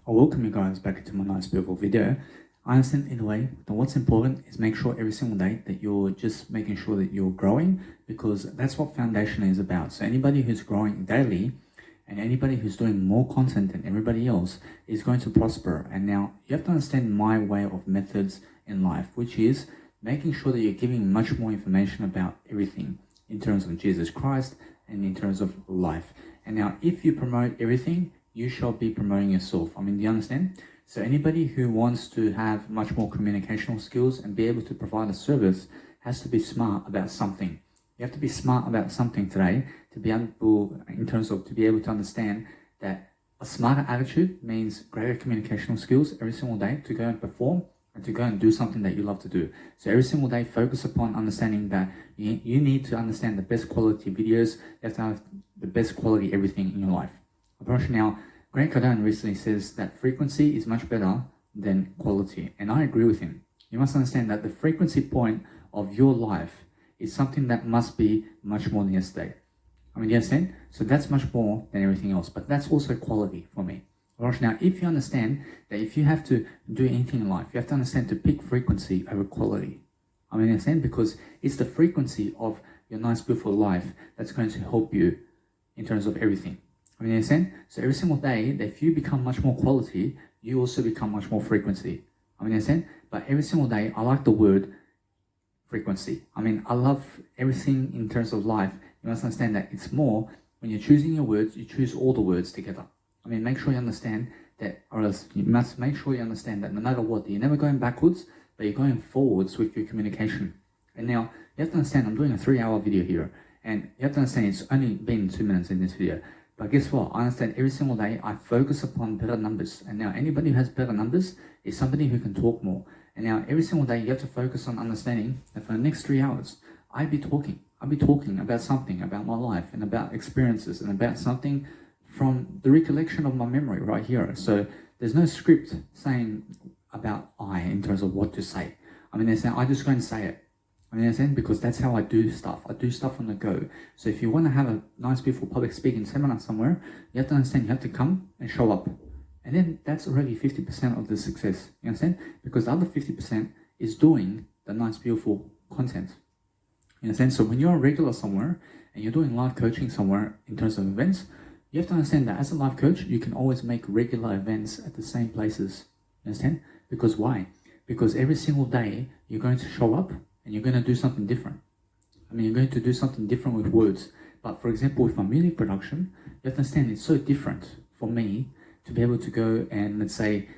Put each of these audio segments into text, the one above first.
I welcome you guys back into my nice beautiful video. I understand in a way that what's important is make sure every single day that you're just making sure that you're growing, because that's what foundation is about. So anybody who's growing daily and anybody who's doing more content than everybody else is going to prosper. And now you have to understand my way of methods in life, which is making sure that you're giving much more information about everything in terms of Jesus Christ and in terms of life. And now if you promote everything, you shall be promoting yourself. I mean, do you understand? So anybody who wants to have much more communicational skills and be able to provide a service has to be smart about something. You have to be smart about something today to be able, in terms of to be able to understand that a smarter attitude means greater communicational skills every single day to go and perform and to go and do something that you love to do. So every single day, focus upon understanding that you need to understand the best quality videos. You have to have the best quality everything in your life. Now, Grant Cardone recently says that frequency is much better than quality, and I agree with him. You must understand that the frequency point of your life is something that must be much more than yesterday. I mean, you understand? So that's much more than everything else, but that's also quality for me. Now, if you understand that if you have to do anything in life, you have to understand to pick frequency over quality. I mean, you understand? Because it's the frequency of your nice, beautiful life that's going to help you in terms of everything. I mean, you understand? So every single day, if you become much more quality, you also become much more frequency. I mean, you understand? But every single day, I like the word frequency. I mean, I love everything in terms of life. You must understand that it's more, when you're choosing your words, you choose all the words together. I mean, make sure you understand that, or else you must make sure you understand that no matter what, you're never going backwards, but you're going forwards with your communication. And now, you have to understand, I'm doing a 3-hour video here, and you have to understand it's only been 2 minutes in this video. But guess what? I understand every single day I focus upon better numbers. And now anybody who has better numbers is somebody who can talk more. And now every single day you have to focus on understanding that for the next 3 hours, I'd be talking about something, about my life and about experiences and about something from the recollection of my memory right here. So there's no script saying about in terms of what to say. I mean, I just go and say it. I mean, understand? Because that's how I do stuff. I do stuff on the go. So if you want to have a nice, beautiful public speaking seminar somewhere, you have to understand you have to come and show up. And then that's already 50% of the success. You understand? Because the other 50% is doing the nice, beautiful content. You understand? So when you're a regular somewhere and you're doing live coaching somewhere in terms of events, you have to understand that as a life coach, you can always make regular events at the same places. You understand? Because why? Because every single day you're going to show up and you're going to do something different. I mean, you're going to do something different with words. But for example, with my music production, you have to understand it's so different for me to be able to go and, let's say,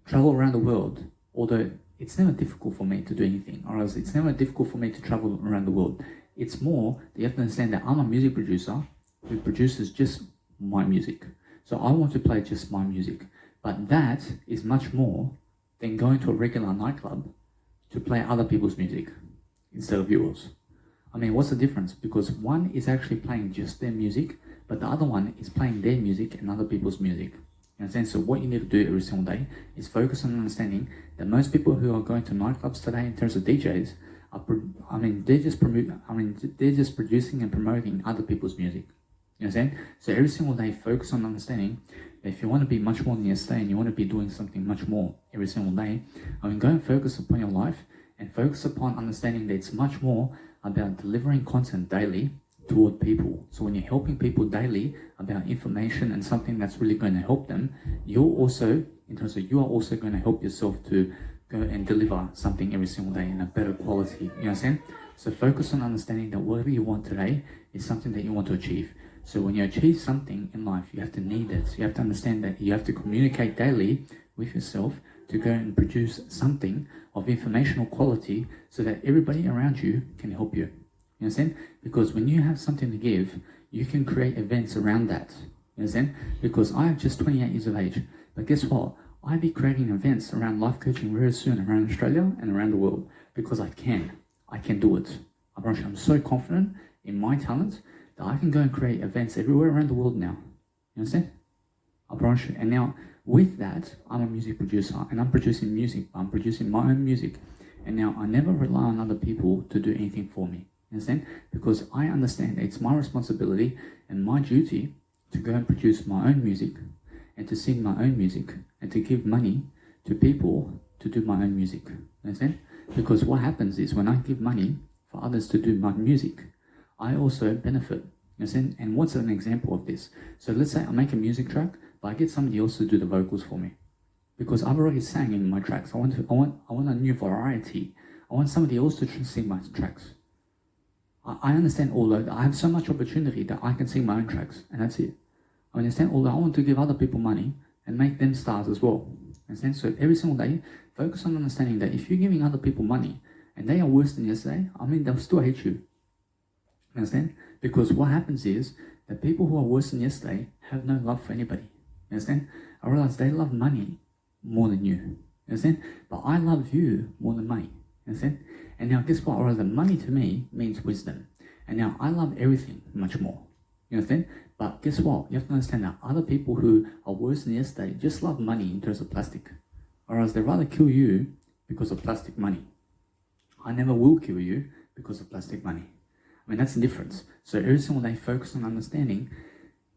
travel around the world. Although it's never difficult for me to do anything, or else it's never difficult for me to travel around the world. It's more that you have to understand that I'm a music producer who produces just my music. So I want to play just my music. But that is much more than going to a regular nightclub to play other people's music instead of yours. I mean, what's the difference? Because one is actually playing just their music, but the other one is playing their music and other people's music. You understand? So what you need to do every single day is focus on understanding that most people who are going to nightclubs today in terms of DJs they're just producing and promoting other people's music. You understand? So every single day, focus on understanding that if you want to be much more than yesterday and you want to be doing something much more every single day, I mean, go and focus upon your life and focus upon understanding that it's much more about delivering content daily toward people. So when you're helping people daily about information and something that's really going to help them, you are also going to help yourself to go and deliver something every single day in a better quality. You understand? So focus on understanding that whatever you want today is something that you want to achieve. So when you achieve something in life, you have to need it. You have to understand that you have to communicate daily with yourself to go and produce something of informational quality so that everybody around you can help you. You understand? Because when you have something to give, you can create events around that. You understand? Because I am just 28 years of age. But guess what? I'll be creating events around life coaching very soon around Australia and around the world. Because I can do it. I'm so confident in my talent that I can go and create events everywhere around the world now. You understand? I promise you. And now, with that, I'm a music producer and I'm producing music. I'm producing my own music. And now I never rely on other people to do anything for me. You understand? Because I understand it's my responsibility and my duty to go and produce my own music and to sing my own music and to give money to people to do my own music. Understand? Because what happens is when I give money for others to do my music, I also benefit. Understand? And what's an example of this? So let's say I make a music track, but I get somebody else to do the vocals for me. Because I've already sang in my tracks. I want a new variety. I want somebody else to sing my tracks. I understand, although I have so much opportunity that I can sing my own tracks, and that's it. I understand, although I want to give other people money and make them stars as well. Understand? So every single day, focus on understanding that if you're giving other people money and they are worse than yesterday, they'll still hate you. Understand? Because what happens is that people who are worse than yesterday have no love for anybody. Understand? I realize they love money more than you. Understand? But I love you more than money. Understand? And now guess what? Or the money to me means wisdom. And now I love everything much more. You understand? But guess what? You have to understand that other people who are worse than yesterday just love money in terms of plastic. Or else they'd rather kill you because of plastic money. I never will kill you because of plastic money. That's the difference. So every single day, focus on understanding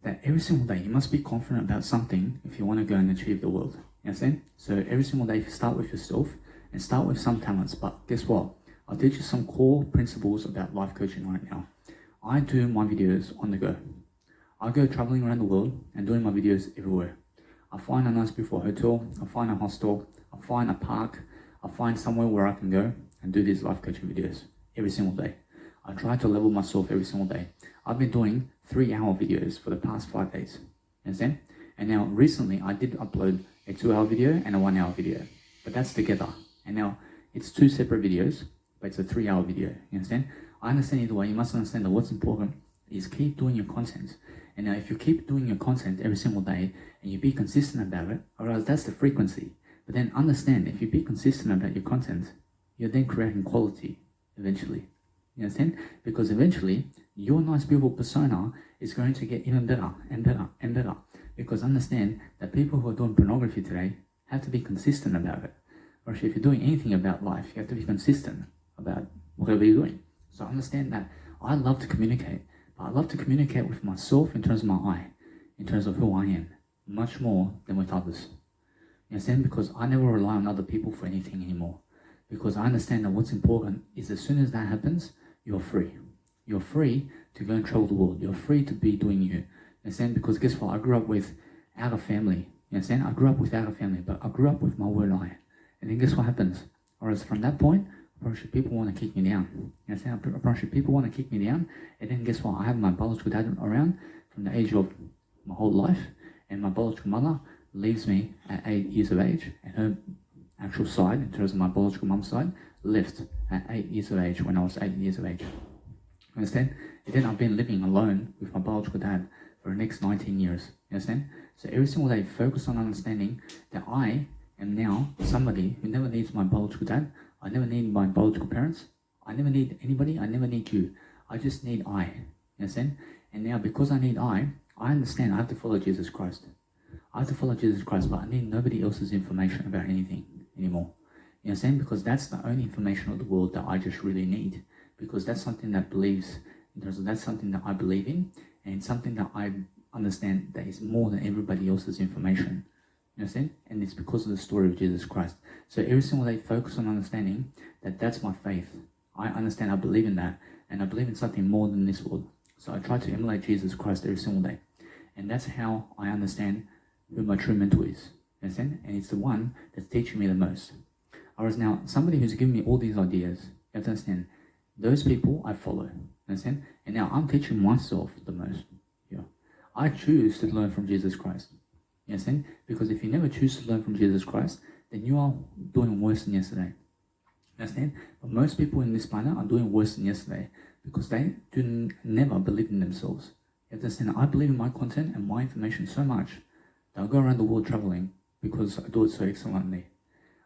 that every single day you must be confident about something if you want to go and achieve the world. You understand? So every single day, start with yourself and start with some talents. But guess what? I'll teach you some core principles about life coaching right now. I do my videos on the go. I go traveling around the world and doing my videos everywhere. I find a nice beautiful hotel, I find a hostel, I find a park, I find somewhere where I can go and do these life coaching videos every single day. I try to level myself every single day. I've been doing 3-hour videos for the past 5 days. Understand? And now recently I did upload a 2-hour video and a 1-hour video. But that's together. And now it's 2 separate videos, but it's a 3-hour video. You understand? I understand either way. You must understand that what's important is keep doing your content. And now if you keep doing your content every single day and you be consistent about it, or else that's the frequency. But then understand, if you be consistent about your content, you're then creating quality eventually. You understand? Because eventually your nice beautiful persona is going to get even better and better and better. Because understand that people who are doing pornography today have to be consistent about it. Or if you're doing anything about life, you have to be consistent about whatever you're doing. So understand that I love to communicate, but I love to communicate with myself in terms of my I, in terms of who I am, much more than with others. You understand? Because I never rely on other people for anything anymore. Because I understand that what's important is as soon as that happens, you're free. You're free to go and travel the world. You're free to be doing you. You understand? Because guess what? I grew up without a family. You understand? I grew up without a family, but I grew up with my word I. And then guess what happens? Whereas from that point, I promise you, people want to kick me down. You understand? I promise you, people want to kick me down. And then guess what? I have my biological dad around from the age of my whole life. And my biological mother leaves me at 8 years of age. And her actual side, in terms of my biological mum's side, left at 8 years of age when I was 8 years of age. Understand? And then I've been living alone with my biological dad for the next 19 years. You understand? So every single day, focus on understanding that I am now somebody who never needs my biological dad. I never need my biological parents. I never need anybody. I never need you. I just need I. You understand? And now because I need I understand I have to follow Jesus Christ. I have to follow Jesus Christ, but I need nobody else's information about anything anymore. You understand? Because that's the only information of the world that I just really need. Because that's something that believes, in terms of that's something that I believe in, and something that I understand that is more than everybody else's information. You understand? And it's because of the story of Jesus Christ. So every single day, focus on understanding that that's my faith. I understand, I believe in that, and I believe in something more than this world. So I try to emulate Jesus Christ every single day. And that's how I understand who my true mentor is. You understand? And it's the one that's teaching me the most. Whereas now, somebody who's giving me all these ideas, you have to understand, those people I follow. Understand? And now I'm teaching myself the most. Yeah. I choose to learn from Jesus Christ. You understand? Because if you never choose to learn from Jesus Christ, then you are doing worse than yesterday. Understand? But most people in this planet are doing worse than yesterday because they never believe in themselves. You have to understand, I believe in my content and my information so much that I go around the world traveling because I do it so excellently.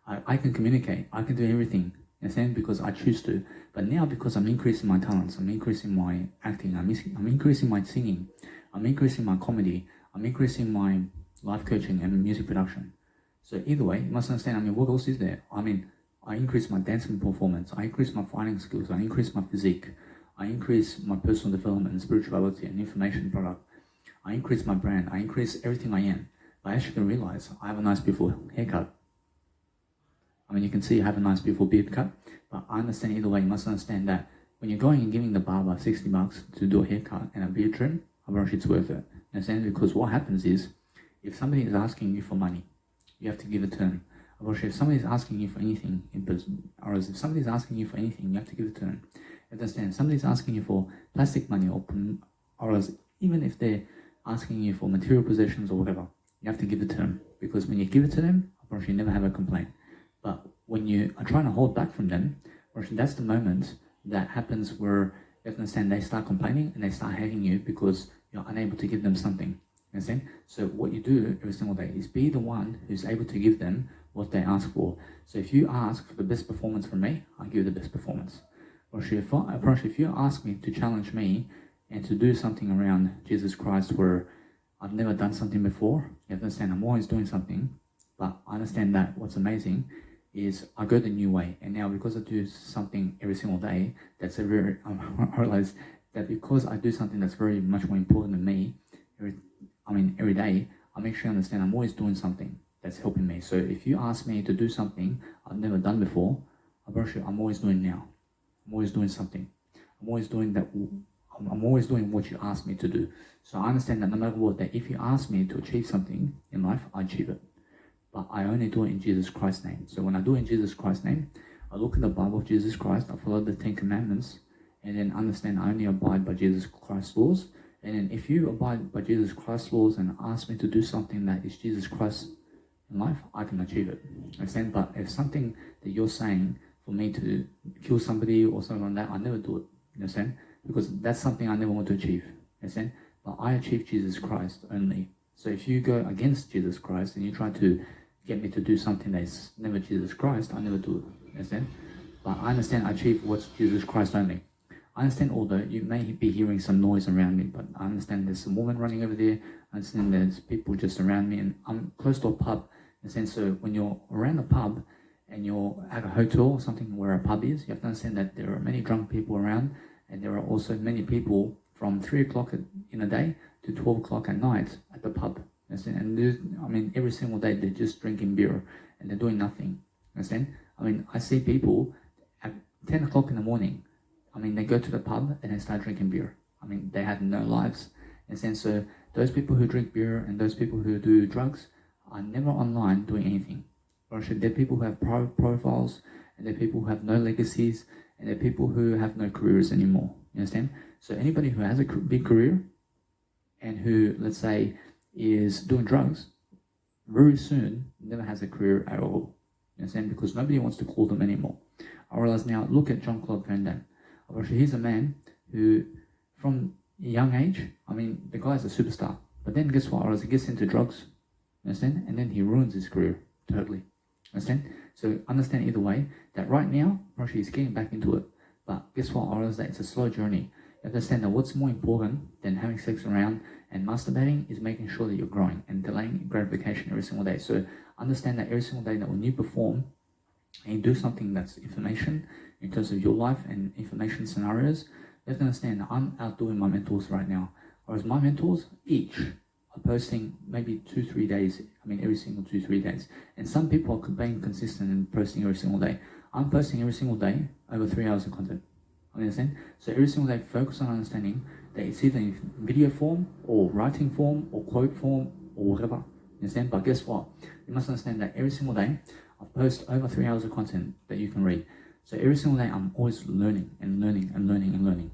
I can communicate, I can do everything, you understand, because I choose to. But now because I'm increasing my talents, I'm increasing my acting, I'm increasing my singing, I'm increasing my comedy, I'm increasing my life coaching and music production. So either way, you must understand, what else is there? I increase my dancing performance, I increase my fighting skills, I increase my physique, I increase my personal development and spirituality and information product. I increase my brand, I increase everything I am. But I actually realize I have a nice beautiful haircut. I mean, you can see I have a nice beautiful beard cut, but I understand either way. You must understand that when you're going and giving the barber $60 to do a haircut and a beard trim, I promise it's worth it. You understand? Because what happens is, if somebody is asking you for money, you have to give it to them. If somebody is asking you for anything in person, or if somebody is asking you for anything, you have to give it to them. You understand? Somebody is asking you for plastic money, or else even if they're asking you for material possessions or whatever, you have to give it to them. Because when you give it to them, I promise you never have a complaint. But when you are trying to hold back from them, that's the moment that happens where you understand they start complaining and they start hating you because you're unable to give them something. You understand? So what you do every single day is be the one who's able to give them what they ask for. So if you ask for the best performance from me, I give you the best performance. Or if you ask me to challenge me and to do something around Jesus Christ where I've never done something before, you have to understand I'm always doing something, but I understand that what's amazing is I go the new way. And now because I do something every single day, that's a very, I realize that because I do something that's very much more important than me, every day, I make sure I understand I'm always doing something that's helping me. So if you ask me to do something I've never done before, I'm always doing now. I'm always doing something. I'm always doing that. I'm always doing what you ask me to do. So I understand that no matter what, that if you ask me to achieve something in life, I achieve it. But I only do it in Jesus Christ's name. So when I do it in Jesus Christ's name, I look at the Bible of Jesus Christ, I follow the 10 Commandments, and then understand I only abide by Jesus Christ's laws. And then if you abide by Jesus Christ's laws and ask me to do something that is Jesus Christ in life, I can achieve it. Understand? But if something that you're saying for me to kill somebody or something like that, I never do it. Understand? Because that's something I never want to achieve. Understand? But I achieve Jesus Christ only. So if you go against Jesus Christ and you try to get me to do something that's never Jesus Christ, I never do it. Understand? But I understand I achieve what's Jesus Christ only. I understand, although you may be hearing some noise around me, but I understand there's some woman running over there. I understand there's people just around me, and I'm close to a pub. In a sense, so when you're around a pub and you're at a hotel or something where a pub is, you have to understand that there are many drunk people around, and there are also many people from 3 o'clock in a day to 12 o'clock at night at the pub. And every single day they're just drinking beer and they're doing nothing. Understand? I see people at 10 o'clock in the morning. They go to the pub and they start drinking beer. They have no lives. And so those people who drink beer and those people who do drugs are never online doing anything. Or actually, they're people who have profiles, and they're people who have no legacies, and they're people who have no careers anymore. You understand? So anybody who has a big career and who, let's say, is doing drugs, very soon never has a career at all. You understand? Because nobody wants to call them anymore. I realize now, look at Jean-Claude Van Damme. Actually, he's a man who, from a young age, the guy's a superstar. But then guess what? He gets into drugs, understand? And then he ruins his career totally, understand? So understand either way that right now, actually, he's getting back into it. But guess what? That it's a slow journey. You understand that what's more important than having sex around and masturbating is making sure that you're growing and delaying gratification every single day. So understand that every single day that when you perform and you do something that's information in terms of your life and information scenarios, you have to understand that I'm outdoing my mentors right now. Whereas my mentors each are posting maybe 2-3 days, every single 2-3 days. And some people are being consistent and posting every single day. I'm posting every single day over 3 hours of content. Understand? So every single day, focus on understanding that it's either in video form or writing form or quote form or whatever. Understand? But guess what? You must understand that every single day, I post over 3 hours of content that you can read. So every single day, I'm always learning and learning and learning and learning.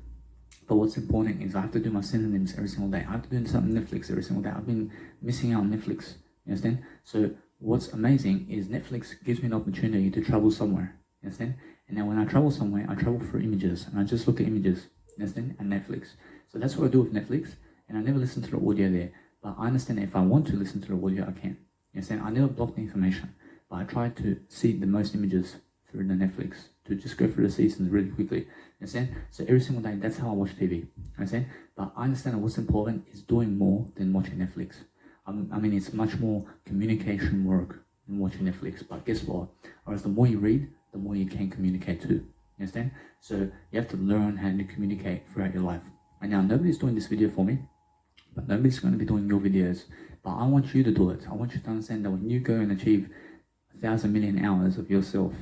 But what's important is I have to do my synonyms every single day. I have to do something Netflix every single day. I've been missing out on Netflix. You understand? So what's amazing is Netflix gives me an opportunity to travel somewhere. You understand? And now when I travel somewhere, I travel through images and I just look at images. You understand? And Netflix. So that's what I do with Netflix. And I never listen to the audio there. But I understand that if I want to listen to the audio, I can. You understand? I never block the information. But I try to see the most images through the Netflix to just go through the seasons really quickly. Understand? So every single day, that's how I watch TV. Understand? But I understand that what's important is doing more than watching Netflix. It's much more communication work than watching Netflix. But guess what? Whereas the more you read, the more you can communicate too. You understand? So you have to learn how to communicate throughout your life. And now nobody's doing this video for me, but nobody's going to be doing your videos But I want you to do it. I want you to understand that when you go and achieve 1,000 million hours of yourself,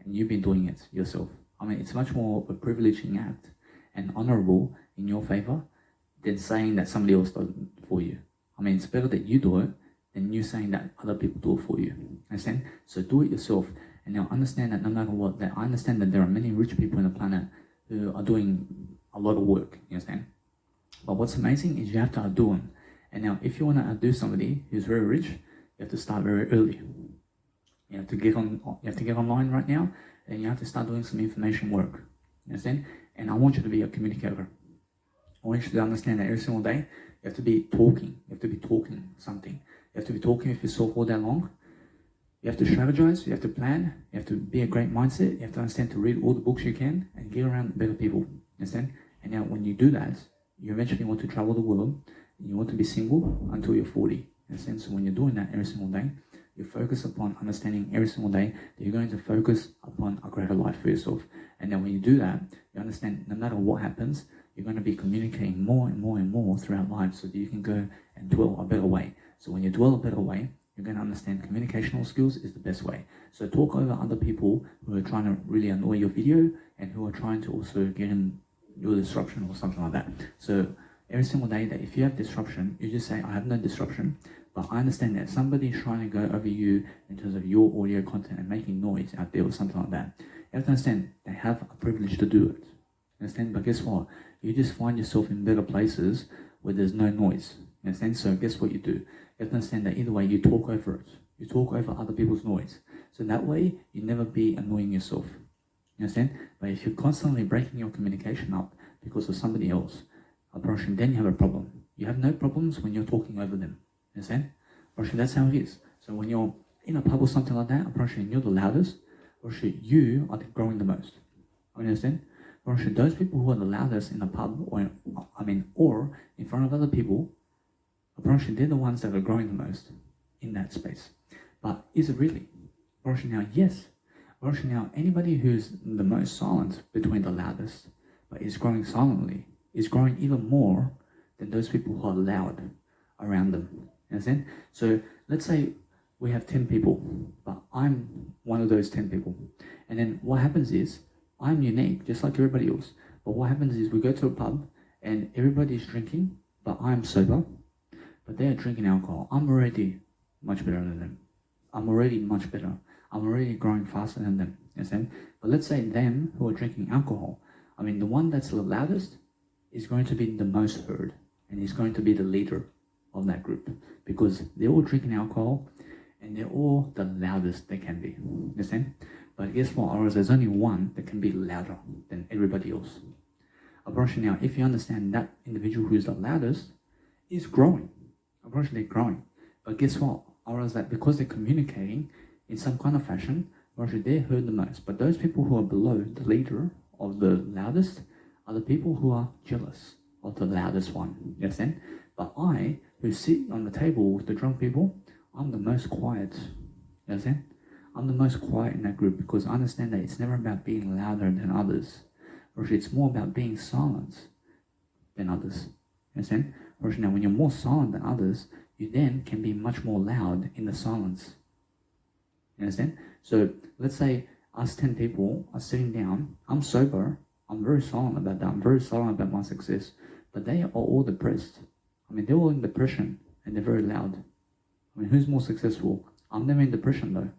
and you've been doing it yourself, I mean, it's much more of a privileging act and honorable in your favor than saying that somebody else does it for you. I mean, it's better that you do it than you saying that other people do it for you. Understand? So do it yourself. And now understand that no matter what, that I understand that there are many rich people on the planet who are doing a lot of work. You understand? But what's amazing is you have to outdo them. And now, if you want to outdo somebody who's very rich, you have to start very early. You have to get online right now, and you have to start doing some information work. You understand? And I want you to be a communicator. I want you to understand that every single day, you have to be talking. You have to be talking something. You have to be talking with yourself all day long. You have to strategize. You have to plan. You have to be a great mindset. You have to understand to read all the books you can and get around better people. You understand? And now, when you do that, you eventually want to travel the world. And you want to be single until you're 40. You understand? So when you're doing that every single day, you focus upon understanding every single day that you're going to focus upon a greater life for yourself. And then when you do that, you understand no matter what happens, you're going to be communicating more and more and more throughout life so that you can go and dwell a better way. So when you dwell a better way, you're going to understand communicational skills is the best way. So talk over other people who are trying to really annoy your video and who are trying to also get in your disruption or something like that. So every single day that if you have disruption, you just say, I have no disruption, but I understand that somebody is trying to go over you in terms of your audio content and making noise out there or something like that. You have to understand they have a privilege to do it. Understand? But guess what? You just find yourself in better places where there's no noise. Understand? So guess what you do? You have to understand that either way you talk over it. You talk over other people's noise. So that way you never be annoying yourself. You understand? But if you're constantly breaking your communication up because of somebody else, then you have a problem. You have no problems when you're talking over them. Understand? That's how it is. So when you're in a pub or something like that, and you're the loudest, you are growing the most. Understand? Those people who are the loudest in a pub or in front of other people, they're the ones that are growing the most in that space. But is it really? Now, yes. Now, anybody who's the most silent between the loudest, but is growing silently, is growing even more than those people who are loud around them. Understand? So let's say we have 10 people, but I'm one of those 10 people. And then what happens is, I'm unique, just like everybody else. But what happens is we go to a pub and everybody's drinking, but I'm sober. But they're drinking alcohol. I'm already much better than them. I'm already much better. I'm already growing faster than them. Understand? But let's say them who are drinking alcohol, the one that's the loudest is going to be the most heard. And he's going to be the leader of that group. Because they're all drinking alcohol and they're all the loudest they can be. Understand? But guess what? Or there's only one that can be louder than everybody else. Now, if you understand that individual who's the loudest is growing. They're growing. But guess what? Or is that because they're communicating in some kind of fashion, they're heard the most. But those people who are below the leader of the loudest are the people who are jealous of the loudest one. You understand? But I, who sit on the table with the drunk people, I'm the most quiet. You understand? I'm the most quiet in that group because I understand that it's never about being louder than others. It's more about being silent than others. You understand? Now, when you're more silent than others, you then can be much more loud in the silence. You understand? So let's say us 10 people are sitting down. I'm sober. I'm very silent about that. I'm very silent about my success. But they are all depressed. They're all in depression and they're very loud. Who's more successful? I'm never in depression though.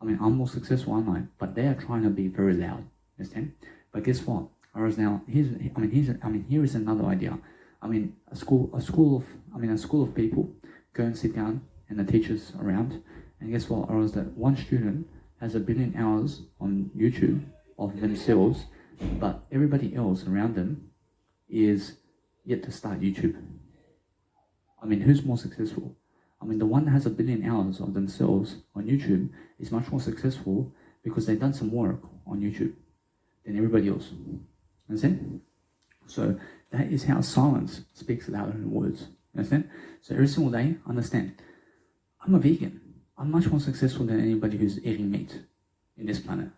I'm more successful, aren't I? But they are trying to be very loud. Understand? But guess what? Whereas now, here is another idea. A school of people go and sit down, and the teachers around, and guess what? Or is that one student has 1 billion hours on YouTube of themselves, but everybody else around them is yet to start YouTube. Who's more successful? The one that has 1 billion hours of themselves on YouTube is much more successful because they've done some work on YouTube than everybody else. Understand? So that is how silence speaks louder than words. Understand? So every single day, understand, I'm a vegan. I'm much more successful than anybody who's eating meat in this planet.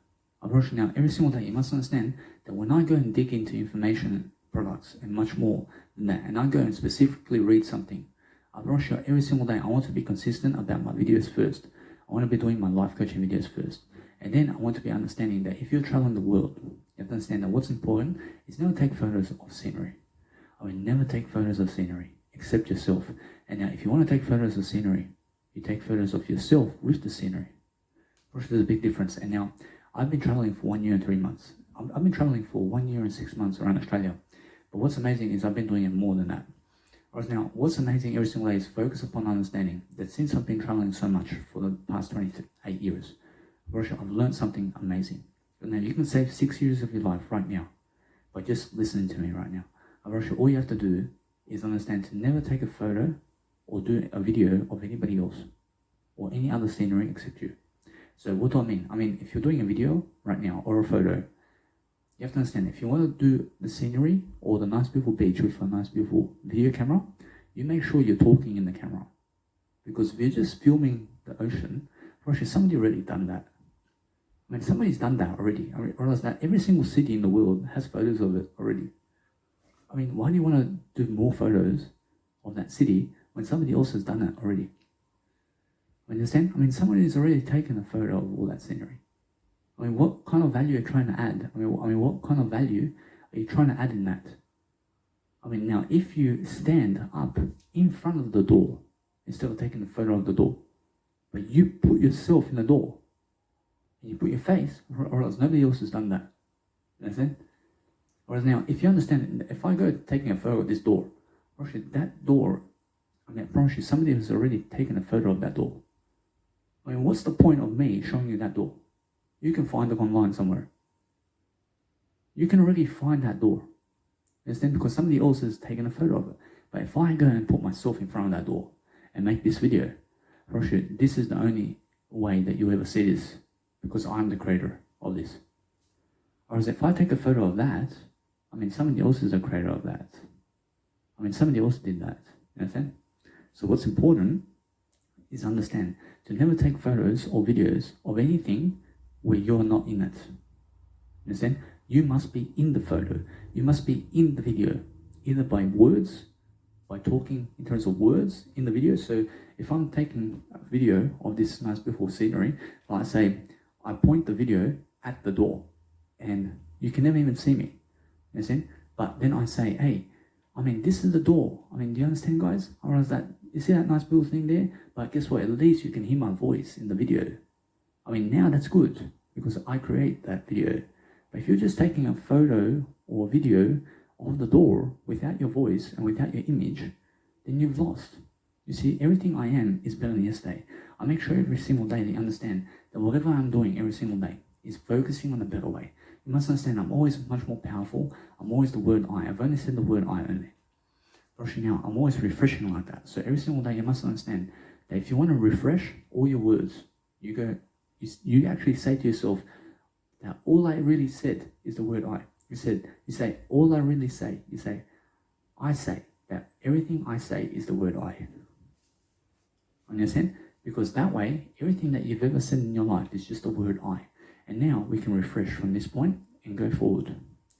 Now, every single day, you must understand that when I go and dig into information, products, and much more than that, and I go and specifically read something, I promise you, every single day, I want to be consistent about my videos first. I want to be doing my life coaching videos first. And then I want to be understanding that if you're traveling the world, you have to understand that what's important is never take photos of scenery. I will never take photos of scenery, except yourself. And now, if you want to take photos of scenery, you take photos of yourself with the scenery. Of there's a big difference. And now, I've been traveling for 1 year and 3 months. I've been traveling for 1 year and 6 months around Australia. But what's amazing is I've been doing it more than that. Whereas now, what's amazing every single day is focus upon understanding that since I've been traveling so much for the past 28 years, I've learned something amazing. And now you can save 6 years of your life right now by just listening to me right now. All you have to do is understand to never take a photo or do a video of anybody else or any other scenery except you. So what do I mean? I mean, if you're doing a video right now or a photo, you have to understand, if you want to do the scenery or the nice beautiful beach with a nice beautiful video camera, you make sure you're talking in the camera. Because if you're just filming the ocean, somebody already done that. I mean, somebody's done that already. I realize that every single city in the world has photos of it already. I mean, why do you want to do more photos of that city when somebody else has done it already? Understand? I mean, someone has already taken a photo of all that scenery. I mean, what kind of value are you trying to add? I mean, what kind of value are you trying to add in that? I mean, now, if you stand up in front of the door, instead of taking a photo of the door, but you put yourself in the door, and you put your face, or else nobody else has done that. You understand? Whereas now, if you understand, if I go taking a photo of this door, that door, I mean, I promise you, somebody has already taken a photo of that door. I mean, what's the point of me showing you that door? You can find it online somewhere. You can already find that door. Understand? Because somebody else has taken a photo of it. But if I go and put myself in front of that door and make this video, this is the only way that you'll ever see this, because I'm the creator of this. Whereas if I take a photo of that, I mean, somebody else is the creator of that. I mean, somebody else did that. You understand? So what's important is understand to never take photos or videos of anything where you're not in it. You understand? You must be in the photo. You must be in the video, either by words, by talking in terms of words in the video. So if I'm taking a video of this nice beautiful scenery, like I say, I point the video at the door and you can never even see me. You understand? But then I say, hey, I mean, this is the door. I mean, do you understand, guys? Or is that, you see that nice beautiful thing there? But guess what? At least you can hear my voice in the video. I mean, now that's good because I create that video. But if you're just taking a photo or video of the door without your voice and without your image, then you've lost. You see, everything I am is better than yesterday. I make sure every single day that you understand that whatever I'm doing every single day is focusing on a better way. You must understand I'm always much more powerful. I'm always the word I. I've only said the word I only. Now, I'm always refreshing like that. So every single day you must understand that if you want to refresh all your words, you actually say to yourself that all I really said is the word I. You say, all I really say, you say, I say that everything I say is the word I. Understand? Because that way, everything that you've ever said in your life is just the word I. And now we can refresh from this point and go forward.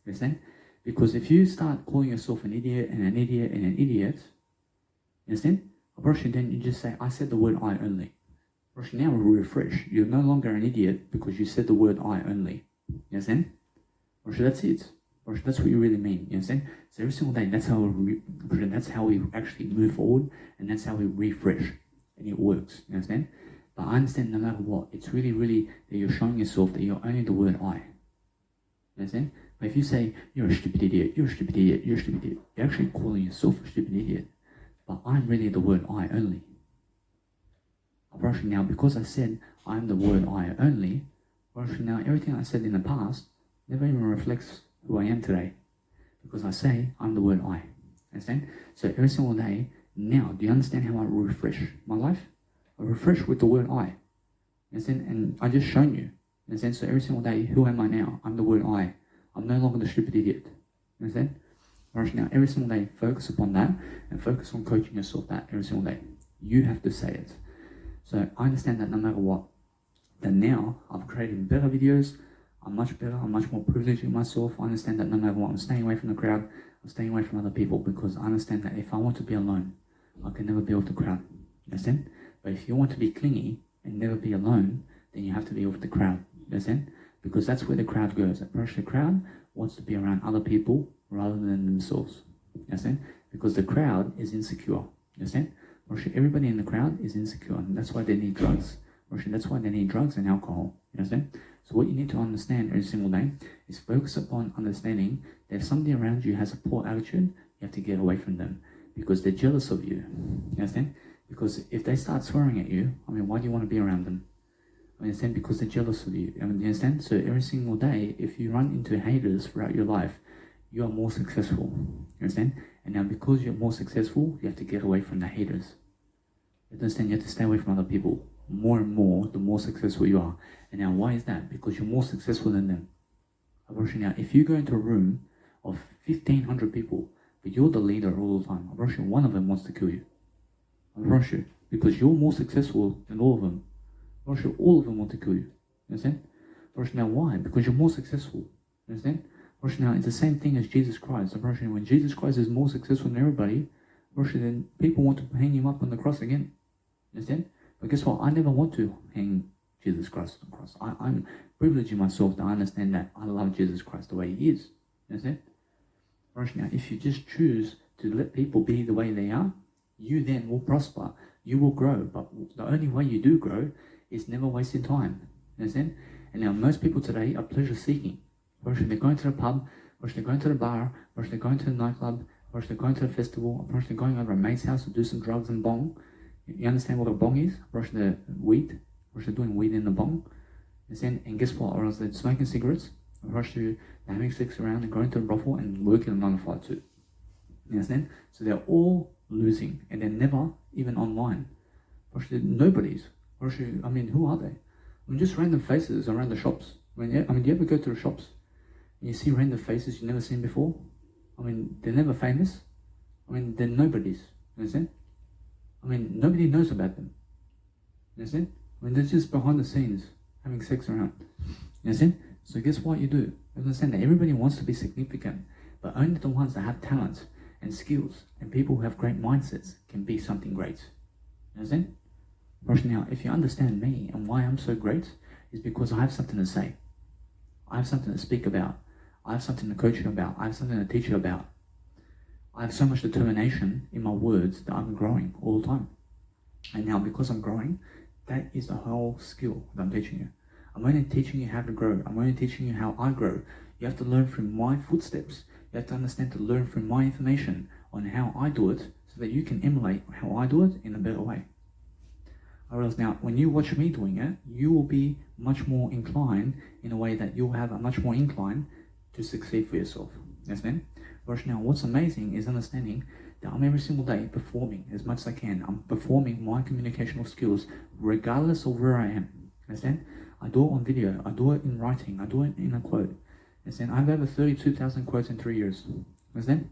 Understand? Because if you start calling yourself an idiot and an idiot and an idiot, understand? Then you just say, I said the word I only. Now we refresh. You're no longer an idiot because you said the word I only. You understand? That's it. That's what you really mean. You understand? So every single day, that's how we actually move forward, and that's how we refresh, and it works. You understand? But I understand no matter what, it's really, really that you're showing yourself that you're only the word I. You understand? But if you say you're a stupid idiot, you're a stupid idiot, you're a stupid idiot, you're actually calling yourself a stupid idiot. But I'm really the word I only. Now, because I said I'm the word I only, now everything I said in the past never even reflects who I am today. Because I say I'm the word I. Understand? So every single day, now, do you understand how I refresh my life? I refresh with the word I. Understand? And I just shown you. Understand? So every single day, who am I now? I'm the word I. I'm no longer the stupid idiot. Understand? Now, every single day, focus upon that and focus on coaching yourself that every single day. You have to say it. So I understand that no matter what, that now I've created better videos, I'm much better, I'm much more privileged in myself. I understand that no matter what, I'm staying away from the crowd, I'm staying away from other people because I understand that if I want to be alone, I can never be with the crowd. Understand? But if you want to be clingy and never be alone, then you have to be with the crowd. Understand? Because that's where the crowd goes. The crowd wants to be around other people rather than themselves. Understand? Because the crowd is insecure. Understand? Everybody in the crowd is insecure, and that's why they need drugs. That's why they need drugs and alcohol. You understand? So what you need to understand every single day is focus upon understanding that if somebody around you has a poor attitude, you have to get away from them because they're jealous of you. You understand? Because if they start swearing at you, why do you want to be around them? Understand? Because they're jealous of you. You understand? So every single day, if you run into haters throughout your life, you are more successful. You understand? And now because you're more successful, you have to get away from the haters. You understand? You have to stay away from other people. More and more, the more successful you are. And now why is that? Because you're more successful than them. Now, if you go into a room of 1,500 people, but you're the leader all the time, one of them wants to kill you. Because you're more successful than all of them. All of them want to kill you. Understand? Now why? Because you're more successful. Understand? Now it's the same thing as Jesus Christ. When Jesus Christ is more successful than everybody, then people want to hang him up on the cross again. Understand? But guess what? I never want to hang Jesus Christ on the cross. I'm privileging myself to understand that I love Jesus Christ the way he is. Understand? Now, if you just choose to let people be the way they are, you then will prosper. You will grow. But the only way you do grow is never wasting time. Understand? And now most people today are pleasure seeking. They're going to the pub, they're going to the bar, they're going to the nightclub, they're going to a festival, they're going over a mate's house to do some drugs and bong. You understand what a bong is? The weed. They're doing weed in the bong. And guess what? Or else they're smoking cigarettes. They're having sex around and going to a brothel and working on 9 to 5 too. You understand? So they're all losing, and they're never even online. Nobody's. Who are they? Just random faces around the shops. Do you ever go to the shops and you see random faces you've never seen before? They're never famous. They're nobodies. You understand? Nobody knows about them. You understand? They're just behind the scenes having sex around. You understand? So guess what you do? You understand that everybody wants to be significant, but only the ones that have talents and skills and people who have great mindsets can be something great. You understand? Now, if you understand me and why I'm so great, is because I have something to say. I have something to speak about. I have something to coach you about. I have something to teach you about. I have so much determination in my words that I'm growing all the time. And now because I'm growing, that is the whole skill that I'm teaching you. I'm only teaching you how to grow. I'm only teaching you how I grow. You have to learn from my footsteps. You have to understand to learn from my information on how I do it so that you can emulate how I do it in a better way. Or else now, when you watch me doing it, you will be much more inclined in a way that you'll have a much more incline to succeed for yourself. Yes, man? Now, what's amazing is understanding that I'm every single day performing as much as I can. I'm performing my communicational skills regardless of where I am. Understand? I do it on video. I do it in writing. I do it in a quote. Understand? I have over 32,000 quotes in 3 years. Understand?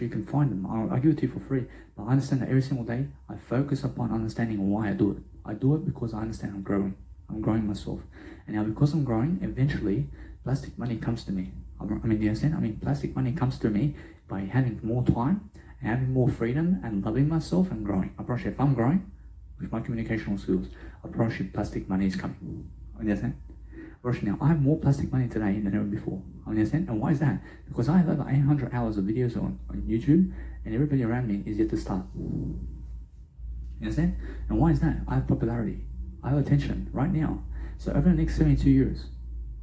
You can find them. I'll give it to you for free. But I understand that every single day, I focus upon understanding why I do it. I do it because I understand I'm growing. I'm growing myself. And now because I'm growing, eventually, plastic money comes to me. Do you understand? Plastic money comes to me by having more time, and having more freedom, and loving myself and growing. I promise you, if I'm growing with my communicational skills, I promise you plastic money is coming. Understand? Now, I have more plastic money today than ever before. Understand? And why is that? Because I have over 800 hours of videos on YouTube, and everybody around me is yet to start. You understand? And why is that? I have popularity. I have attention right now. So over the next 72 years,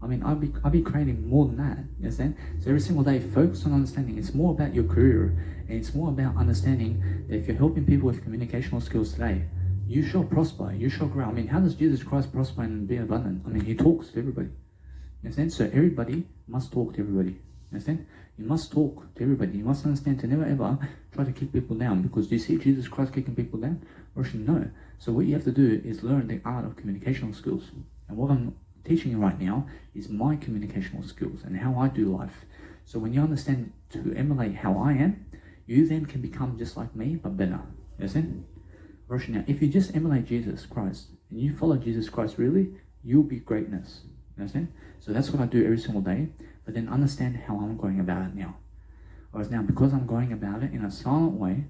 I'll be creating more than that. You understand? So every single day, focus on understanding. It's more about your career, and it's more about understanding that if you're helping people with communicational skills today, you shall prosper, you shall grow. How does Jesus Christ prosper and be abundant? He talks to everybody. You understand? So everybody must talk to everybody. You understand? You must talk to everybody. You must understand to never ever try to kick people down, because do you see Jesus Christ kicking people down? No. So what you have to do is learn the art of communicational skills. And what I'm teaching you right now is my communicational skills and how I do life. So when you understand to emulate how I am, you then can become just like me, but better. You understand? Now, if you just emulate Jesus Christ and you follow Jesus Christ really, you'll be greatness. You understand? So that's what I do every single day, but then understand how I'm going about it now. Whereas now, because I'm going about it in a silent way,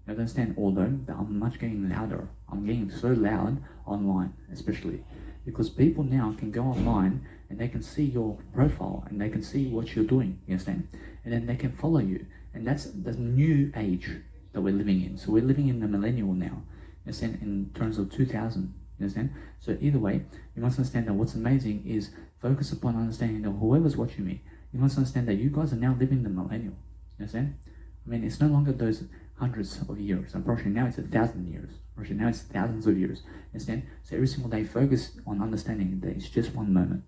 You understand? Although that I'm much getting louder. I'm getting so loud online, especially because people now can go online and they can see your profile and they can see what you're doing. You understand? And then they can follow you. And that's the new age that we're living in. So we're living in the millennial now. You understand? In terms of 2000. You understand? So either way, you must understand that what's amazing is focus upon understanding that whoever's watching me, you must understand that you guys are now living the millennial. You understand? I mean, it's no longer those hundreds of years. Unfortunately, now it's 1,000 years. Unfortunately, now it's thousands of years. Understand? So every single day, focus on understanding that it's just one moment.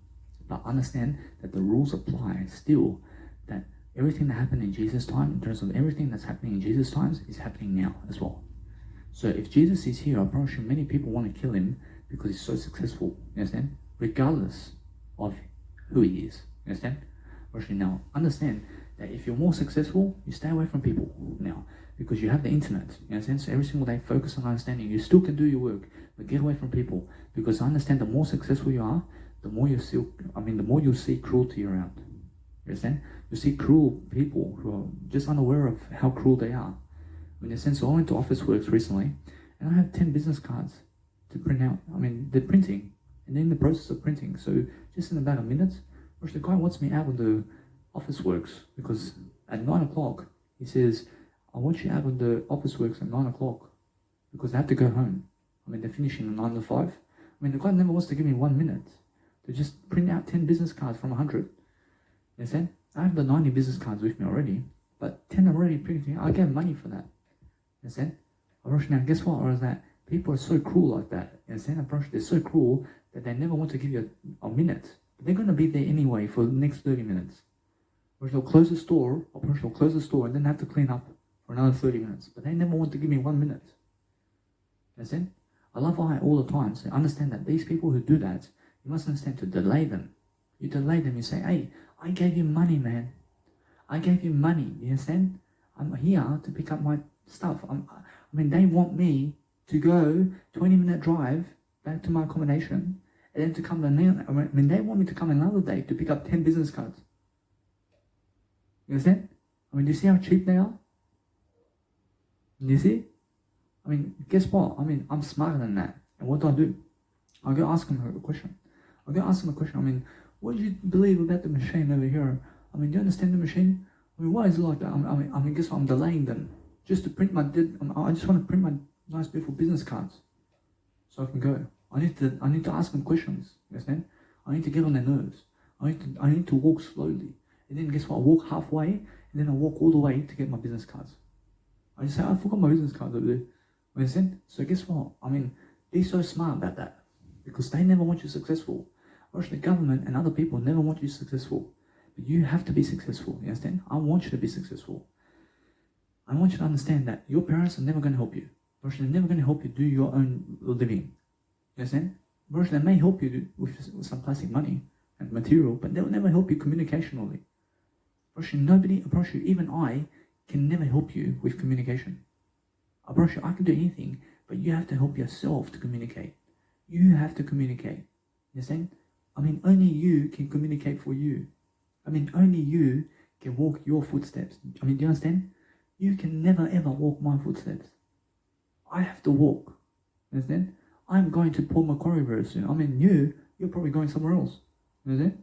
But understand that the rules apply still, that everything that happened in Jesus' time, in terms of everything that's happening in Jesus' times, is happening now as well. So if Jesus is here, I promise you many people want to kill him because he's so successful. You understand? Regardless of who he is. You understand? Actually, now, understand that if you're more successful, you stay away from people now because you have the internet. You understand? So every single day, focus on understanding. You still can do your work, but get away from people because I understand the more successful you are, the more you see. The more you see cruelty around. You understand? You see cruel people who are just unaware of how cruel they are. In a sense, I went to Officeworks recently, and I have 10 business cards to print out. They're printing, and they're in the process of printing. So just in about a minute, the guy wants me out of the Officeworks because at 9 o'clock, he says, I want you out of the Officeworks at 9 o'clock because I have to go home. They're finishing at 9 to 5. The guy never wants to give me 1 minute to just print out 10 business cards from 100. You understand? I have the 90 business cards with me already, but 10 are already printing. I get money for that. You understand? Now, guess what? Or is that people are so cruel like that. You understand? They're so cruel that they never want to give you a minute. But they're going to be there anyway for the next 30 minutes. Or they'll close the store, and then have to clean up for another 30 minutes. But they never want to give me 1 minute. You understand? I love I all the time. So understand that these people who do that, you must understand to delay them. You delay them, you say, hey, I gave you money, man. I gave you money. You understand? I'm here to pick up my stuff. They want me to go 20-minute drive back to my accommodation and then to come they want me to come another day to pick up 10 business cards. You understand? Do you see how cheap they are? You see? Guess what? I'm smarter than that. And what do? I'll go ask them a question. What do you believe about the machine over here? Do you understand the machine? Why is it like that? Guess what? I'm delaying them just to print I just want to print my nice, beautiful business cards so I can go. I need to ask them questions. You understand? I need to get on their nerves. I need to walk slowly. And then guess what? I walk halfway and then I walk all the way to get my business cards. I just say, I forgot my business cards over there. You understand? So guess what? They're so smart about that because they never want you successful. Or the government and other people never want you successful. But you have to be successful. You understand? I want you to be successful. I want you to understand that your parents are never going to help you. Or they're never going to help you do your own living. You understand? Or they may help you with some plastic money and material, but they'll never help you communicationally. Nobody, even I, can never help you with communication. I can do anything, but you have to help yourself to communicate. You have to communicate. You understand? Only you can communicate for you. Only you can walk your footsteps. Do you understand? You can never ever walk my footsteps. I have to walk. You understand? I'm going to Paul Macquarie very soon. You're probably going somewhere else. You understand?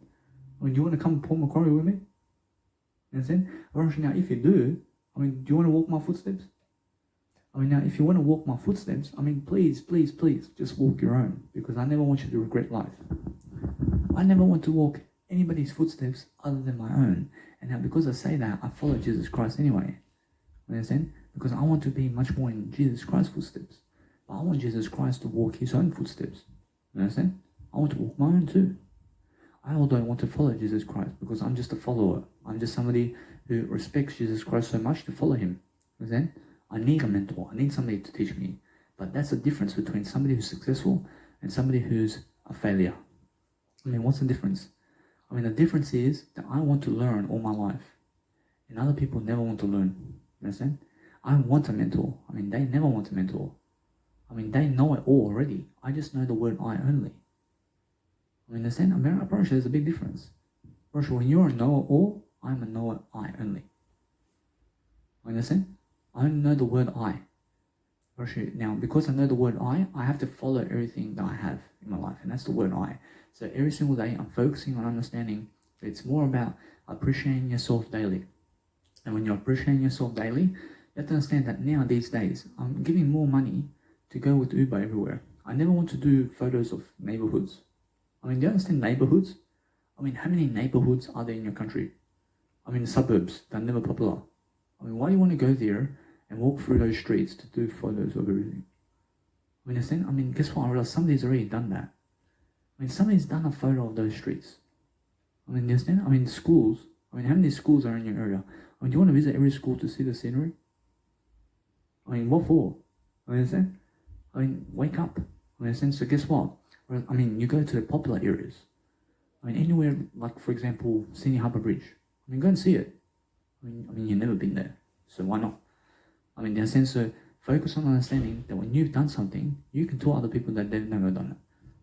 Do you want to come to Paul Macquarie with me? You understand? Now, if you do you want to walk my footsteps? Now, if you want to walk my footsteps, please, just walk your own, because I never want you to regret life. I never want to walk anybody's footsteps other than my own. And now, because I say that, I follow Jesus Christ anyway. You understand? Because I want to be much more in Jesus Christ's footsteps. But I want Jesus Christ to walk his own footsteps. You understand? I want to walk my own too. I although want to follow Jesus Christ because I'm just a follower. I'm just somebody who respects Jesus Christ so much to follow him. You understand? I need a mentor. I need somebody to teach me. But that's the difference between somebody who's successful and somebody who's a failure. What's the difference? The difference is that I want to learn all my life. And other people never want to learn. You understand? I want a mentor. They never want a mentor. They know it all already. I just know the word I only. You understand? I promise you there's a big difference. When you're a know-it-all, I'm a know-it-I only. You understand? I only know the word I. Now, because I know the word I have to follow everything that I have in my life, and that's the word I. So every single day, I'm focusing on understanding that it's more about appreciating yourself daily. And when you're appreciating yourself daily, you have to understand that now, these days, I'm giving more money to go with Uber everywhere. I never want to do photos of neighborhoods. I mean, do you understand neighborhoods? I mean, how many neighborhoods are there in your country? I mean, suburbs, they're never popular. I mean, why do you want to go there and walk through those streets to do photos of everything? I mean, understand? I mean, guess what? I realized somebody's already done that. I mean, somebody's done a photo of those streets. I mean, you understand? I mean, schools. I mean, how many schools are in your area? I mean, do you want to visit every school to see the scenery? I mean, what for? I mean, understand? I mean, wake up. I mean, understand? So guess what? I mean, you go to the popular areas. I mean, anywhere, like, for example, Sydney Harbour Bridge. I mean, go and see it. I mean, you've never been there, so why not? I mean, in a sense, so focus on understanding that when you've done something, you can tell other people that they've never done it,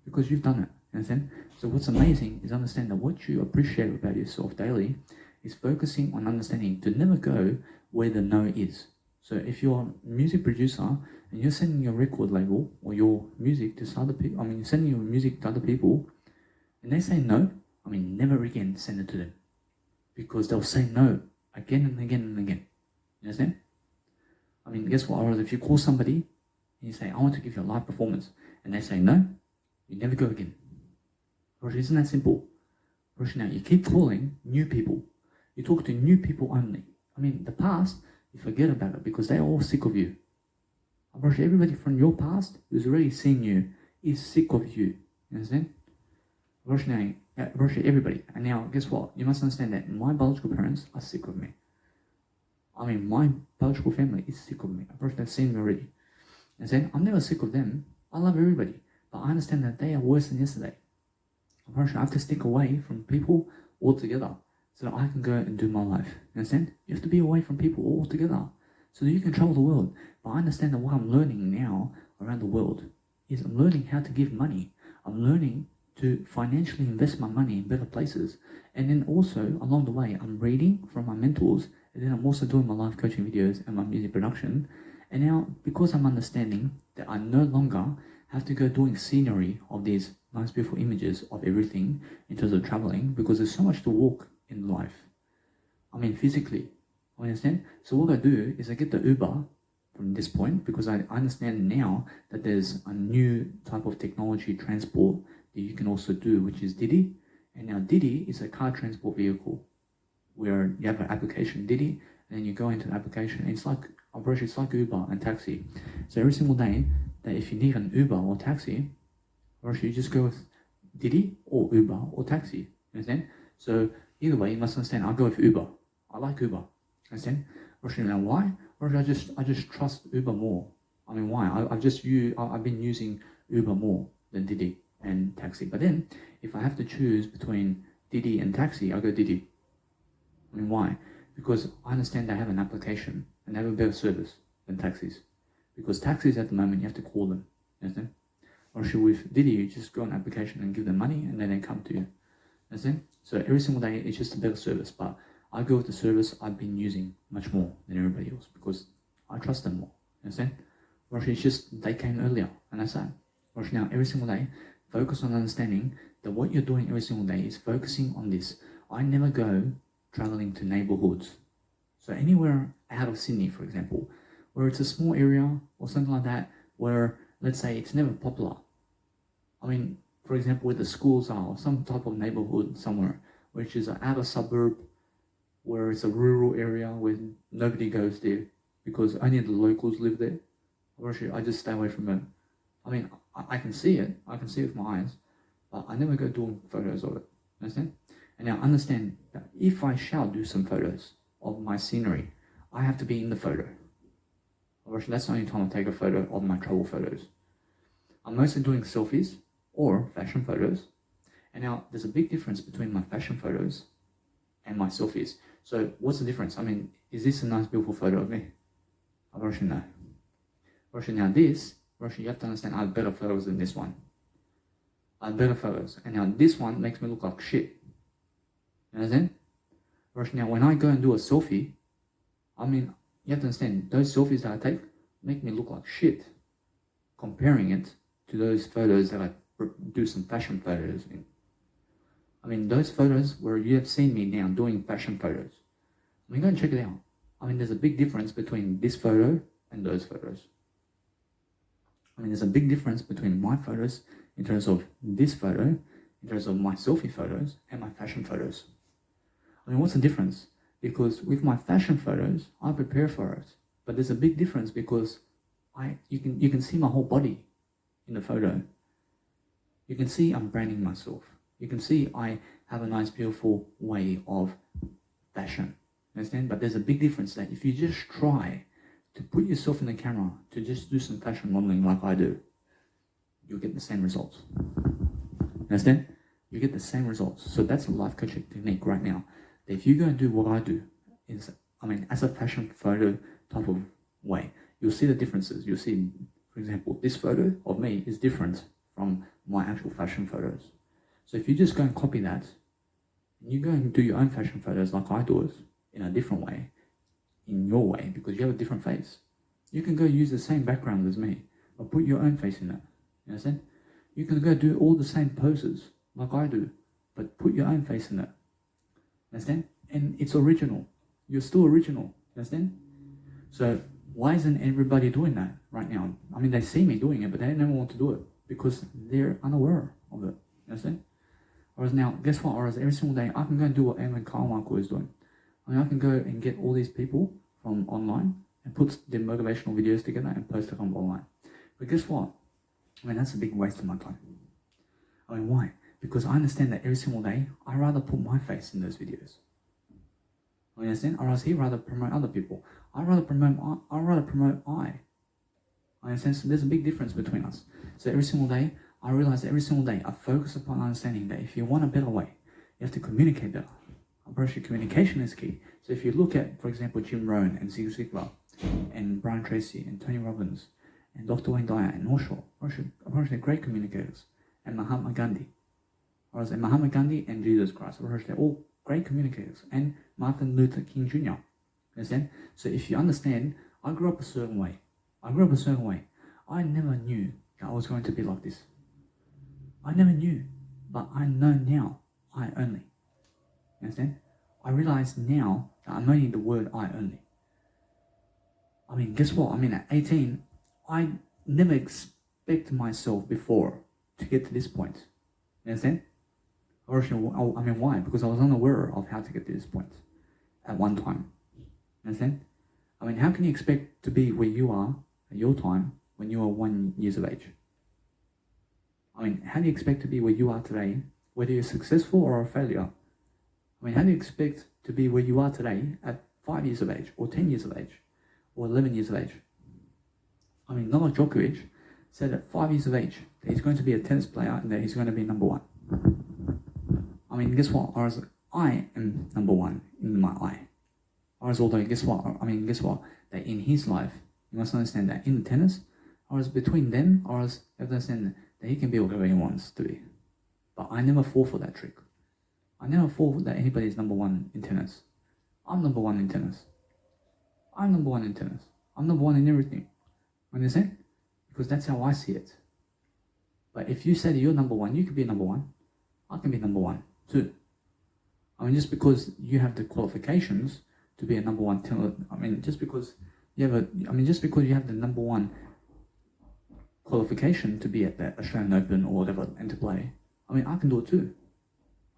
because you've done it, you understand? So what's amazing is understand that what you appreciate about yourself daily is focusing on understanding to never go where the no is. So if you're a music producer and you're sending your record label or your music to other people, I mean, you're sending your music to other people, and they say no, I mean, never again send it to them, because they'll say no again and again and again. You understand? I mean, guess what? Or if you call somebody and you say, I want to give you a live performance, and they say no, you never go again. Or isn't that simple? Or now you keep calling new people. You talk to new people only. I mean, the past, you forget about it because they're all sick of you. Everybody from your past who's already seen you is sick of you. You understand? Everybody. And now, guess what? You must understand that my biological parents are sick of me. I mean, my biological family is sick of me. They've seen me already. And saying, I'm never sick of them. I love everybody. But I understand that they are worse than yesterday. I have to stick away from people altogether so that I can go and do my life. You understand? You have to be away from people altogether so that you can travel the world. But I understand that what I'm learning now around the world is I'm learning how to give money. I'm learning to financially invest my money in better places. And then also, along the way, I'm reading from my mentors, and then I'm also doing my life coaching videos and my music production. And now, because I'm understanding that I no longer have to go doing scenery of these nice, beautiful images of everything in terms of traveling, because there's so much to walk in life. I mean, physically. I understand? So what I do is I get the Uber from this point, because I understand now that there's a new type of technology transport that you can also do, which is Didi. And now Didi is a car transport vehicle where you have an application Didi, and then you go into the application. It's like Uber and taxi. So every single day, that if you need an Uber or taxi, or you just go with Didi or Uber or taxi. You understand? So either way, you must understand. I'll go with Uber. I like Uber. Understand? Or now why? Or I just trust Uber more. I mean, why? I've been using Uber more than Didi and taxi. But then, if I have to choose between Didi and taxi, I'll go Didi. I mean, why? Because I understand they have an application and they have a better service than taxis. Because taxis at the moment, you have to call them. You understand? Or with Didi, you just go on an application and give them money, and then they come to you. Understand? So every single day, it's just a better service. But I go with the service I've been using much more than everybody else because I trust them more. Understand? Or it's just they came earlier, and that's that. Or now, every single day, focus on understanding that what you're doing every single day is focusing on this. I never go traveling to neighborhoods. So anywhere out of Sydney, for example, where it's a small area or something like that, where, let's say, it's never popular. I mean, for example, where the schools are, or some type of neighborhood somewhere, which is an outer suburb, where it's a rural area where nobody goes there because only the locals live there. I just stay away from it. I mean, I can see it. I can see it with my eyes, but I never go doing photos of it. Understand? And now understand that if I shall do some photos of my scenery, I have to be in the photo. That's the only time I take a photo of my travel photos. I'm mostly doing selfies or fashion photos. And now there's a big difference between my fashion photos and my selfies. So what's the difference? I mean, is this a nice, beautiful photo of me? No. Now this, you have to understand I have better photos than this one. I have better photos. And now this one makes me look like shit. You understand? Now when I go and do a selfie, I mean, you have to understand, those selfies that I take, make me look like shit, comparing it to those photos that I do some fashion photos in. I mean, those photos where you have seen me now doing fashion photos. I mean, go and check it out. I mean, there's a big difference between this photo and those photos. I mean, there's a big difference between my photos in terms of this photo, in terms of my selfie photos and my fashion photos. I mean, what's the difference? Because with my fashion photos, I prepare for it. But there's a big difference because you can see my whole body in the photo. You can see I'm branding myself. You can see I have a nice, beautiful way of fashion. Understand? But there's a big difference that if you just try to put yourself in the camera to just do some fashion modeling like I do, you'll get the same results. Understand? You get the same results. So that's a life coaching technique right now. If you go and do what I do, as a fashion photo type of way, you'll see the differences. You'll see, for example, this photo of me is different from my actual fashion photos. So if you just go and copy that, and you go and do your own fashion photos like I do it in a different way, in your way, because you have a different face, you can go use the same background as me, but put your own face in it. You understand? You can go do all the same poses like I do, but put your own face in it. Understand? And it's original. You're still original. Understand? So why isn't everybody doing that right now? I mean, they see me doing it, but they never want to do it because they're unaware of it. Understand? Whereas now, guess what? Whereas every single day, I can go and do what Eamon Carmichael is doing. I mean, I can go and get all these people from online and put their motivational videos together and post it on online. But guess what? I mean, that's a big waste of my time. I mean, why? Because I understand that every single day, I rather put my face in those videos. You understand? Or else he'd rather promote other people. I'd rather promote I. Understand? So there's a big difference between us. So every single day, I realize that every single day, I focus upon understanding that if you want a better way, you have to communicate better. Approach communication is key. So if you look at, for example, Jim Rohn and Zig Ziglar and Brian Tracy and Tony Robbins and Dr. Wayne Dyer and Osho, they're great communicators. And Mahatma Gandhi. And Mahatma Gandhi and Jesus Christ, they're all great communicators. And Martin Luther King Jr. Understand? So if you understand, I grew up a certain way. I never knew that I was going to be like this. I never knew. But I know now, I only. Understand? I realize now that I'm only the word I only. I mean, guess what? I mean, at 18, I never expected myself before to get to this point. You understand? I mean, why? Because I was unaware of how to get to this point at one time. You understand? I mean, how can you expect to be where you are at your time when you are 1 year of age? I mean, how do you expect to be where you are today, whether you're successful or a failure? I mean, how do you expect to be where you are today at 5 years of age, or 10 years of age, or 11 years of age? I mean, Novak Djokovic said at 5 years of age that he's going to be a tennis player and that he's going to be number one. I mean, guess what? Whereas I am number one in my eye. Whereas although, guess what? That in his life, you must understand that in the tennis, whereas between them, whereas you have to understand that he can be whatever he wants to be. But I never fall for that trick. I never fall that anybody is number one in tennis. I'm number one in tennis. I'm number one in everything. Understand? Because that's how I see it. But if you say that you're number one, you could be number one. I can be number one too. I mean, just because you have the qualifications to be a number one tennis, just because you have the number one qualification to be at the Australian Open or whatever and to play, I mean, I can do it too.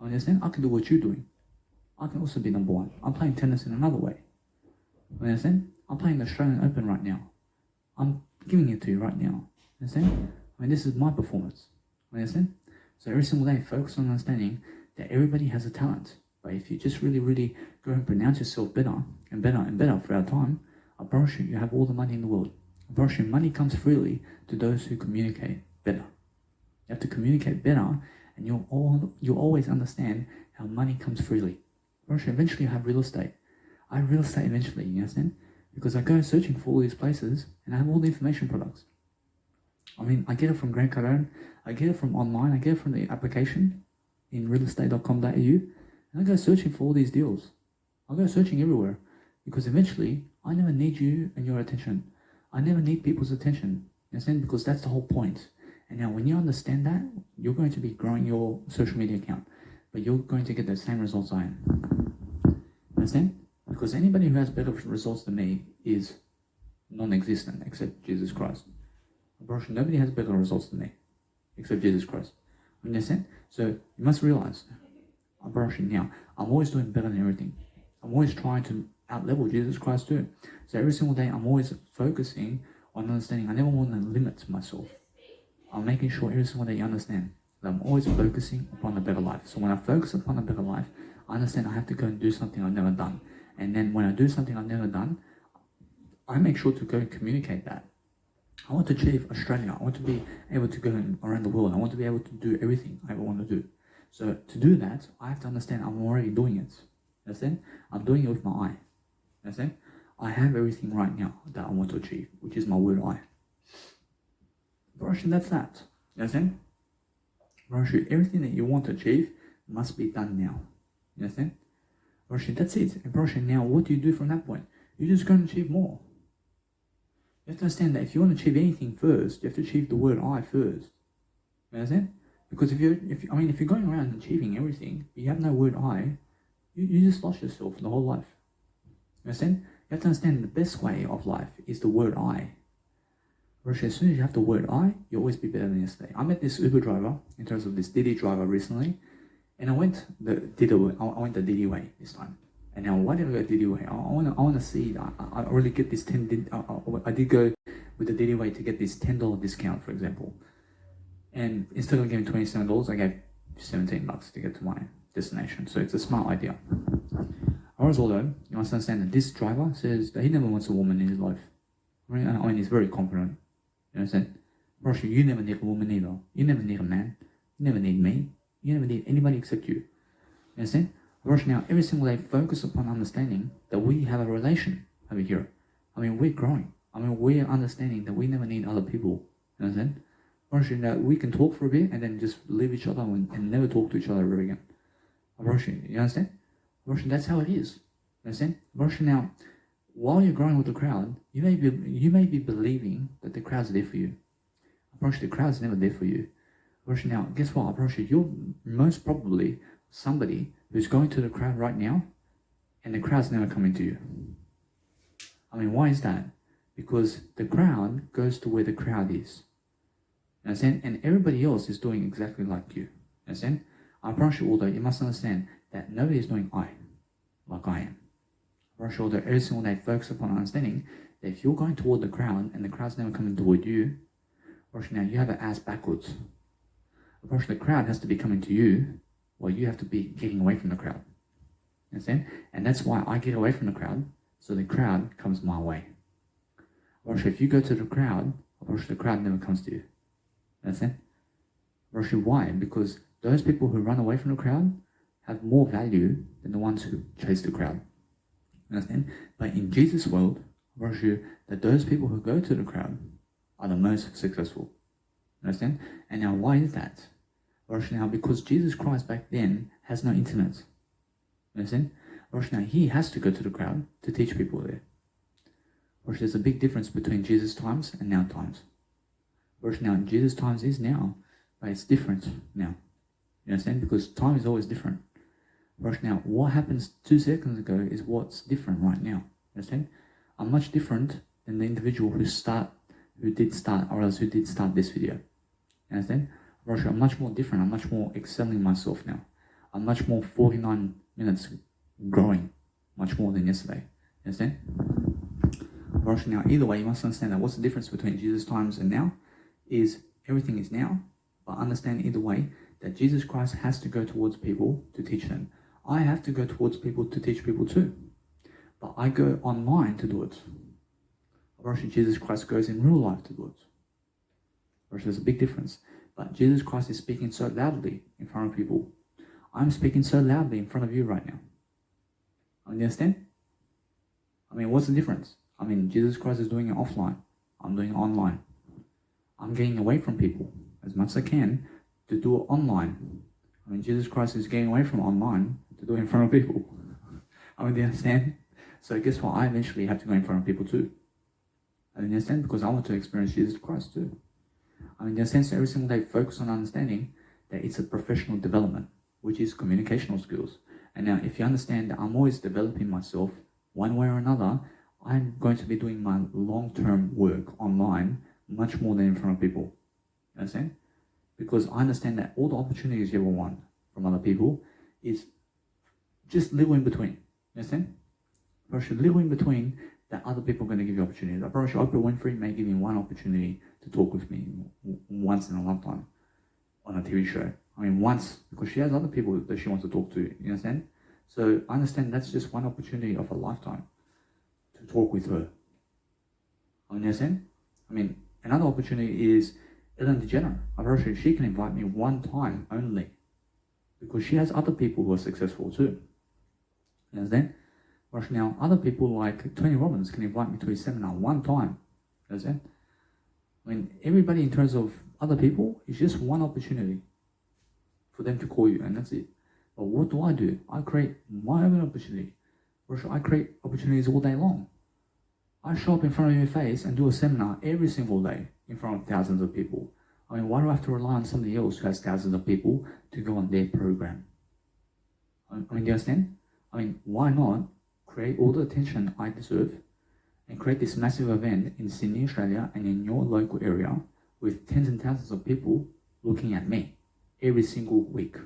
Understand? I can do what you're doing. I can also be number one. I'm playing tennis in another way. Understand? I'm playing the Australian Open right now. I'm giving it to you right now. Understand? I mean, this is my performance. Understand? So every single day, focus on understanding that everybody has a talent. But if you just really, really go and pronounce yourself better and better and better throughout time, I promise you, you have all the money in the world. I promise you, money comes freely to those who communicate better. You have to communicate better, and you'll always understand how money comes freely. I promise you, eventually you have real estate. I have real estate eventually, you understand? Because I go searching for all these places, and I have all the information products. I mean, I get it from Grant Cardone, I get it from online, I get it from the application in realestate.com.au, and I go searching for all these deals. I go searching everywhere, because eventually, I never need you and your attention. I never need people's attention. You understand? Because that's the whole point. And now when you understand that, you're going to be growing your social media account, but you're going to get the same results I am. Understand? Because anybody who has better results than me is non-existent except Jesus Christ. Nobody has better results than me except Jesus Christ. Understand? So you must realize, now, I'm always doing better than everything. I'm always trying to out-level Jesus Christ too. So every single day, I'm always focusing on understanding. I never want to limit myself. I'm making sure every single day you understand that I'm always focusing upon a better life. So when I focus upon a better life, I understand I have to go and do something I've never done. And then when I do something I've never done, I make sure to go and communicate that. I want to achieve Australia. I want to be able to go around the world. I want to be able to do everything I ever want to do. So to do that, I have to understand I'm already doing it. Understand? I'm doing it with my eye. Understand? I have everything right now that I want to achieve, which is my word I. Brushing, that's that. Understand? Brushing, everything that you want to achieve must be done now. Understand? Brushing, that's it. And brushing now, what do you do from that point? You're just going to achieve more. You have to understand that if you want to achieve anything first, you have to achieve the word I first. You understand? Because if you're going around achieving everything, but you have no word I, you just lost yourself the whole life. You understand? You have to understand the best way of life is the word I. As soon as you have the word I, you'll always be better than yesterday. I met this Uber driver, in terms of this Didi driver recently, and I went the Didi way this time. And now, why did I go Didi way? I want to see. I really get this I did go with the Didi way to get this $10 discount, for example. And instead of giving $27, I gave $17 to get to my destination. So it's a smart idea. Although you must understand that this driver says that he never wants a woman in his life. I mean, he's very confident. You understand? Russia, you never need a woman either. You never need a man. You never need me. You never need anybody except you. You understand? Russia, now every single day focus upon understanding that we have a relation over here. I mean, we're growing. I mean, we're understanding that we never need other people. You understand? Russia, now we can talk for a bit and then just leave each other and never talk to each other ever again. Russia, you understand? Russia, that's how it is. You understand? Russia, now, while you're growing with the crowd, you may be believing that the crowd's there for you. Russia, the crowd's never there for you. Russia, now, guess what? Russia, you're most probably somebody who's going to the crowd right now, and the crowd's never coming to you. I mean, why is that? Because the crowd goes to where the crowd is. Understand? And everybody else is doing exactly like you. Understand? I promise you, although you must understand that nobody is doing I like I am. I promise you, although every single day focus upon understanding that if you're going toward the crowd and the crowd's never coming toward you, now you have an ass backwards. The crowd has to be coming to you, while you have to be getting away from the crowd. Understand? And that's why I get away from the crowd, so the crowd comes my way. If you go to the crowd never comes to you. Understand? Why? Because those people who run away from the crowd have more value than the ones who chase the crowd. Understand? But in Jesus' world, that those people who go to the crowd are the most successful. Understand? And now why is that? Now, because Jesus Christ back then has no internet. Understand? Now, he has to go to the crowd to teach people there. There's a big difference between Jesus' times and now times. Now, Jesus' times is now, but it's different now. You understand? Because time is always different. Now, what happens 2 seconds ago is what's different right now. You understand? I'm much different than the individual who did start this video. You understand? I'm much more different. I'm much more excelling myself now. I'm much more 49 minutes growing, much more than yesterday. You understand? Now, either way, you must understand that what's the difference between Jesus' times and now is everything is now, but understand either way that Jesus Christ has to go towards people to teach them. I have to go towards people to teach people too, but I go online to do it. Jesus Christ goes in real life to do it. There's a big difference. But Jesus Christ is speaking so loudly in front of people. I'm speaking so loudly in front of you right now. Understand? I mean, what's the difference? I mean, Jesus Christ is doing it offline. I'm doing it online. I'm getting away from people as much as I can to do it online. I mean, Jesus Christ is getting away from online to do it in front of people. I mean, do you understand? So guess what? I eventually have to go in front of people too. I mean, in a sense, because I want to experience Jesus Christ too. I mean, in a sense, every single day focus on understanding that it's a professional development, which is communicational skills. And now, if you understand that I'm always developing myself one way or another, I'm going to be doing my long-term work online much more than in front of people. You understand? Because I understand that all the opportunities you ever want from other people is just little in between. You understand? But little in between that other people are going to give you opportunities. I promise you, Oprah Winfrey may give you one opportunity to talk with me once in a lifetime on a TV show. I mean, once, because she has other people that she wants to talk to. You understand? So I understand that's just one opportunity of a lifetime to talk with her. You understand? I mean, another opportunity is Ellen DeGeneres. I promise you, she can invite me one time only because she has other people who are successful too. You understand? Whereas now, other people like Tony Robbins can invite me to his seminar one time. You understand? I mean, everybody in terms of other people is just one opportunity for them to call you, and that's it. But what do? I create my own opportunity. Whereas I create opportunities all day long. I show up in front of your face and do a seminar every single day in front of thousands of people. I mean, why do I have to rely on somebody else who has thousands of people to go on their program? I mean, do you understand? I mean, why not create all the attention I deserve and create this massive event in Sydney, Australia, and in your local area with tens and thousands of people looking at me every single week?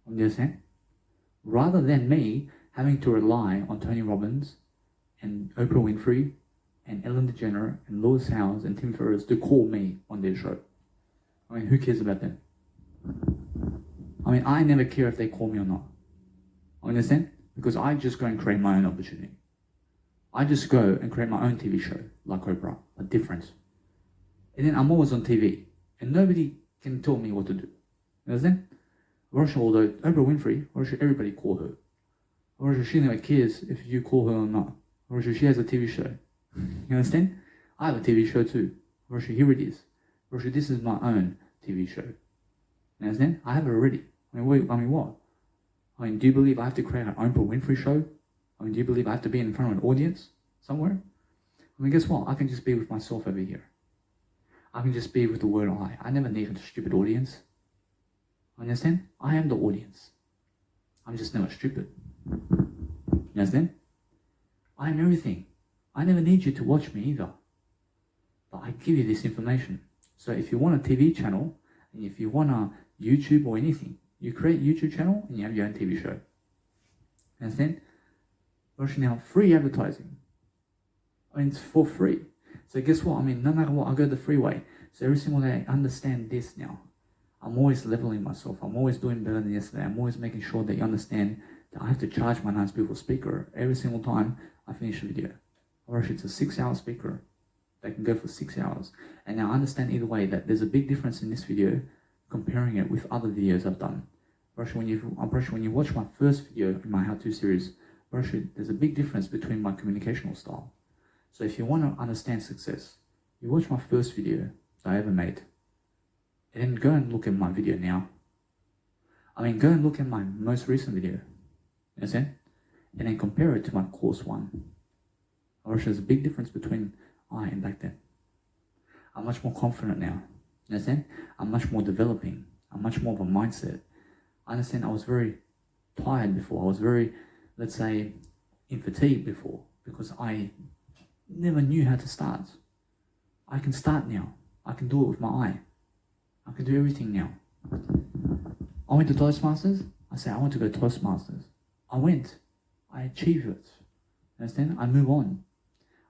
You understand? Rather than me having to rely on Tony Robbins and Oprah Winfrey and Ellen DeGeneres and Lewis Howes and Tim Ferriss to call me on their show. I mean, who cares about them? I mean, I never care if they call me or not. You understand? Because I just go and create my own opportunity. I just go and create my own TV show, like Oprah, but different. And then I'm always on TV, and nobody can tell me what to do. You understand? Although Oprah Winfrey, or should everybody call her? Or should she never cares if you call her or not? Or should she has a TV show? You understand? I have a TV show too. Or should here it is. Or should this is my own TV show. You understand? I have it already. I mean, what? I mean, do you believe I have to create an Oprah Winfrey show? I mean, do you believe I have to be in front of an audience somewhere? I mean, guess what? I can just be with myself over here. I can just be with the word I. I never need a stupid audience. Understand? I am the audience. I'm just never stupid. You understand? I am everything. I never need you to watch me either. But I give you this information. So if you want a TV channel, and if you want a YouTube or anything, you create a YouTube channel and you have your own TV show. Understand? Version now, free advertising. I mean, it's for free. So guess what? I mean, no matter what, I go the free way. So every single day, I understand this now. I'm always leveling myself. I'm always doing better than yesterday. I'm always making sure that you understand that I have to charge my nice beautiful speaker every single time I finish a video. Or if it's a 6-hour speaker, they can go for 6 hours. And now I understand either way that there's a big difference in this video comparing it with other videos I've done. When you watch my first video in my how-to series, there's a big difference between my communicational style. So if you want to understand success, you watch my first video that I ever made, and then go and look at my video now. I mean, go and look at my most recent video, you understand? And then compare it to my course one. There's a big difference between I and back then. I'm much more confident now, you understand? I'm much more developing. I'm much more of a mindset. I understand I was very tired before. I was very, let's say, in fatigue before because I never knew how to start. I can start now. I can do it with my eye. I can do everything now. I went to Toastmasters. I said, I want to go to Toastmasters. I went. I achieved it. Understand? I move on.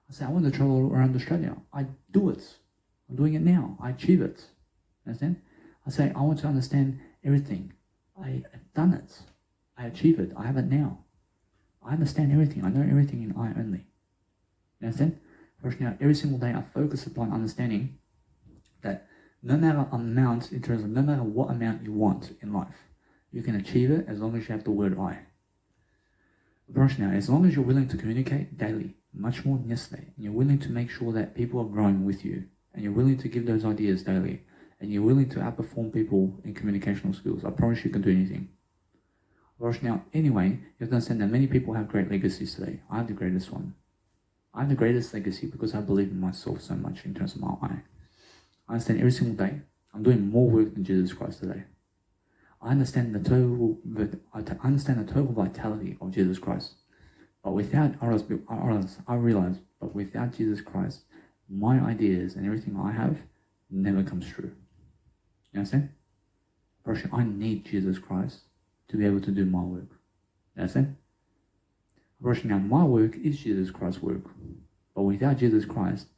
I said, I want to travel around Australia. I do it. I'm doing it now. I achieve it. Understand? I say, I want to understand everything. I have done it. I achieve it. I have it now. I understand everything. I know everything in I only. You understand? First now, every single day I focus upon understanding that no matter amount, in terms of no matter what amount you want in life, you can achieve it as long as you have the word I. First now, as long as you're willing to communicate daily, much more than yesterday, and you're willing to make sure that people are growing with you, and you're willing to give those ideas daily, and you're willing to outperform people in communicational skills, I promise you can do anything. Now, anyway, you have to understand that many people have great legacies today. I have the greatest one. I have the greatest legacy because I believe in myself so much in terms of my I. I understand every single day I'm doing more work than Jesus Christ today. I understand the total vitality of Jesus Christ. But without I realize, but without Jesus Christ, my ideas and everything I have never comes true. You understand? I need Jesus Christ to be able to do my work. You understand? Now, my work is Jesus Christ's work. But without Jesus Christ,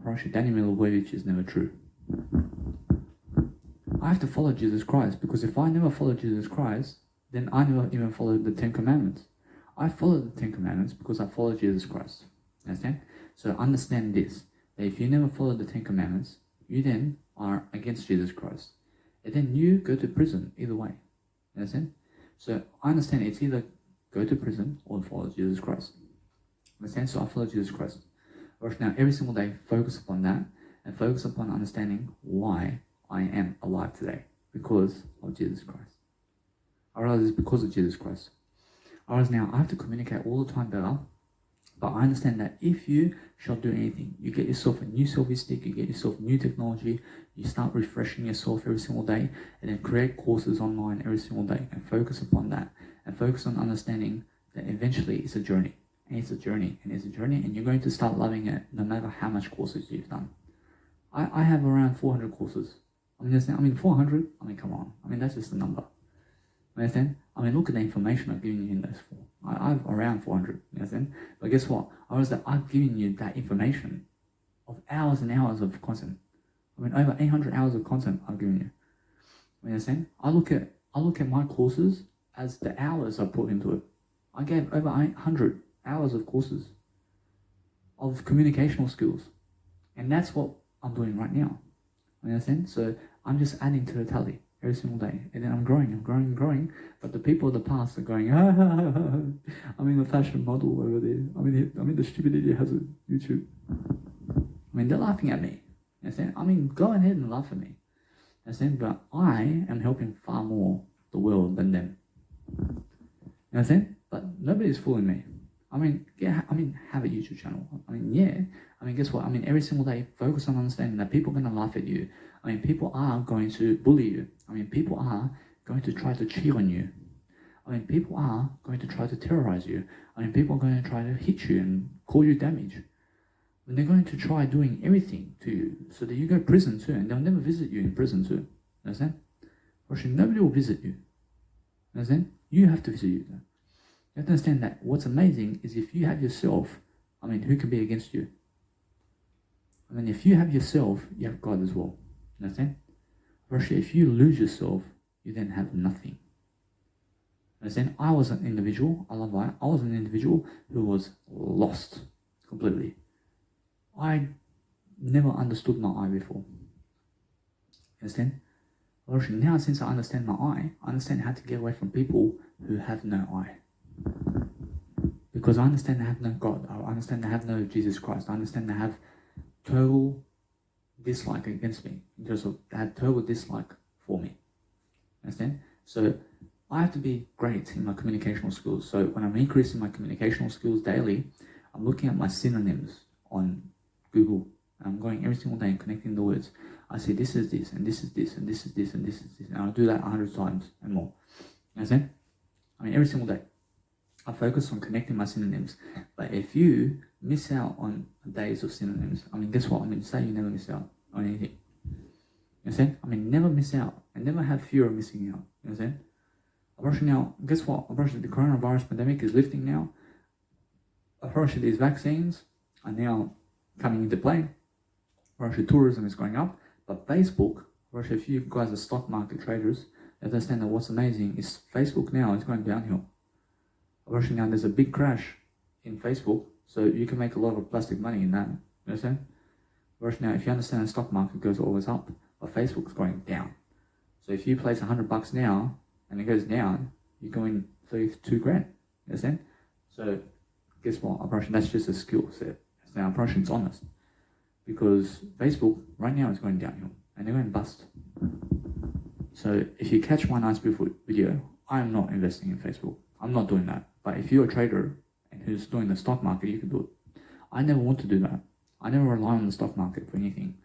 Daniel Milivojevich is never true. I have to follow Jesus Christ, because if I never follow Jesus Christ, then I never even follow the 10 Commandments. I follow the 10 Commandments because I follow Jesus Christ. Understand? So understand this, that if you never follow the 10 Commandments, you then are against Jesus Christ. And then you go to prison either way. Understand? So I understand it's either go to prison or follow Jesus Christ. Understand? So I follow Jesus Christ. Now, every single day, focus upon that and focus upon understanding why I am alive today, because of Jesus Christ. I realize it's because of Jesus Christ. I realize now I have to communicate all the time better, but I understand that if you shall do anything, you get yourself a new selfie stick, you get yourself new technology, you start refreshing yourself every single day, and then create courses online every single day and focus upon that and focus on understanding that eventually it's a journey. And it's a journey, and you're going to start loving it no matter how much courses you've done. I have around 400 courses. 400, come on. That's just a number. Understand? Look at the information I've given you in those four. I have around 400, understand? But guess what? I've given you that information of hours and hours of content. Over 800 hours of content I've given you. Understand? I look at my courses as the hours I put into it. I gave over 800 hours of courses of communicational skills. And that's what I'm doing right now. Understand? So I'm just adding to the tally every single day. And then I'm growing. But the people of the past are going, I'm a fashion model over there. The stupid idiot has a YouTube. They're laughing at me. Understand? Go ahead and laugh at me. Understand? But I am helping far more the world than them. Understand? But nobody's fooling me. Have a YouTube channel. Guess what? Every single day, focus on understanding that people are going to laugh at you. People are going to bully you. People are going to try to cheat on you. People are going to try to terrorize you. People are going to try to hit you and cause you damage. And they're going to try doing everything to you so that you go to prison too, and they'll never visit you in prison too. Understand? Nobody will visit you. Understand? You have to visit you. You have to understand that what's amazing is if you have yourself, who can be against you? If you have yourself, you have God as well. Understand? If you lose yourself, you then have nothing. Understand? I was an individual, I was an individual who was lost completely. I never understood my I before. Understand? Now since I understand my I understand how to get away from people who have no I. Because I understand they have no God. I understand they have no Jesus Christ. I understand they have total dislike against me. They have total dislike for me. Understand? So I have to be great in my communicational skills. So when I'm increasing my communicational skills daily, I'm looking at my synonyms on Google. I'm going every single day and connecting the words. I say this is this, and this is this, and this is this, and this is this. And I'll do that 100 times and more. Understand? Every single day. I focus on connecting my synonyms. But if you miss out on days of synonyms, guess what? Say you never miss out on anything. You understand? Never miss out. And never have fear of missing out. You understand? Now, guess what? The coronavirus pandemic is lifting now. These vaccines are now coming into play. Tourism is going up. But Facebook, if you guys are stock market traders, you understand that what's amazing is Facebook now is going downhill. Now there's a big crash in Facebook, so you can make a lot of plastic money in that. You understand? Now, if you understand the stock market goes always up, but Facebook's going down. So if you place $100 now and it goes down, you're going 32 grand. You understand? So guess what? That's just a skill set. Now, it's honest. Because Facebook right now is going downhill and they're going to bust. So if you catch my nice beautiful video, I'm not investing in Facebook. I'm not doing that. But if you're a trader and who's doing the stock market, you can do it. I never want to do that. I never rely on the stock market for anything.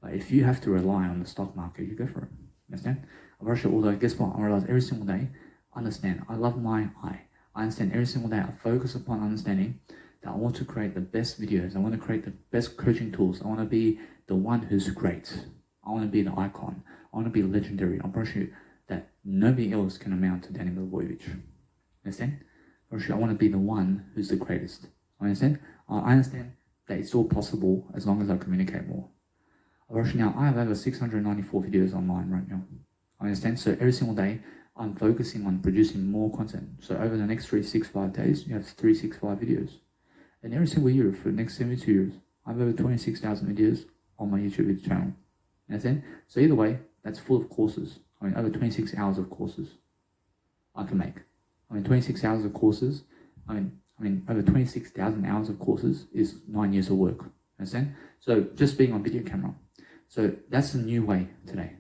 But if you have to rely on the stock market, you go for it. Understand? Although guess what? I realize every single day, understand, I love my eye. I understand every single day, I focus upon understanding that I want to create the best videos. I want to create the best coaching tools. I want to be the one who's great. I want to be the icon. I want to be legendary. I promise you that nobody else can amount to Danny Milivojevic. Understand? I promise you, I want to be the one who's the greatest. Understand? I understand that it's all possible as long as I communicate more. Now, I have over 694 videos online right now. Understand? So every single day, I'm focusing on producing more content. So over the next 365 days, you have 365 videos. And every single year for the next 72 years, I have over 26,000 videos on my YouTube channel. Understand? So either way, that's full of courses. Over 26 hours of courses I can make. 26 hours of courses, over 26,000 hours of courses is 9 years of work. Understand? So just being on video camera. So that's the new way today.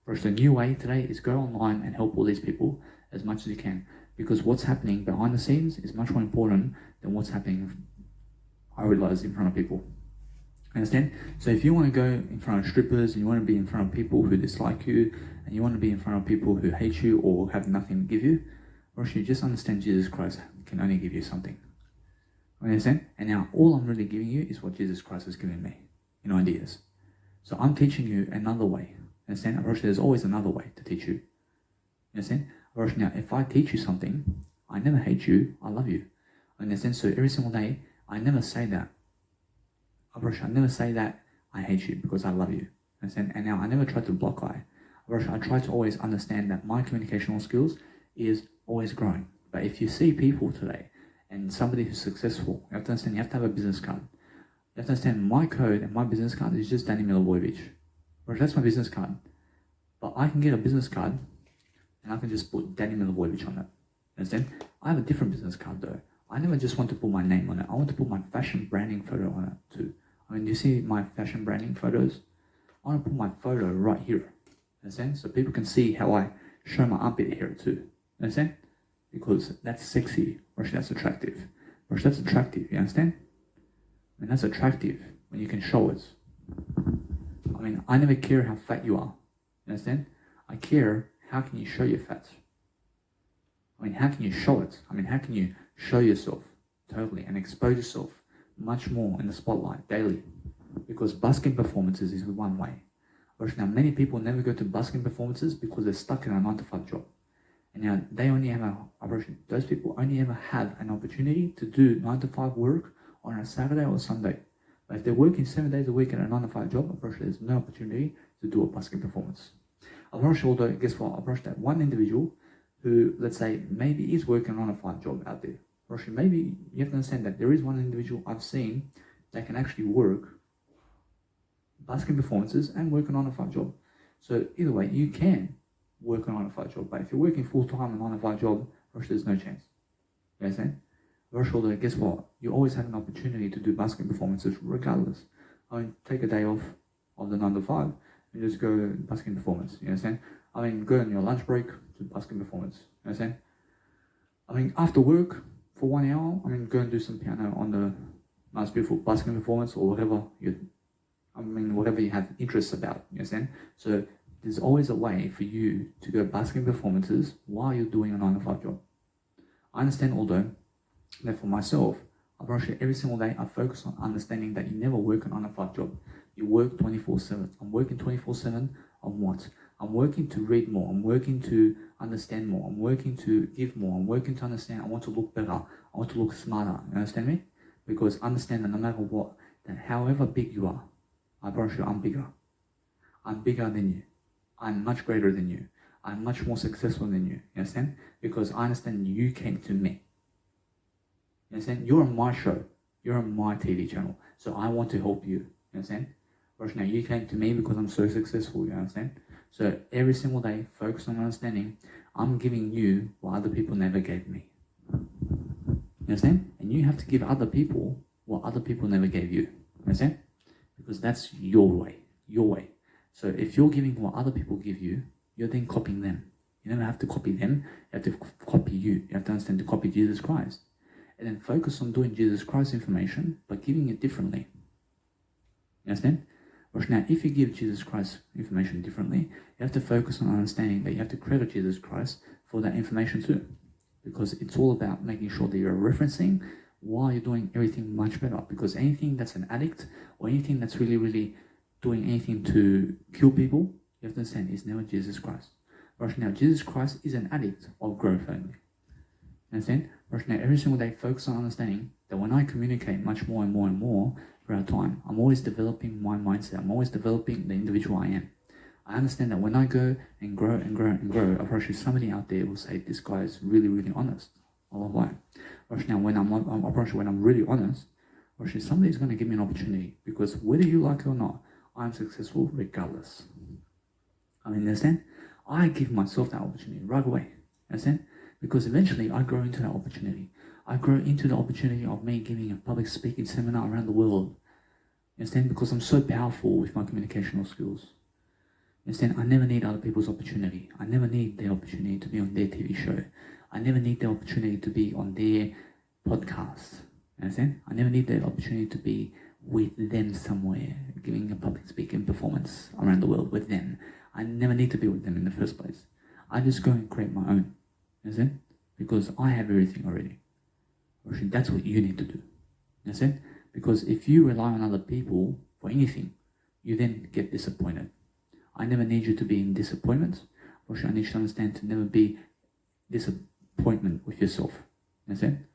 First, the new way today is go online and help all these people as much as you can. Because what's happening behind the scenes is much more important than what's happening, I realize, in front of people. Understand? So if you want to go in front of strippers, and you want to be in front of people who dislike you, and you want to be in front of people who hate you or have nothing to give you, you just understand Jesus Christ can only give you something. Understand? And now all I'm really giving you is what Jesus Christ has given me in ideas. So I'm teaching you another way. Understand? There's always another way to teach you. Understand? Now, if I teach you something, I never hate you, I love you. Understand? So every single day, I never say that. I never say that I hate you because I love you. Understand? And now I never try to block eye. I try to always understand that my communicational skills is always growing. But if you see people today and somebody who's successful, you have to understand you have to have a business card. You have to understand my code and my business card is just Danny Milivojevic. That's my business card. But I can get a business card and I can just put Danny Milivojevic on it. Understand? I have a different business card though. I never just want to put my name on it. I want to put my fashion branding photo on it too. You see my fashion branding photos? I want to put my photo right here. Understand? So people can see how I show my armpit hair too. Understand? Because that's sexy. That's attractive. That's attractive. You understand? That's attractive when you can show it. I never care how fat you are. You understand? I care how can you show your fat. How can you show it? How can you show yourself totally and expose yourself much more in the spotlight daily? Because busking performances is one way. Now, many people never go to busking performances because they're stuck in a 9-to-5 job. And now they only have those people only ever have an opportunity to do 9-to-5 work on a Saturday or Sunday. But if they're working 7 days a week in a 9-to-5 job, there's no opportunity to do a busking performance. Although, guess what? That one individual who, let's say, maybe is working on a 9-to-5 job out there. Maybe you have to understand that there is one individual I've seen that can actually work busking performances and work on a 9-to-5 job. So either way, you can work on a 9-to-5 job. But if you're working full-time on a 9-to-5 job, there's no chance. You understand? Although, guess what? You always have an opportunity to do busking performances regardless. Take a day off of the 9-to-5 and just go busking performance. You understand? Go on your lunch break to busking performance. You understand? After work for 1 hour, go and do some piano on the nice beautiful busking performance or whatever whatever you have interests about. You understand? So there's always a way for you to go busking performances while you're doing a 9-to-5 job. I understand, although that for myself, every single day I focus on understanding that you never work a 9-to-5 job. You work 24/7. I'm working 24/7 on what? I'm working to read more. I'm working to understand more. I'm working to give more. I'm working to understand. I want to look better. I want to look smarter. You understand me? Because understand that no matter what, that however big you are, I promise you I'm bigger. I'm bigger than you. I'm much greater than you. I'm much more successful than you. You understand? Because I understand you came to me. You understand? You're on my show. You're on my TV channel. So I want to help you. You understand? Now you came to me because I'm so successful. You understand? So every single day, focus on understanding I'm giving you what other people never gave me. You understand? And you have to give other people what other people never gave you. You understand? Because that's your way. Your way. So if you're giving what other people give you, you're then copying them. You never have to copy them. You have to copy you. You have to understand to copy Jesus Christ. and then focus on doing Jesus Christ information, but giving it differently. You understand? Now, if you give Jesus Christ information differently, you have to focus on understanding that you have to credit Jesus Christ for that information too. Because it's all about making sure that you're referencing while you're doing everything much better. Because anything that's an addict or anything that's really, really doing anything to kill people, you have to understand is never Jesus Christ. Now, Jesus Christ is an addict of growth only. Understand? Now, every single day, focus on understanding that when I communicate much more and more and more throughout time, I'm always developing my mindset. I'm always developing the individual I am. I understand that when I go and grow and grow and grow, approach somebody out there will say, this guy is really, really honest. I love why. Now, when I'm really honest, somebody's going to give me an opportunity, because whether you like it or not, I'm successful regardless. Understand? I give myself that opportunity right away. Understand? Because eventually I grow into that opportunity. I grow into the opportunity of me giving a public speaking seminar around the world. Understand? Because I'm so powerful with my communicational skills. Understand? I never need other people's opportunity. I never need their opportunity to be on their TV show. I never need their opportunity to be on their podcast. Understand? I never need the opportunity to be with them somewhere, giving a public speaking performance around the world with them. I never need to be with them in the first place. I just go and create my own. Understand? Because I have everything already. That's what you need to do. Understand? Because if you rely on other people for anything, you then get disappointed. I never need you to be in disappointment. I need you to understand to never be disappointment with yourself. Understand?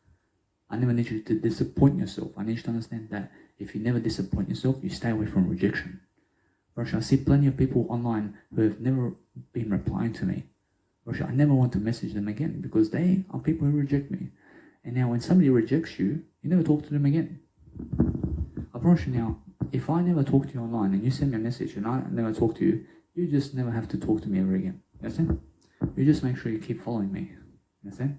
I never need you to disappoint yourself. I need you to understand that if you never disappoint yourself, you stay away from rejection. I see plenty of people online who have never been replying to me. I never want to message them again, because they are people who reject me. And now when somebody rejects you, you never talk to them again. I promise you now, if I never talk to you online and you send me a message and I never talk to you, you just never have to talk to me ever again. Understand? You just make sure you keep following me. Understand?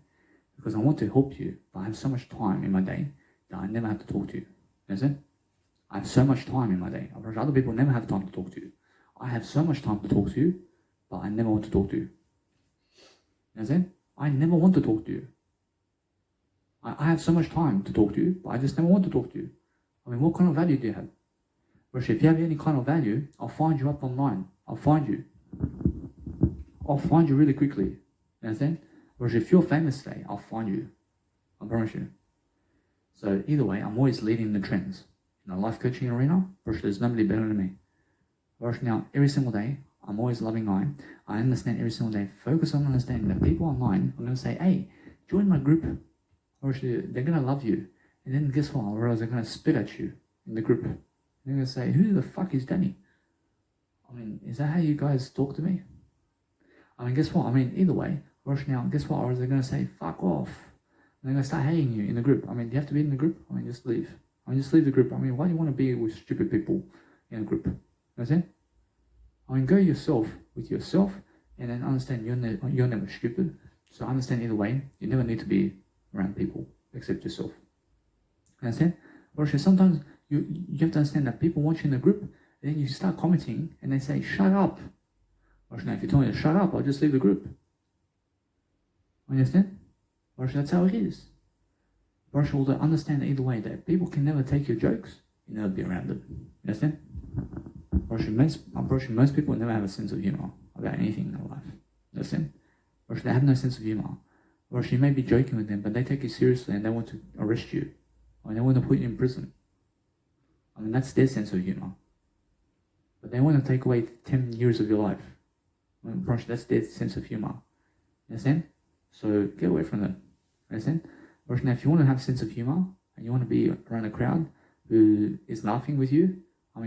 Because I want to help you, but I have so much time in my day that I never have to talk to you. Understand? I have so much time in my day. I promise other people never have time to talk to you. I have so much time to talk to you, but I never want to talk to you. Understand? I never want to talk to you. I have so much time to talk to you, but I just never want to talk to you. What kind of value do you have? If you have any kind of value, I'll find you up online. I'll find you. I'll find you really quickly. Understand? Whereas if you're famous today, I'll find you. I promise you. So either way, I'm always leading the trends. In the life coaching arena, there's nobody better than me. Now, every single day, I'm always loving I understand every single day. Focus on understanding that people online are going to say, hey, join my group. Or they're going to love you. And then guess what? Or else they're going to spit at you in the group. They're going to say, who the fuck is Danny? Is that how you guys talk to me? Guess what? Either way, now, guess what? Or else they're going to say, fuck off. And they're going to start hating you in the group. Do you have to be in the group? Just leave. Just leave the group. Why do you want to be with stupid people in a group? Understand? Go yourself with yourself, and then understand you're never stupid. So understand either way, you never need to be around people except yourself. Understand? Sometimes you have to understand that people want you in the group, and then you start commenting, and they say, shut up. Now, if you tell me to shut up, I'll just leave the group. Understand? That's how it is. Will understand either way that people can never take your jokes, you never be around them. Understand? Most people never have a sense of humor about anything in their life. Understand? They have no sense of humor. You may be joking with them, but they take you seriously and they want to arrest you. They want to put you in prison. That's their sense of humor. But they want to take away 10 years of your life. That's their sense of humor. Understand? So get away from them. Understand? Now, if you want to have a sense of humor and you want to be around a crowd who is laughing with you,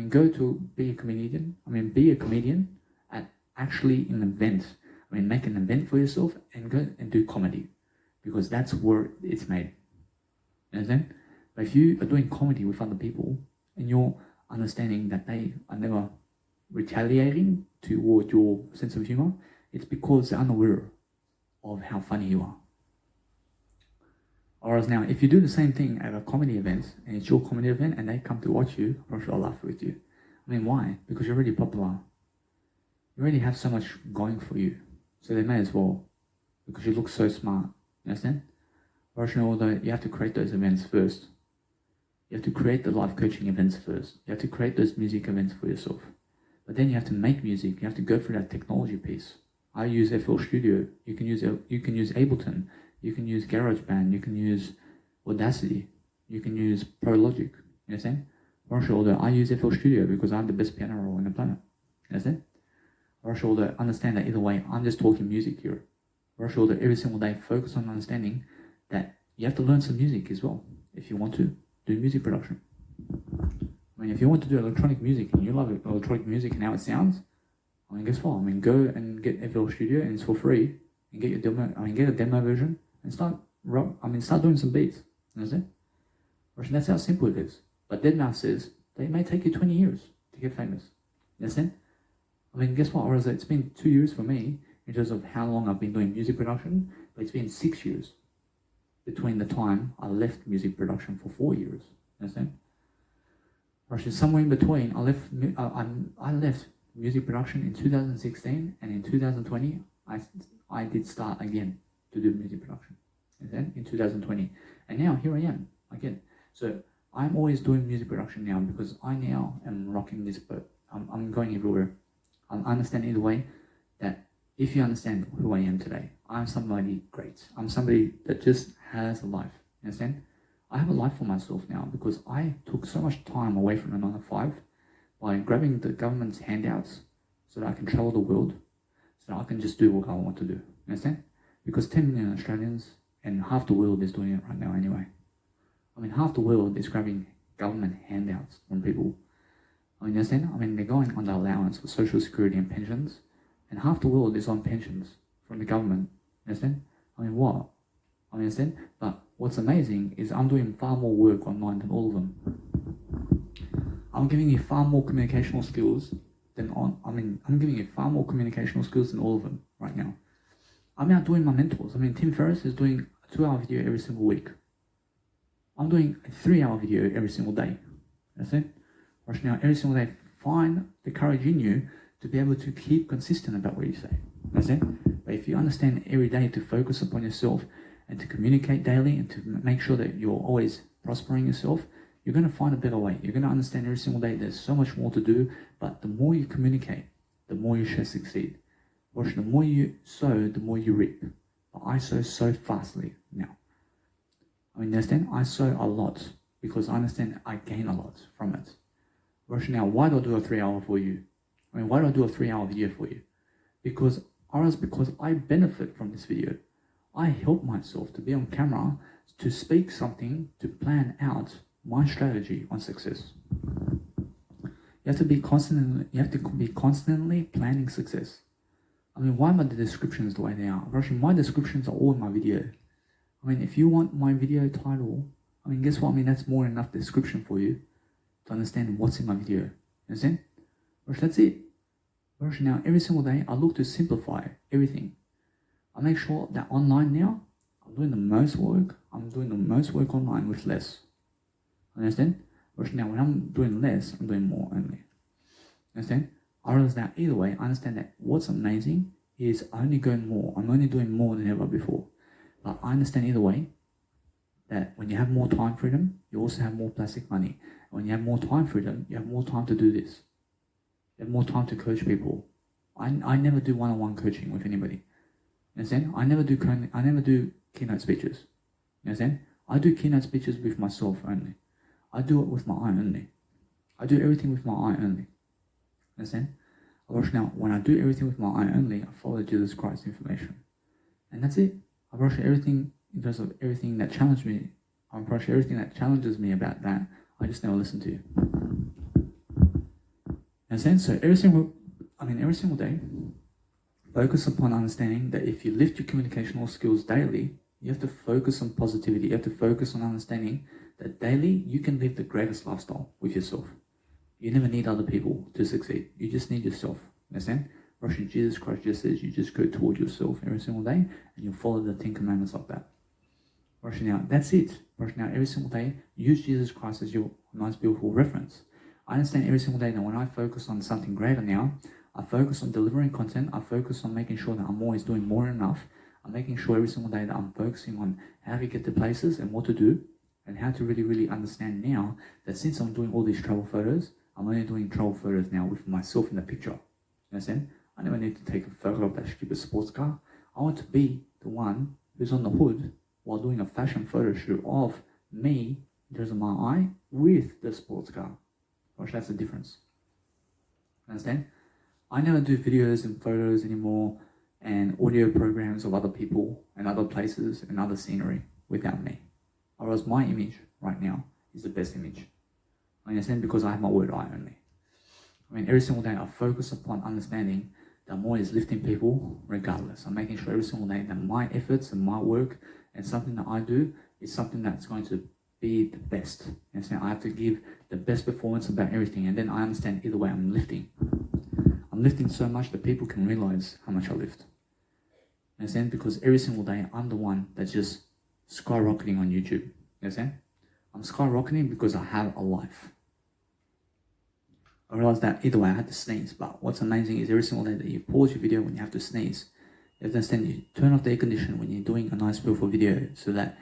go to be a comedian. Be a comedian at actually an event. Make an event for yourself and go and do comedy, because that's where it's made. Understand? But if you are doing comedy with other people and you're understanding that they are never retaliating toward your sense of humor, it's because they're unaware of how funny you are. Whereas now, if you do the same thing at a comedy event, and it's your comedy event, and they come to watch you, I'm sure I'll laugh with you. Why? Because you're already popular. You already have so much going for you. So they may as well, because you look so smart. You understand? Russian order, you have to create those events first. You have to create the life coaching events first. You have to create those music events for yourself. But then you have to make music. You have to go through that technology piece. I use FL Studio. You can use Ableton. You can use GarageBand. You can use Audacity. You can use Pro Logic. You understand? Russian order, I use FL Studio because I'm the best piano roller on the planet. You understand? Russian order, understand that either way, I'm just talking music here. Russian order, every single day, focus on understanding that you have to learn some music as well if you want to do music production. I mean, if you want to do electronic music and you love electronic music and how it sounds, I mean, guess what? I mean, go and get FL Studio and it's for free and get your demo. I mean, get a demo version and start doing some beats. You understand? Russian, that's how simple it is. But deadmau5 says that it may take you 20 years to get famous. You understand? I mean, guess what? Whereas it's been 2 years for me in terms of how long I've been doing music production, but it's been 6 years between the time I left music production for 4 years. Understand? Whereas somewhere in between, I left music production in 2016, and in 2020, I did start again to do music production. Understand? In 2020, and now here I am again. So I'm always doing music production now because I now am rocking this boat. I'm going everywhere. I understand either way that if you understand who I am today, I'm somebody great. I'm somebody that just has a life. You understand? I have a life for myself now because I took so much time away from the 9 to 5 by grabbing the government's handouts so that I can travel the world, so that I can just do what I want to do. You understand? Because 10 million Australians and half the world is doing it right now anyway. I mean, half the world is grabbing government handouts from people. I mean, you understand? I mean, they're going under allowance for social security and pensions, and half the world is on pensions from the government. You understand? I mean, what? I mean, understand? But what's amazing is I'm doing far more work online than all of them. I'm giving you far more communicational skills I'm giving you far more communicational skills than all of them right now. I'm outdoing my mentors. I mean, Tim Ferriss is doing a 2-hour video every single week. I'm doing a 3-hour video every single day. That's it. Right now, every single day, find the courage in you to be able to keep consistent about what you say. That's it. But if you understand every day to focus upon yourself and to communicate daily and to make sure that you're always prospering yourself, you're going to find a better way. You're going to understand every single day there's so much more to do, but the more you communicate, the more you shall succeed. Watch, the more you sow, the more you reap. But I sow so fastly now. I mean, understand? I sow a lot because I understand I gain a lot from it. Watch now, why do I do a 3-hour for you? I mean, why do I do a 3-hour video for you? Because I benefit from this video. I help myself to be on camera, to speak something, to plan out my strategy on success. You have to be constantly planning success. I mean, why are the descriptions the way they are? Actually, my descriptions are all in my video. I mean, if you want my video title, I mean, guess what? I mean, that's more than enough description for you to understand what's in my video. You understand? That's it. Now, every single day, I look to simplify everything. I make sure that online now, I'm doing the most work. I'm doing the most work online with less. Understand? Now, when I'm doing less, I'm doing more only. Understand? I realize that either way, I understand that what's amazing is I only go more. I'm only doing more than ever before. But I understand either way that when you have more time freedom, you also have more plastic money. When you have more time freedom, you have more time to do this. You have more time to coach people. I never do one-on-one coaching with anybody. Understand? I never do keynote speeches. Understand? I do keynote speeches with myself only. I do it with my eye only. I do everything with my eye only. Understand? Now, when I do everything with my eye only, I follow Jesus Christ's information. And that's it. I brush everything in terms of everything that challenged me. I brush everything that challenges me about that. I just never listen to you. Understand? So every single day, focus upon understanding that if you lift your communicational skills daily, you have to focus on positivity. You have to focus on understanding that daily you can live the greatest lifestyle with yourself. You never need other people to succeed. You just need yourself. Understand? Russian Jesus Christ just says you just go toward yourself every single day and you follow the 10 commandments like that. Russian now, that's it. Russian now, every single day, use Jesus Christ as your nice, beautiful reference. I understand every single day that when I focus on something greater now, I focus on delivering content, I focus on making sure that I'm always doing more than enough. I'm making sure every single day that I'm focusing on how to get to places and what to do, and how to really, really understand now that since I'm doing all these travel photos, I'm only doing travel photos now with myself in the picture. You understand? I never need to take a photo of that stupid sports car. I want to be the one who's on the hood while doing a fashion photo shoot of me in terms of my eye with the sports car. Gosh, that's the difference. Understand? I never do videos and photos anymore and audio programs of other people and other places and other scenery without me. Or else my image right now is the best image. I understand, because I have my word eye only. I mean, every single day I focus upon understanding that I'm always lifting people regardless. I'm making sure every single day that my efforts and my work and something that I do is something that's going to be the best. And so I have to give the best performance about everything, and then I understand either way I'm lifting. I'm lifting so much that people can realize how much I lift. Understand? Because every single day I'm the one that's just skyrocketing on YouTube. Understand? I'm skyrocketing because I have a life. I realized that either way I had to sneeze, but what's amazing is every single day that you pause your video when you have to sneeze, you have to understand you turn off the air conditioner when you're doing a nice beautiful video so that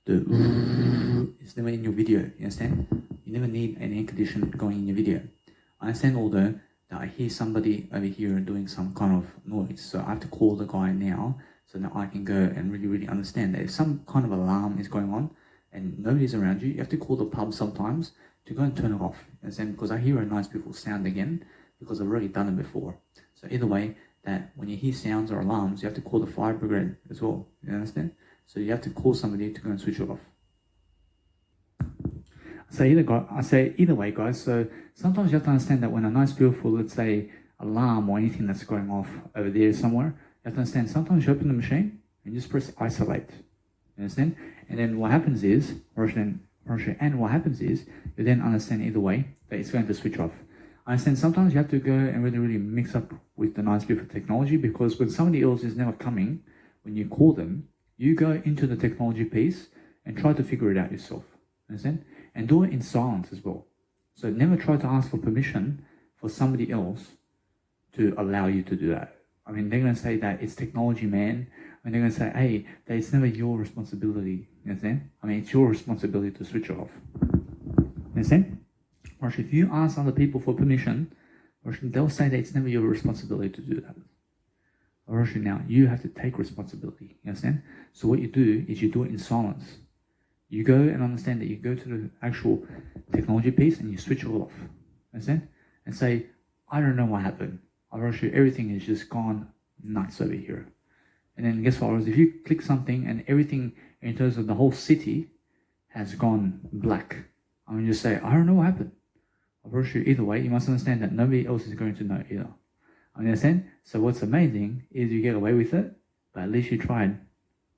the it's never in your video. You understand? You never need an air conditioner going in your video. I understand although that I hear somebody over here doing some kind of noise, so I have to call the guy now so that I can go and really, really understand that if some kind of alarm is going on and nobody's around you, you have to call the pub sometimes to go and turn it off. You understand? Because I hear a nice beautiful sound again because I've already done it before. So either way, that when you hear sounds or alarms, you have to call the fire brigade as well. You understand? So you have to call somebody to go and switch it off. I say either way, guys. So sometimes you have to understand that when a nice, beautiful, let's say, alarm or anything that's going off over there somewhere, you have to understand sometimes you open the machine and you just press isolate. You understand? And then what happens is, you then understand either way that it's going to switch off. I understand sometimes you have to go and really, really mix up with the nice, beautiful technology, because when somebody else is never coming, when you call them, you go into the technology piece and try to figure it out yourself. Understand? And do it in silence as well. So never try to ask for permission for somebody else to allow you to do that. I mean, they're going to say that it's technology, man. And they're going to say, hey, that it's never your responsibility. You understand? I mean, it's your responsibility to switch it off. Understand? Or if you ask other people for permission, they'll say that it's never your responsibility to do that. Or now, you have to take responsibility. You understand? So what you do is you do it in silence. You go and understand that you go to the actual technology piece and you switch it all off. Understand? And say, I don't know what happened. I'll rush you, everything is just gone nuts over here. And then guess what? If you click something and everything in terms of the whole city has gone black, I'm going to just say, I don't know what happened. I'll rush you either way. You must understand that nobody else is going to know either. Understand? So what's amazing is you get away with it, but at least you tried.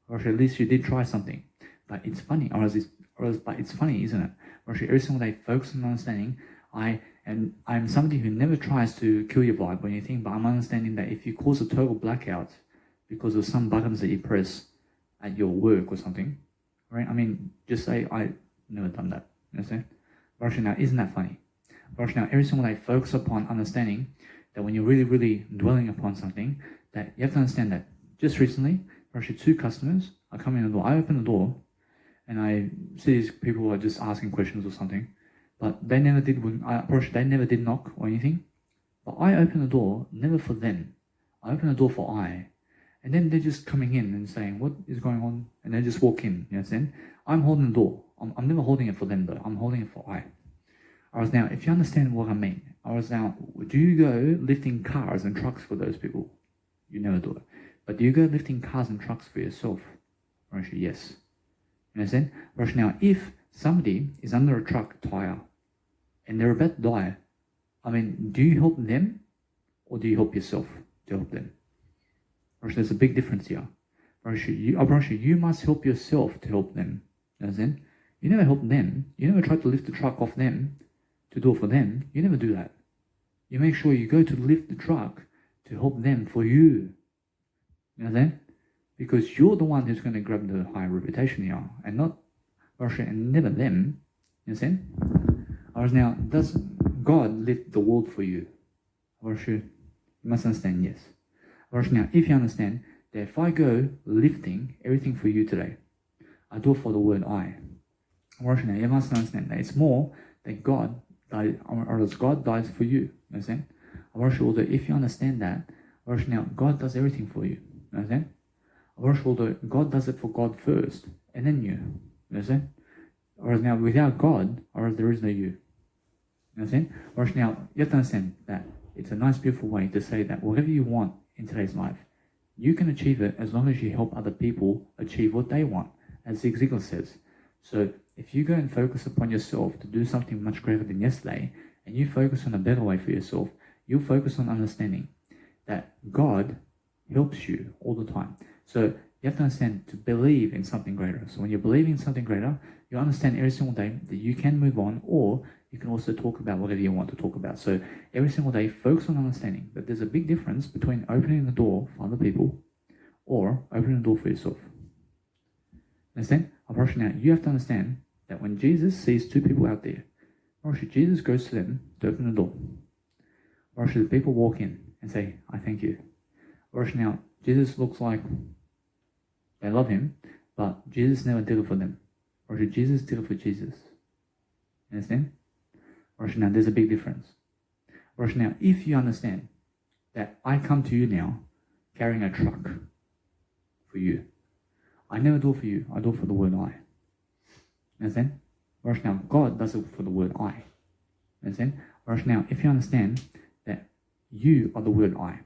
Or at least you did try something. But it's funny, but it's funny, isn't it? Or every single day, focus on understanding. I'm somebody who never tries to kill your vibe or anything, but I'm understanding that if you cause a total blackout because of some buttons that you press at your work or something, right? I mean, just say, I never done that. You understand? But now, isn't that funny? But now, every single day, focus upon understanding that when you're really, really dwelling upon something, that you have to understand that just recently, actually 2 customers are coming in the door. I open the door and I see these people who are just asking questions or something, but they never did. They never did knock or anything. But I open the door never for them. I open the door for I, and then they're just coming in and saying, "What is going on?" And they just walk in. You understand? I'm holding the door. I'm never holding it for them though. I'm holding it for I. Alright, now if you understand what I mean, alright, now do you go lifting cars and trucks for those people? You never do it. But do you go lifting cars and trucks for yourself? Actually, yes. You understand? Right now, if somebody is under a truck tire and they're about to die, I mean, do you help them or do you help yourself to help them? Right, there's a big difference here. You must help yourself to help them. You understand? You never help them. You never try to lift the truck off them to do it for them. You never do that. You make sure you go to lift the truck to help them for you. You understand? Because you're the one who's going to grab the high reputation here, and not Russia, and never them. You understand? Or now, does God lift the world for you? Russia, you must understand, yes. Or now, if you understand that if I go lifting everything for you today, I do it for the word I. Unfortunately, you must understand that it's more that God died, or as God dies for you. You understand? Although if you understand that, now God does everything for you. You understand? Although God does it for God first, and then you. You understand? Whereas now without God, or there is no you. You understand? Whereas now you have to understand that it's a nice, beautiful way to say that whatever you want in today's life, you can achieve it as long as you help other people achieve what they want, as Zig Ziglar says. So if you go and focus upon yourself to do something much greater than yesterday, and you focus on a better way for yourself, you'll focus on understanding that God helps you all the time. So you have to understand to believe in something greater. So when you believe in something greater, you understand every single day that you can move on, or you can also talk about whatever you want to talk about. So every single day, focus on understanding that there's a big difference between opening the door for other people or opening the door for yourself. Understand? Now, you have to understand that when Jesus sees two people out there, Jesus goes to them to open the door. The people walk in and say, I thank you. Now, Jesus looks like they love him, but Jesus never did it for them. Jesus did it for Jesus. Understand? Now, there's a big difference. Now, if you understand that I come to you now carrying a truck for you, I never do it for you, I do it for the word I. Understand? Now, God does it for the word I. Understand? Now, if you understand that you are the word I,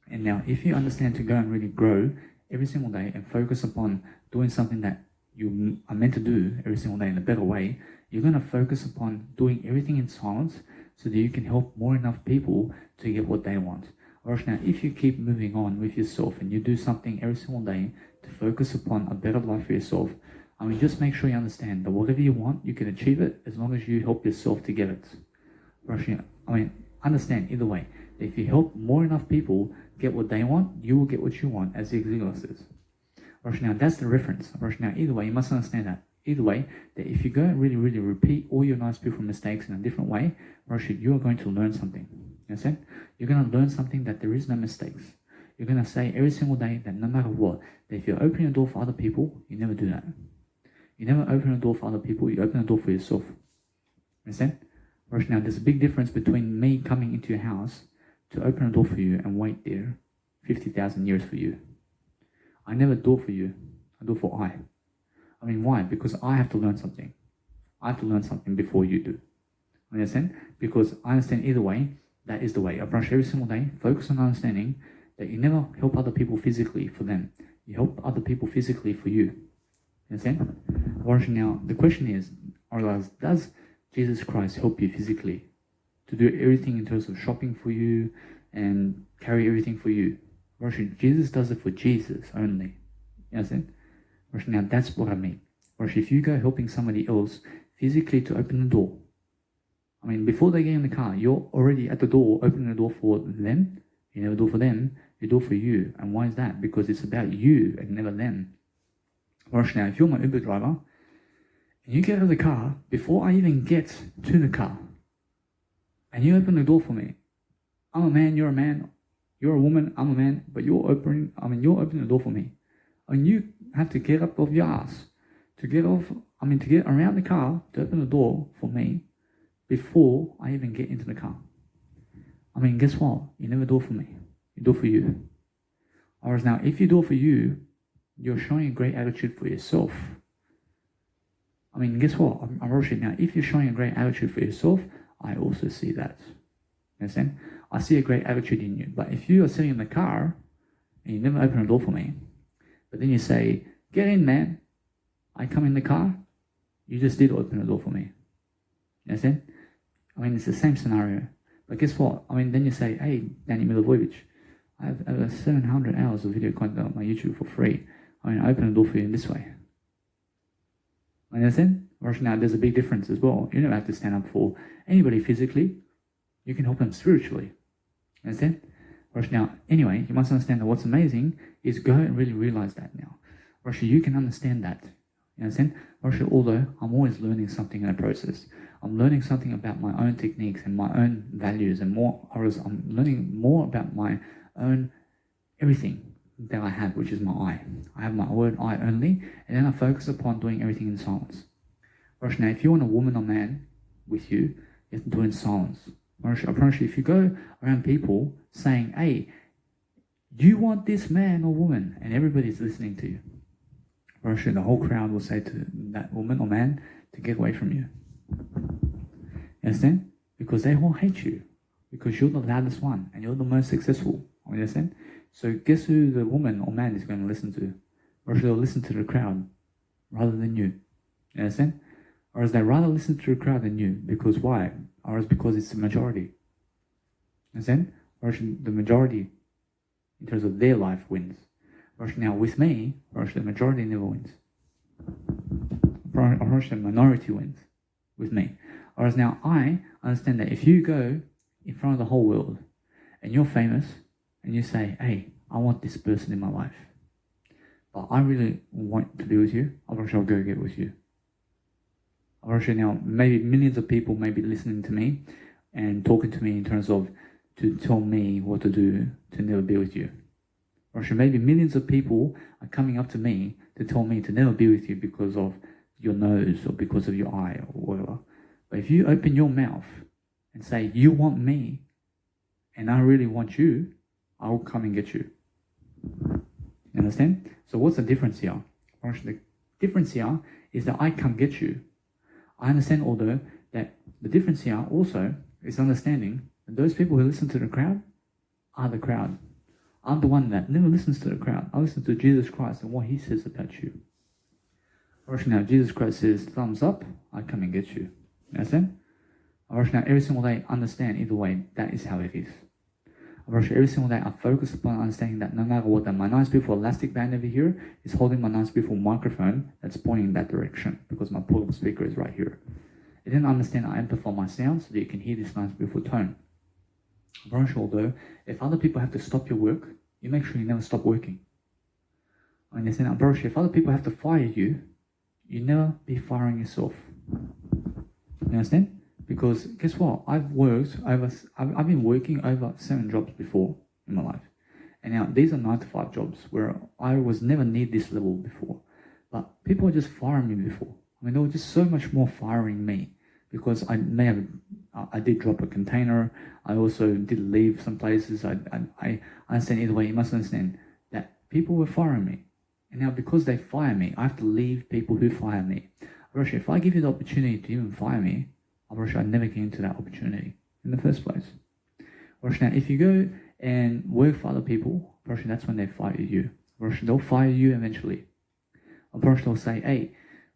and now if you understand to go and really grow every single day and focus upon doing something that you are meant to do every single day in a better way, you're going to focus upon doing everything in silence so that you can help more enough people to get what they want. Now, if you keep moving on with yourself and you do something every single day to focus upon a better life for yourself, just make sure you understand that whatever you want, you can achieve it as long as you help yourself to get it. Understand either way, that if you help more enough people get what they want, you will get what you want, as Zig Ziglar says. Now, that's the reference. Now, either way, you must understand that. Either way, that if you go and really, really repeat all your nice, beautiful mistakes in a different way, you are going to learn something. You understand? You're going to learn something that there is no mistakes. You're going to say every single day that no matter what, that if you're opening a door for other people, you never do that. You never open a door for other people, you open a door for yourself. Understand? Now, there's a big difference between me coming into your house to open a door for you and wait there 50,000 years for you. I never do it for you, I do it for I. Why? Because I have to learn something. I have to learn something before you do. Understand? Because I understand either way, that is the way. I brush every single day, focus on understanding that you never help other people physically for them. You help other people physically for you. Understand? Now, the question is, does Jesus Christ help you physically to do everything in terms of shopping for you and carry everything for you? Jesus does it for Jesus only. You understand? Now, that's what I mean. If you go helping somebody else physically to open the door, before they get in the car, you're already at the door, opening the door for them. You never do it for them, you do it for you. And why is that? Because it's about you and never them. Now, if you're my Uber driver, and you get out of the car before I even get to the car, and you open the door for me, I'm a man, you're a man, you're a woman, I'm a man, but you're opening the door for me. You have to get up off your ass to get around the car to open the door for me before I even get into the car. Guess what? You never do it for me. You do it for you. Whereas now, if you do it for you, you're showing a great attitude for yourself. Guess what? I'm rushing now. If you're showing a great attitude for yourself, I also see that. Understand? I see a great attitude in you. But if you are sitting in the car and you never open the door for me, but then you say, get in, man. I come in the car, you just did open the door for me. You understand? It's the same scenario. But guess what? Then you say, hey, Danny Milivojevic, I have over 700 hours of video content on my YouTube for free. I open the door for you in this way. Understand? Now, there's a big difference as well. You don't have to stand up for anybody physically. You can help them spiritually. Understand? Now, anyway, you must understand that what's amazing is go and really realize that now. You can understand that. You understand? Although I'm always learning something in the process. I'm learning something about my own techniques and my own values and I'm learning more about my own everything. that I have, which is my I. I have my word I only, and then I focus upon doing everything in silence. Now, if you want a woman or man with you, you have to do it in silence. I promise you, if you go around people saying, hey, you want this man or woman, and everybody's listening to you, the whole crowd will say to that woman or man to get away from you. You understand? Because they all hate you. Because you're the loudest one and you're the most successful. You understand? So guess who the woman or man is going to listen to? Or they'll listen to the crowd rather than you. You understand? Or is they rather listen to the crowd than you? Because why? Or is because it's the majority. You understand? Or the majority in terms of their life wins. Or now with me, or the majority never wins. Or the minority wins with me. Or now I understand that if you go in front of the whole world and you're famous and you say, hey, I want this person in my life, but I really want to be with you, I'll go get with you. Now, maybe millions of people may be listening to me and talking to me in terms of to tell me what to do to never be with you. Or maybe millions of people are coming up to me to tell me to never be with you because of your nose or because of your eye or whatever. But if you open your mouth and say, you want me and I really want you, I will come and get you. You understand? So what's the difference here? The difference here is that I come get you. I understand, although, that the difference here also is understanding that those people who listen to the crowd are the crowd. I'm the one that never listens to the crowd. I listen to Jesus Christ and what he says about you. Now, Jesus Christ says, thumbs up, I come and get you. You understand? Now, every single day, understand either way, that is how it is. Every single day, I focus upon understanding that no matter what, that my nice beautiful elastic band over here is holding my nice beautiful microphone that's pointing in that direction because my portable speaker is right here. And then understand I amplify my sound so that you can hear this nice beautiful tone. Although, if other people have to stop your work, you make sure you never stop working. Understand? If other people have to fire you, you never be firing yourself. You understand? Because guess what? I've been working over 7 jobs before in my life. And now these are 9-to-5 jobs where I was never near this level before. But people were just firing me before. They were just so much more firing me because I did drop a container. I also did leave some places. I understand either way. You must understand that people were firing me. And now because they fire me, I have to leave people who fire me. If I give you the opportunity to even fire me, I'd never get into that opportunity in the first place. Now, if you go and work for other people, that's when they fire you. They'll fire you eventually. They'll say, hey,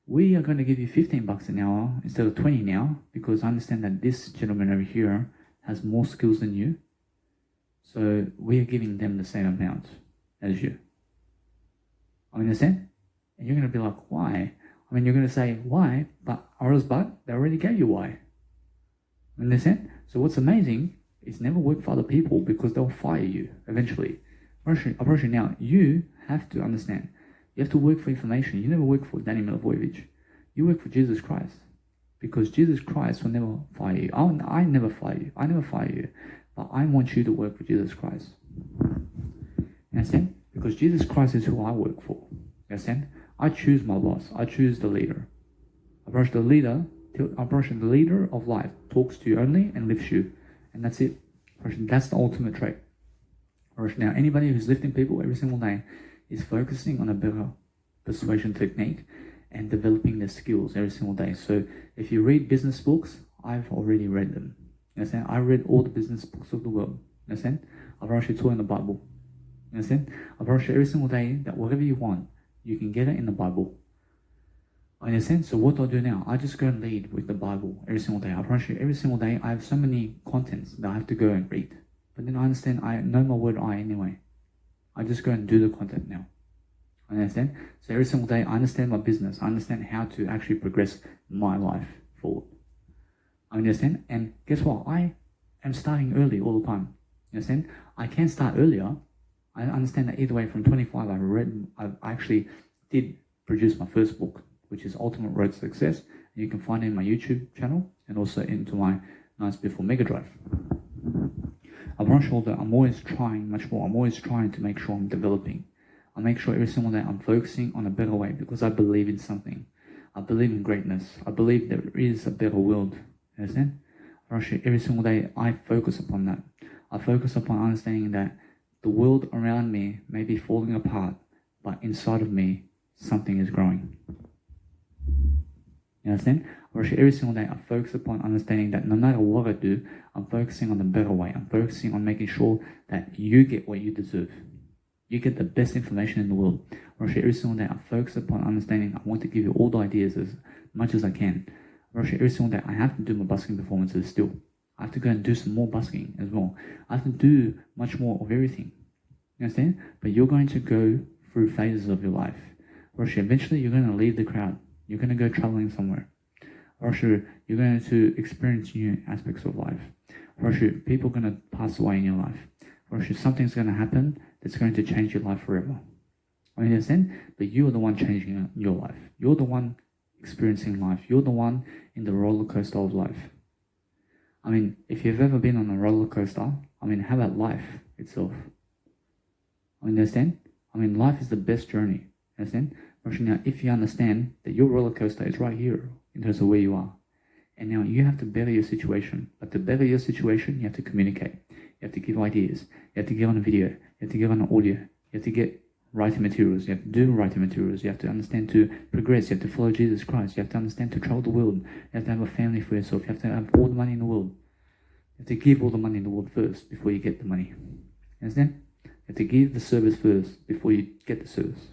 we are going to give you $15 an hour instead of 20 now because I understand that this gentleman over here has more skills than you. So we are giving them the same amount as you. Understand? And you're going to be like, why? You're going to say, why? But they already gave you why. Understand? So what's amazing is never work for other people because they'll fire you eventually. Now, you have to understand. You have to work for information. You never work for Danny Milivojevic. You work for Jesus Christ. Because Jesus Christ will never fire you. I never fire you. I never fire you. But I want you to work for Jesus Christ. Understand? Because Jesus Christ is who I work for. Understand? I choose my boss. I choose the leader. The leader of life talks to you only and lifts you. And that's it. That's the ultimate trait. Now, anybody who's lifting people every single day is focusing on a better persuasion technique and developing their skills every single day. So if you read business books, I've already read them. Understand? I read all the business books of the world. Understand? I've actually taught in the Bible. Understand? I've actually every single day that whatever you want, you can get it in the Bible. Understand? So what do I do now? I just go and lead with the Bible every single day. I promise you, every single day I have so many contents that I have to go and read. But then I understand I know my word I anyway. I just go and do the content now. Understand? So every single day I understand my business. I understand how to actually progress my life forward. Understand? And guess what? I am starting early all the time. Understand? I can start earlier. I understand that either way from 25 I actually did produce my first book, which is Ultimate Road to Success. And you can find it in my YouTube channel and also into my Nice Beautiful Mega Drive. I promise you all that I'm always trying much more. I'm always trying to make sure I'm developing. I make sure every single day I'm focusing on a better way because I believe in something. I believe in greatness. I believe there is a better world. You understand? I promise you every single day I focus upon that. I focus upon understanding that the world around me may be falling apart, but inside of me, something is growing. You understand? Or every single day I focus upon understanding that no matter what I do, I'm focusing on the better way. I'm focusing on making sure that you get what you deserve. You get the best information in the world. Or every single day I focus upon understanding I want to give you all the ideas as much as I can. Or every single day I have to do my busking performances still. I have to go and do some more busking as well. I have to do much more of everything. You understand? But you're going to go through phases of your life. Or eventually you're going to leave the crowd. You're going to go traveling somewhere. Or you're going to experience new aspects of life. Or people are going to pass away in your life. Or something's going to happen that's going to change your life forever. I mean, understand? But you're the one changing your life. You're the one experiencing life. You're the one in the roller coaster of life. I mean, if you've ever been on a roller coaster, I mean, how about life itself? I mean, understand? I mean, life is the best journey. Understand? Now, if you understand that your roller coaster is right here in terms of where you are, and now you have to better your situation. But to better your situation, you have to communicate. You have to give ideas. You have to get on a video. You have to get on an audio. You have to get writing materials. You have to do writing materials. You have to understand to progress. You have to follow Jesus Christ. You have to understand to travel the world. You have to have a family for yourself. You have to have all the money in the world. You have to give all the money in the world first before you get the money. You understand? You have to give the service first before you get the service.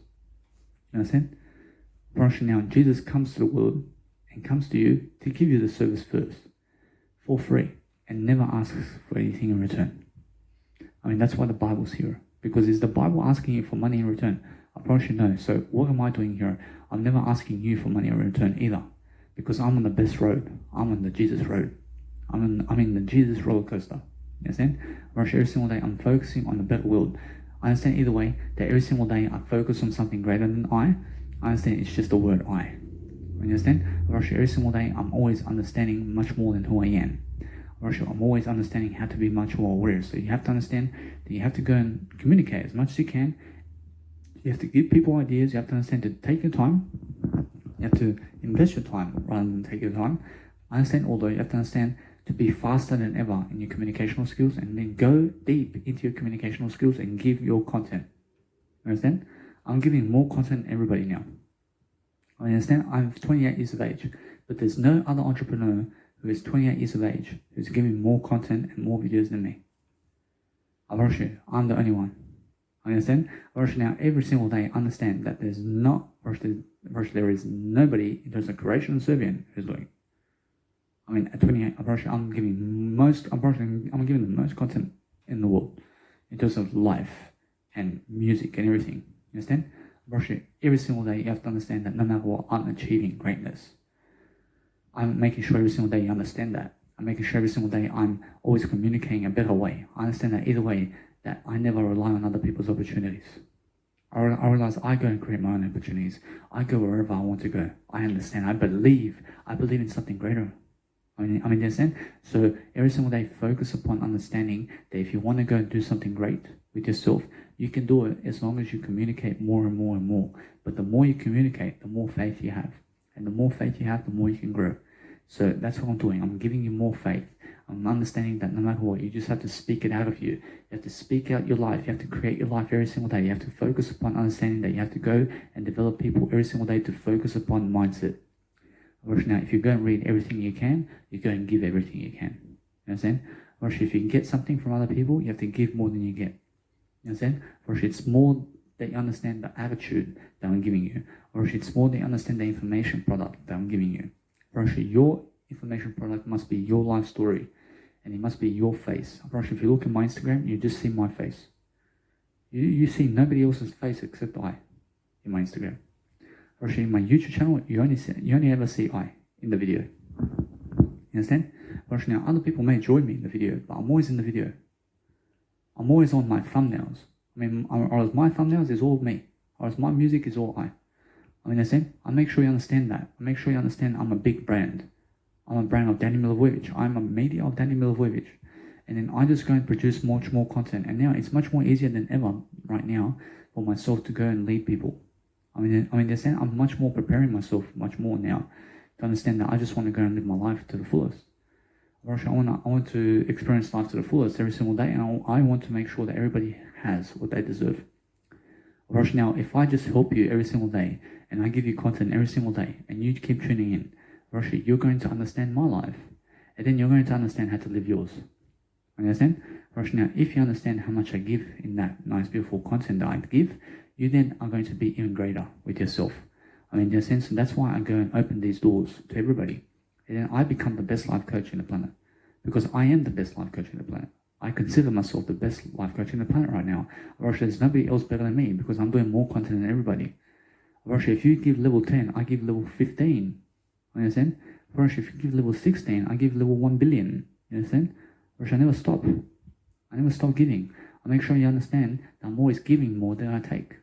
You understand? Now, Jesus comes to the world and comes to you to give you the service first for free and never asks for anything in return. I mean, that's why the Bible's here. Because is the Bible asking you for money in return? I promise you no. So what am I doing here? I'm never asking you for money in return either. Because I'm on the best road. I'm on the Jesus road. I'm in the Jesus roller coaster. You understand? Every single day I'm focusing on the better world. I understand either way that every single day I focus on something greater than I understand it's just the word I. You understand? Every single day I'm always understanding much more than who I am. I'm always understanding how to be much more aware. So you have to understand that you have to go and communicate as much as you can. You have to give people ideas. You have to understand to take your time. You have to invest your time rather than take your time. I understand, although you have to understand to be faster than ever in your communicational skills and then go deep into your communicational skills and give your content. Understand? I'm giving more content than everybody now. I understand I'm 28 years of age, but there's no other entrepreneur who is 28 years of age who's giving more content and more videos than me. I promise you, I'm the only one. I understand? I promise you now, every single day, understand that there is nobody in terms of Croatian and Serbian who's doing. I mean, at 28, I promise you, I'm giving the most content in the world in terms of life and music and everything. You understand? I promise you, every single day, you have to understand that no matter what, I'm achieving greatness. I'm making sure every single day you understand that. I'm making sure every single day I'm always communicating a better way. I understand that either way, that I never rely on other people's opportunities. I realize I go and create my own opportunities. I go wherever I want to go. I understand. I believe in something greater. I mean, understand? So every single day, focus upon understanding that if you want to go and do something great with yourself, you can do it as long as you communicate more and more and more. But the more you communicate, the more faith you have. And the more faith you have, the more you can grow. So that's what I'm doing. I'm giving you more faith. I'm understanding that no matter what, you just have to speak it out of you. You have to speak out your life. You have to create your life every single day. You have to focus upon understanding that you have to go and develop people every single day to focus upon mindset. Now, if you go and read everything you can, you go and give everything you can. You understand? Or if you can get something from other people, you have to give more than you get. You understand? Or if it's more that you understand the attitude that I'm giving you. Or if it's more that you understand the information product that I'm giving you. Or if your information product must be your life story. And it must be your face. If you look at my Instagram, you just see my face. You see nobody else's face except I in my Instagram. Or in my YouTube channel, you only ever see I in the video. You understand? Or now other people may join me in the video, but I'm always in the video. I'm always on my thumbnails. I mean, or as my thumbnails is all me, or as my music is all I. I mean, understand? I make sure you understand that. I make sure you understand I'm a big brand. I'm a brand of Danny Milivojevic. I'm a media of Danny Milivojevic. and then I just go and produce much more content. And now it's much more easier than ever right now for myself to go and lead people. I'm much more preparing myself much more now to understand that I just want to go and live my life to the fullest. I want to experience life to the fullest every single day, and I want to make sure that everybody has what they deserve. Now, if I just help you every single day, and I give you content every single day, and you keep tuning in, you're going to understand my life, and then you're going to understand how to live yours. Understand? Now, if you understand how much I give in that nice, beautiful content that I give, you then are going to be even greater with yourself. In a sense, that's why I go and open these doors to everybody. And then I become the best life coach in the planet. Because I am the best life coach in the planet. I consider myself the best life coach in the planet right now. There's nobody else better than me because I'm doing more content than everybody. If you give level 10, I give level 15. Understand? If you give level 16, I give level 1 billion. You understand? I never stop. I never stop giving. I make sure you understand that I'm always giving more than I take.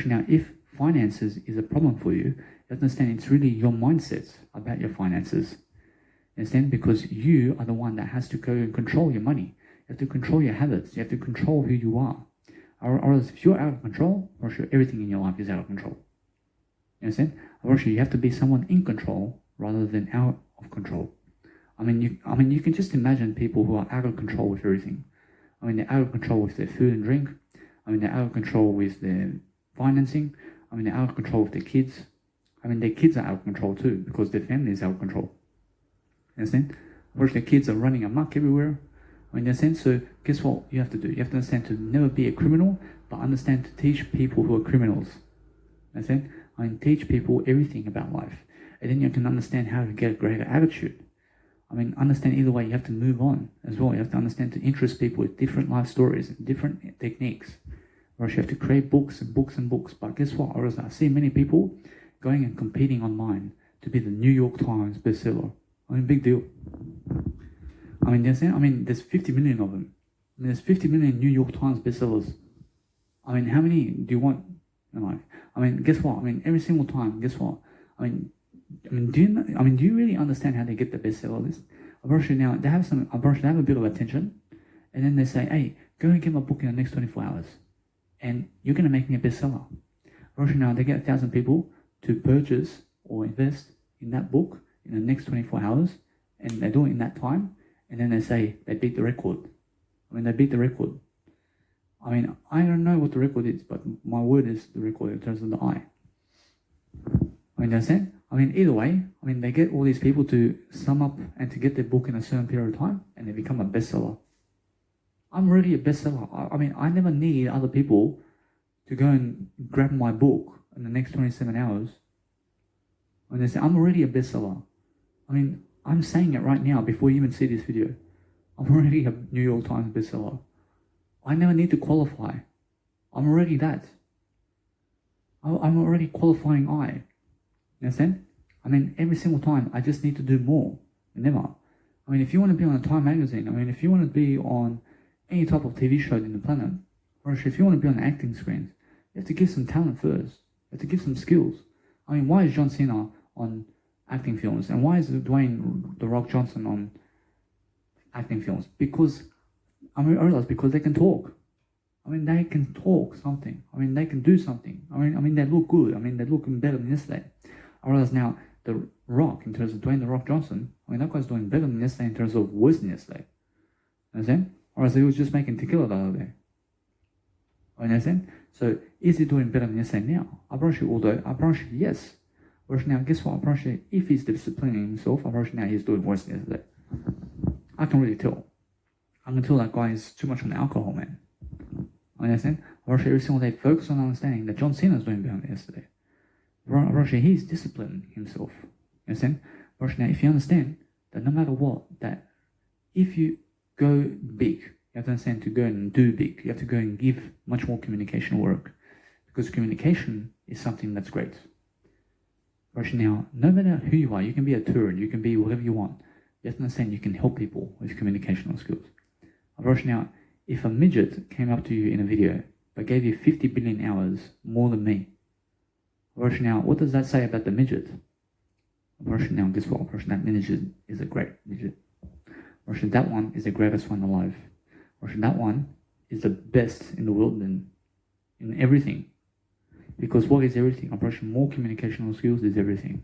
Now, if finances is a problem for you, you understand it's really your mindset about your finances. Understand? Because you are the one that has to go and control your money. You have to control your habits. You have to control who you are. Or else if you're out of control, everything in your life is out of control. You understand? You have to be someone in control rather than out of control. You can just imagine people who are out of control with everything. They're out of control with their food and drink. They're out of control with their financing. They're out of control with their kids. Their kids are out of control too because their family is out of control. Understand? Their kids are running amok everywhere. In a sense, so guess what you have to do? You have to understand to never be a criminal, but understand to teach people who are criminals. Understand? Teach people everything about life. And then you can understand how to get a greater attitude. Understand either way, you have to move on as well. You have to understand to interest people with different life stories and different techniques. You have to create books and books and books. But guess what? I see many people going and competing online to be the New York Times bestseller. Big deal. There's 50 million of them. There's 50 million New York Times bestsellers. How many do you want in life? Guess what? Every single time, guess what? Do you really understand how they get the bestseller list? Now, they have a bit of attention, and then they say, hey, go and get my book in the next 24 hours, and you're going to make me a bestseller. Now, they get 1,000 people to purchase or invest in that book in the next 24 hours, and they do it in that time, and then they say they beat the record. They beat the record. I don't know what the record is, but my word is the record in terms of the eye. Understand? Either way, they get all these people to sum up and to get their book in a certain period of time, and they become a bestseller. I'm already a bestseller. I never need other people to go and grab my book in the next 27 hours. When they say, I'm already a bestseller. I'm saying it right now before you even see this video. I'm already a New York Times bestseller. I never need to qualify. I'm already that. I'm already qualifying I. You understand? Every single time, I just need to do more. Never. If you want to be on a Time magazine, if you want to be on any type of TV show in the planet, or if you want to be on acting screens, you have to give some talent first. You have to give some skills. Why is John Cena on acting films? And why is Dwayne The Rock Johnson on acting films? Because, I realize because they can talk. They can talk something. They can do something. They look good. They look better than yesterday. I realize now, The Rock, in terms of Dwayne The Rock Johnson, that guy's doing better than yesterday in terms of worse than yesterday. Understand? Or else he was just making tequila the other day. Understand? So, is he doing better than yesterday now? I promise you, yes. Whereas now, guess what? I promise you, if he's disciplining himself, I promise you now he's doing worse than yesterday. I can really tell. I can tell that guy is too much on alcohol, man. Understand? I promise you, every single day, focus on understanding that John Cena is doing better than yesterday. I promise you, he's disciplining himself. Understand? I promise you, now, if you understand that no matter what, that if you go big, you have to understand to go and do big. You have to go and give much more communication work. Because communication is something that's great. Right now, no matter who you are, you can be a tourist, you can be whatever you want. You have to understand you can help people with communicational skills. Right now, if a midget came up to you in a video but gave you 50 billion hours more than me, right now, what does that say about the midget? Right now, guess what? That midget is a great midget. Or should that one is the greatest one alive? Or should that one is the best in the world in everything? Because what is everything? Approaching more communicational skills is everything.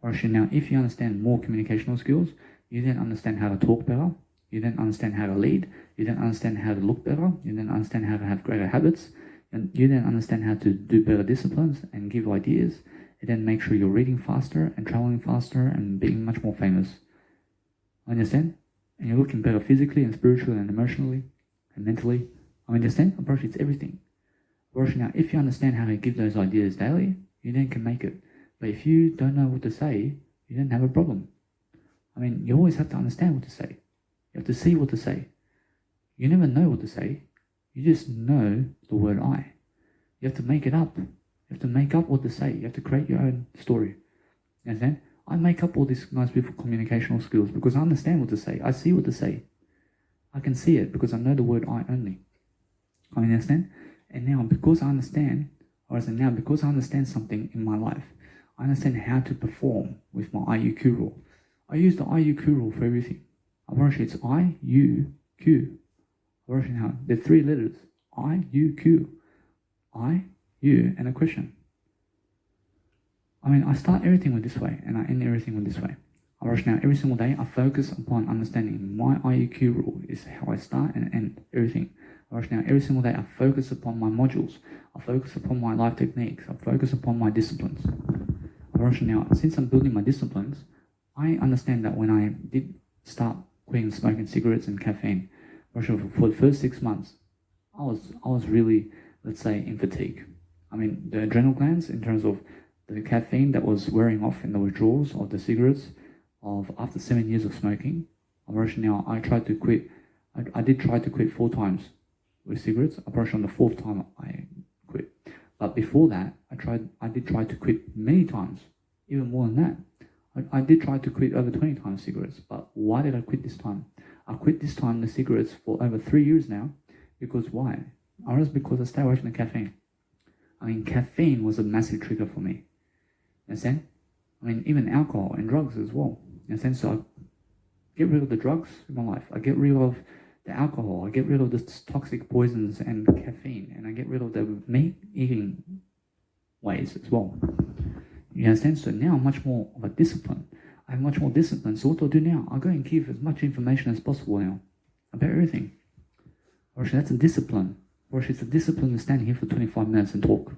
Or should now, if you understand more communicational skills, you then understand how to talk better, you then understand how to lead, you then understand how to look better, you then understand how to have greater habits, and you then understand how to do better disciplines and give ideas, and then make sure you're reading faster and traveling faster and being much more famous. Understand? And you're looking better physically and spiritually and emotionally and mentally. Understand? Approach, it's everything. Approach now, if you understand how to give those ideas daily, you then can make it. But if you don't know what to say, you then have a problem. You always have to understand what to say. You have to see what to say. You never know what to say. You just know the word I. You have to make it up. You have to make up what to say. You have to create your own story. You understand? I make up all these nice, beautiful communicational skills because I understand what to say. I see what to say. I can see it because I know the word I only. Understand? And now, because I understand, because I understand something in my life, I understand how to perform with my IUQ rule. I use the IUQ rule for everything. It's I-U-Q. Now, there are 3 letters. I-U-Q. I, you, and a question. I start everything with this way, and I end everything with this way. Now, every single day, I focus upon understanding my IUQ rule is how I start and end everything. Now, every single day, I focus upon my modules. I focus upon my life techniques. I focus upon my disciplines. Now, since I'm building my disciplines, I understand that when I did start quitting smoking cigarettes and caffeine, for the first 6 months, I was really, let's say, in fatigue. The adrenal glands, in terms of the caffeine that was wearing off in the withdrawals of the cigarettes after 7 years of smoking. Now, I tried to quit. I did try to quit 4 times with cigarettes. On the 4th time I quit. But before that, I did try to quit many times, even more than that. I did try to quit over 20 times cigarettes, but why did I quit this time? I quit this time the cigarettes for over 3 years now. Because why? Because I stay away from the caffeine. Caffeine was a massive trigger for me. You understand? Even alcohol and drugs as well. You understand? So I get rid of the drugs in my life. I get rid of the alcohol. I get rid of the toxic poisons and caffeine. And I get rid of the meat-eating ways as well. You understand? So now I'm much more of a discipline. I have much more discipline. So what do I do now? I go and give as much information as possible now about everything. That's a discipline. It's a discipline to stand here for 25 minutes and talk.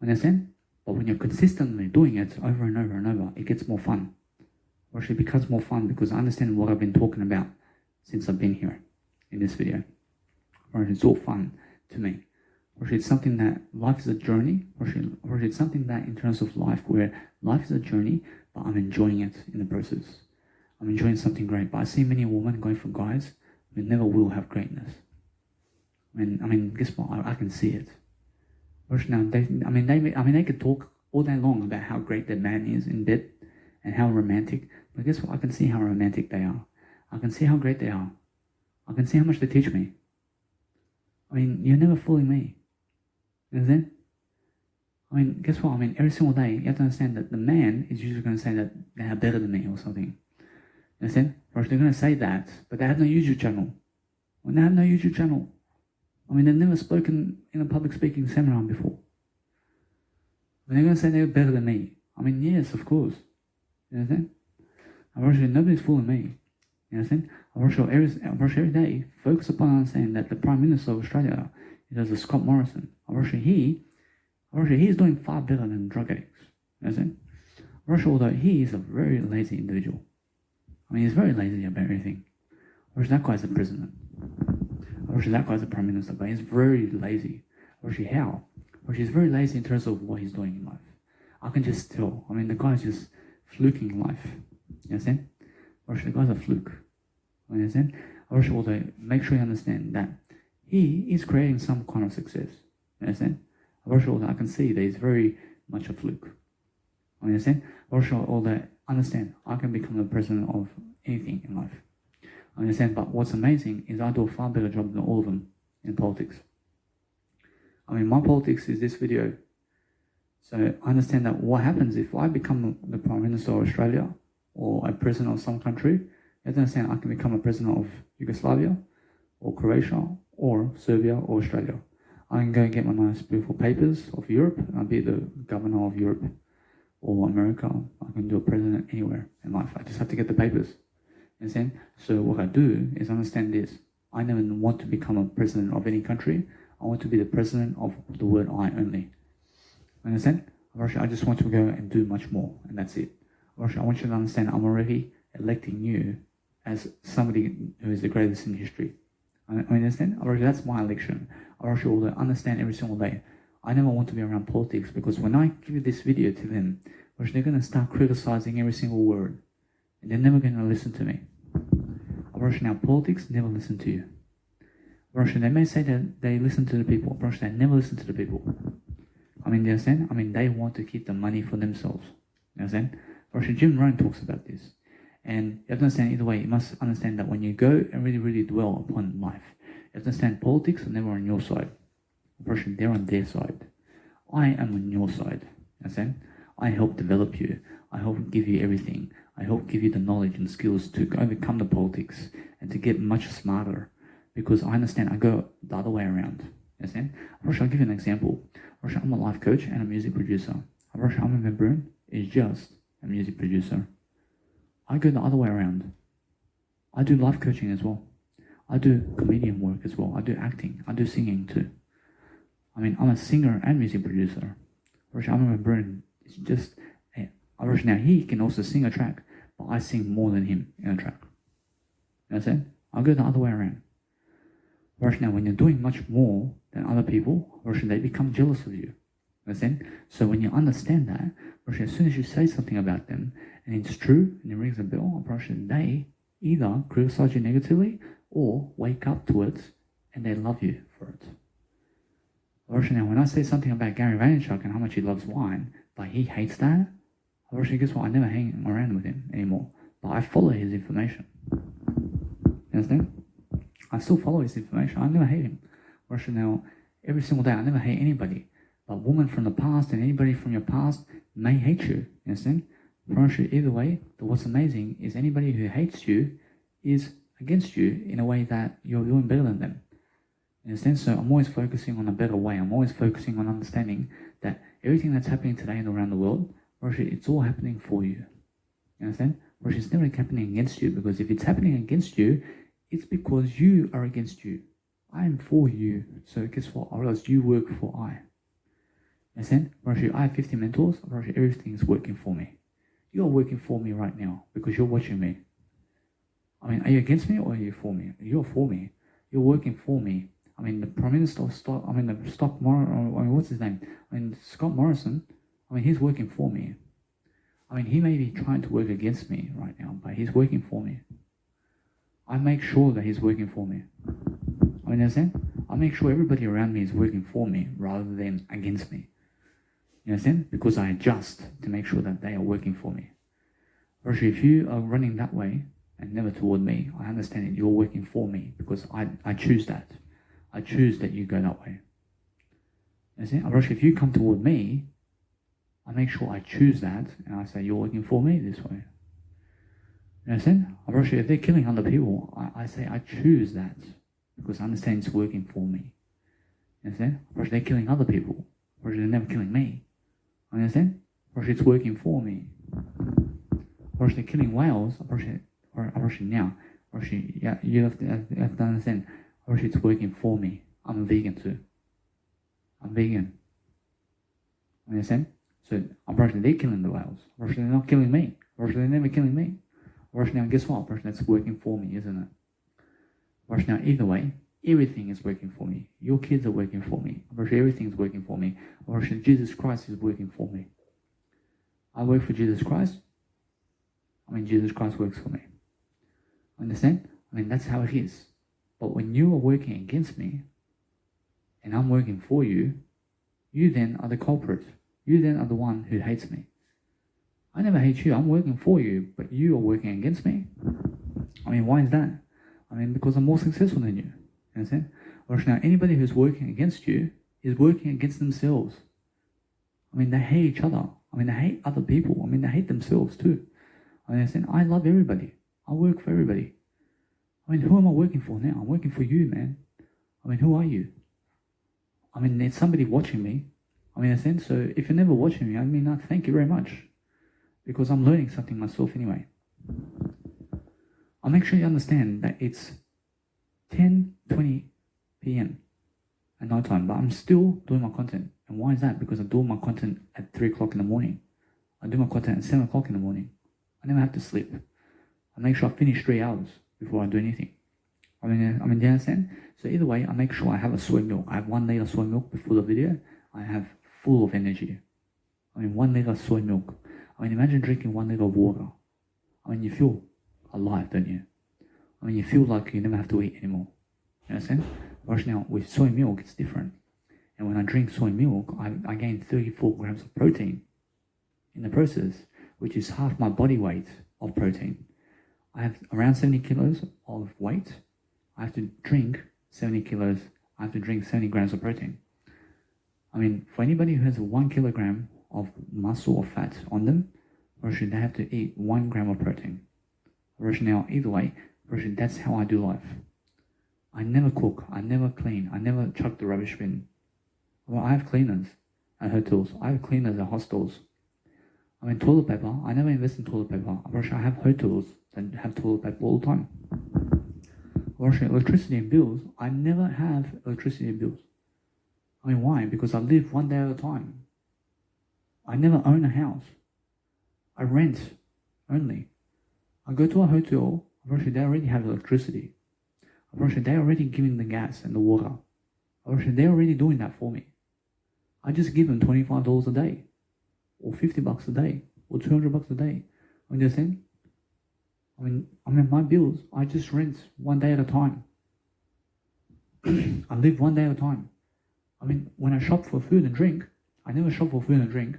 Understand? But when you're consistently doing it over and over and over, it gets more fun. It becomes more fun because I understand what I've been talking about since I've been here in this video. It's all fun to me. It's something that life is a journey. It's something that in terms of life, where life is a journey, but I'm enjoying it in the process. I'm enjoying something great. But I see many women going for guys who never will have greatness. Guess what? I can see it. Now, they could talk all day long about how great their man is in bed and how romantic. But guess what? I can see how romantic they are. I can see how great they are. I can see how much they teach me. You're never fooling me. You understand? Guess what? Every single day, you have to understand that the man is usually going to say that they are better than me or something. You understand? Or they're going to say that, but they have no YouTube channel. When they have no YouTube channel, they've never spoken in a public speaking seminar before. They're going to say they're better than me. Yes, of course. You understand? Nobody's fooling me. You understand? Every day, focus upon understanding that the Prime Minister of Australia is Scott Morrison. He's doing far better than drug addicts. You understand? Although he is a very lazy individual. He's very lazy about everything. That guy's the president. That guy's the Prime Minister, but he's very lazy. How? He's very lazy in terms of what he's doing in life. I can just tell. The guy's just fluking life. You understand? The guy's a fluke. You understand? Although, make sure you understand that he is creating some kind of success. You understand? Although I can see that he's very much a fluke. You understand? Although, understand, I can become the president of anything in life. Understand? But what's amazing is I do a far better job than all of them in politics. My politics is this video. So I understand that what happens if I become the Prime Minister of Australia or a president of some country, You have to understand, I can become a president of Yugoslavia, or Croatia, or Serbia, or Australia. I can go and get my nice beautiful papers of Europe, and I'll be the governor of Europe, or America. I can do a president anywhere in life. I just have to get the papers. You understand? So what I do is understand this. I never want to become a president of any country. I want to be the president of the word I only. Understand? I just want to go and do much more, and that's it. I want you to understand, I'm already electing you as somebody who is the greatest in history. I understand? That's my election. I want you all to understand every single day. I never want to be around politics, because when I give this video to them, they're going to start criticizing every single word, and they're never going to listen to me. Now, politics never listen to you. They may say that they listen to the people. They never listen to the people. Do you understand? They want to keep the money for themselves. You understand? Jim Rohn talks about this. And you have to understand, either way, you must understand that when you go and really, really dwell upon life, you have to understand politics are never on your side. They're on their side. I am on your side. You understand? I help develop you. I help give you everything. I help give you the knowledge and skills to overcome the politics and to get much smarter. Because I understand, I go the other way around. You understand? I'll give you an example. I'm a life coach and a music producer. Armin Brun is just a music producer. I go the other way around. I do life coaching as well. I do comedian work as well. I do acting. I do singing too. I'm a singer and music producer. Armin Brun is just... Now, he can also sing a track, but I sing more than him in a track. You understand? I go the other way around. Now, when you're doing much more than other people, they become jealous of you. Understand? So when you understand that, as soon as you say something about them, and it's true, and it rings a bell, they either criticize you negatively, or wake up to it, and they love you for it. Now, when I say something about Gary Vaynerchuk and how much he loves wine, but he hates that, guess what? I never hang around with him anymore. But I follow his information. You understand? I still follow his information. I never hate him. Now, every single day, I never hate anybody. But women from the past and anybody from your past may hate you. You understand? Either way, what's amazing is anybody who hates you is against you in a way that you're doing better than them. You understand? So I'm always focusing on a better way. I'm always focusing on understanding that everything that's happening today and around the world, it's all happening for you. You understand? It's never happening against you, because if it's happening against you, it's because you are against you. I am for you. So guess what? Or else you work for I. Understand? I have 50 mentors. Everything is working for me. You are working for me right now because you're watching me. Are you against me or are you for me? You're for me. You're working for me. The Prime Minister of what's his name? Scott Morrison. He's working for me. He may be trying to work against me right now, but he's working for me. I make sure that he's working for me. Understand? I make sure everybody around me is working for me rather than against me. You understand? Because I adjust to make sure that they are working for me. If you are running that way and never toward me, I understand that you're working for me because I choose that. I choose that you go that way. You understand? If you come toward me, I make sure I choose that, and I say, you're working for me this way. You understand? If they're killing other people, I say, I choose that, because I understand it's working for me. You understand? They're killing other people. They're never killing me. Understand? It's working for me. They're killing whales. Now. You have to understand. It's working for me. I'm a vegan too. I'm vegan. Understand? So, they're killing the whales. They're not killing me. They're never killing me. Now, guess what? That's working for me, isn't it? Now, either way, everything is working for me. Your kids are working for me. Everything is working for me. Jesus Christ is working for me. I work for Jesus Christ. Jesus Christ works for me. Understand? That's how it is. But when you are working against me, and I'm working for you, you then are the culprit. You then are the one who hates me. I never hate you. I'm working for you, but you are working against me. Why is that? Because I'm more successful than you. Understand? Now, anybody who's working against you is working against themselves. They hate each other. They hate other people. They hate themselves too. Understand? I love everybody. I work for everybody. I mean, who am I working for now? I'm working for you, man. I mean, who are you? I mean, there's somebody watching me. I mean, in a sense, so if you're never watching me, I mean, thank you very much. Because I'm learning something myself anyway. I'll make sure you understand that it's 10:20 p.m. at night time, but I'm still doing my content. And why is that? Because I do my content at 3 o'clock in the morning. I do my content at 7 o'clock in the morning. I never have to sleep. I make sure I finish 3 hours before I do anything. I mean, do you understand? So either way, I make sure I have a soy milk. I have 1 liter soy milk before the video. I have full of energy. I mean, 1 liter soy milk. I mean, imagine drinking 1 liter of water. I mean, you feel alive, don't you? I mean, you feel like you never have to eat anymore. You understand? Whereas now, with soy milk, it's different. And when I drink soy milk, I gain 34 grams of protein in the process, which is half my body weight of protein. I have around 70 kilos of weight. I have to drink 70 kilos. I have to drink 70 grams of protein. I mean, for anybody who has 1 kilogram of muscle or fat on them, they have to eat 1 gram of protein. Now, either way, that's how I do life. I never cook, I never clean, I never chuck the rubbish bin. Well, I have cleaners at hotels, I have cleaners at hostels. I mean, toilet paper, I never invest in toilet paper. I have hotels that have toilet paper all the time. Electricity and bills, I never have electricity and bills. I mean, why? Because I live one day at a time. I never own a house. I rent only. I go to a hotel, they already have electricity. They're already giving the gas and the water. They're already doing that for me. I just give them $25 a day, or $50 a day, or $200 a day. I mean, I mean, my bills, I just rent 1 day at a time. I live 1 day at a time. I mean, when I shop for food and drink, I never shop for food and drink.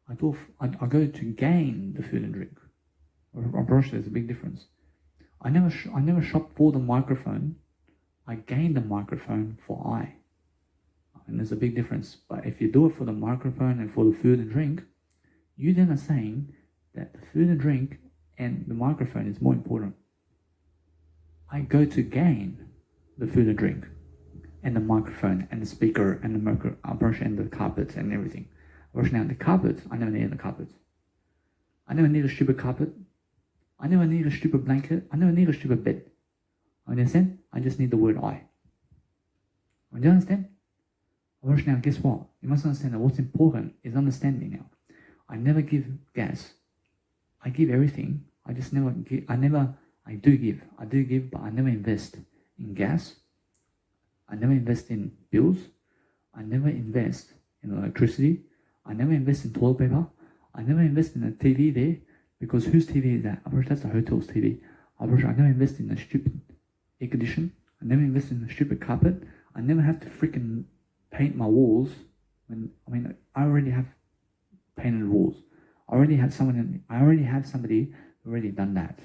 I go to gain the food and drink. There's a big difference. I never shop for the microphone. I gain the microphone for I. And there's a big difference. But if you do it for the microphone and for the food and drink, you then are saying that the food and drink and the microphone is more important. I go to gain the food and drink and the microphone and the speaker and the brush and the carpet and everything. Whereas now the carpet, I never need the carpet. I never need a stupid carpet. I never need a stupid blanket. I never need a stupid bed. Understand? I just need the word I. Do you understand? Whereas now, guess what? You must understand that what's important is understanding now. I never give gas. I give everything. I just never give. I do give, but I never invest in gas. I never invest in bills. I never invest in electricity. I never invest in toilet paper. I never invest in a TV there, because whose TV is that? That's the hotel's TV. I never invest in a stupid air condition. I never invest in a stupid carpet. I never have to freaking paint my walls. I already have painted walls. I already have somebody already done that.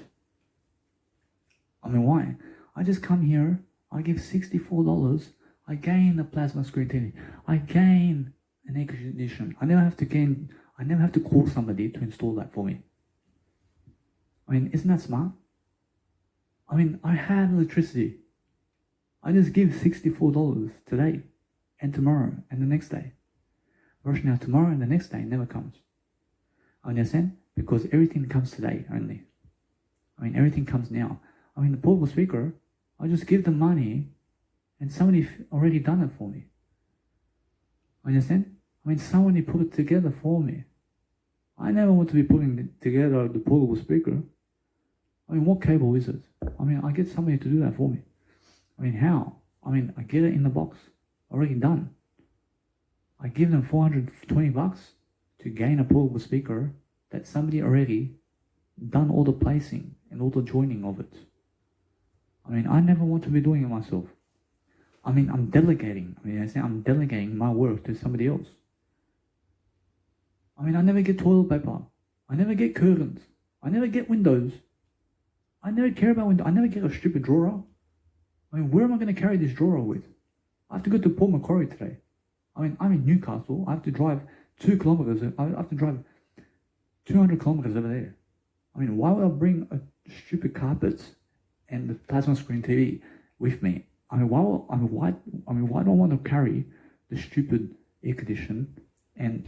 I mean, why? I just come here, I give $64, I gain a plasma screen TV, I gain an air condition. I never have to call somebody to install that for me. I mean, isn't that smart? I mean, I have electricity. I just give $64 today and tomorrow and the next day. Whereas now tomorrow and the next day never comes. Understand? Because everything comes today only. I mean, everything comes now. I mean, the portable speaker, I just give the money and somebody already done it for me. Understand? I mean, somebody put it together for me. I never want to be putting together the portable speaker. I mean, what cable is it? I mean, I get somebody to do that for me. I mean, how? I mean, I get it in the box, already done. I give them $420 to gain a portable speaker that somebody already done all the placing and all the joining of it. I mean, I never want to be doing it myself. I mean, I'm delegating. I'm delegating my work to somebody else. I mean, I never get toilet paper. I never get curtains. I never get windows. I never care about windows. I never get a stupid drawer. I mean, where am I going to carry this drawer with? I have to go to Port Macquarie today. I mean, I'm in Newcastle. I have to drive 2 kilometers. I have to drive 200 kilometers over there. I mean, why would I bring a stupid carpet and the plasma screen TV with me? I mean, why do I want to carry the stupid air condition and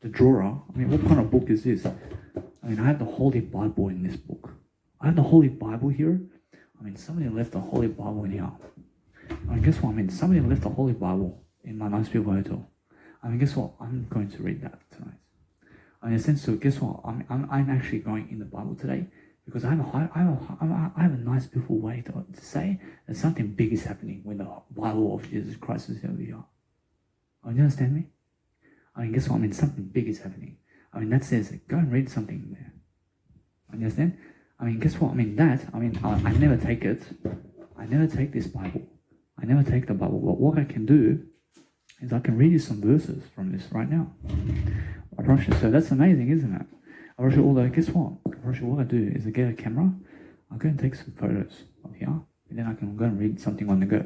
the drawer? I mean, what kind of book is this? I mean, I have the Holy Bible in this book. I have the Holy Bible here. I mean, somebody left the Holy Bible in here. I mean, guess what? I mean, somebody left the Holy Bible in my nice beautiful hotel. I mean, guess what? I'm going to read that tonight. In a sense, so guess what? I'm actually going in the Bible today because I have a nice, beautiful way to say that something big is happening when the Bible of Jesus Christ is over here. Oh, you understand me? I mean, guess what? I mean, something big is happening. I mean, that says, go and read something there. You understand? I mean, guess what? I mean, I never take it. I never take this Bible. I never take the Bible. But what I can do is I can read you some verses from this right now. So that's amazing, isn't it? Although, guess what? What I do is I get a camera, I'll go and take some photos of here, and then I can go and read something on the go.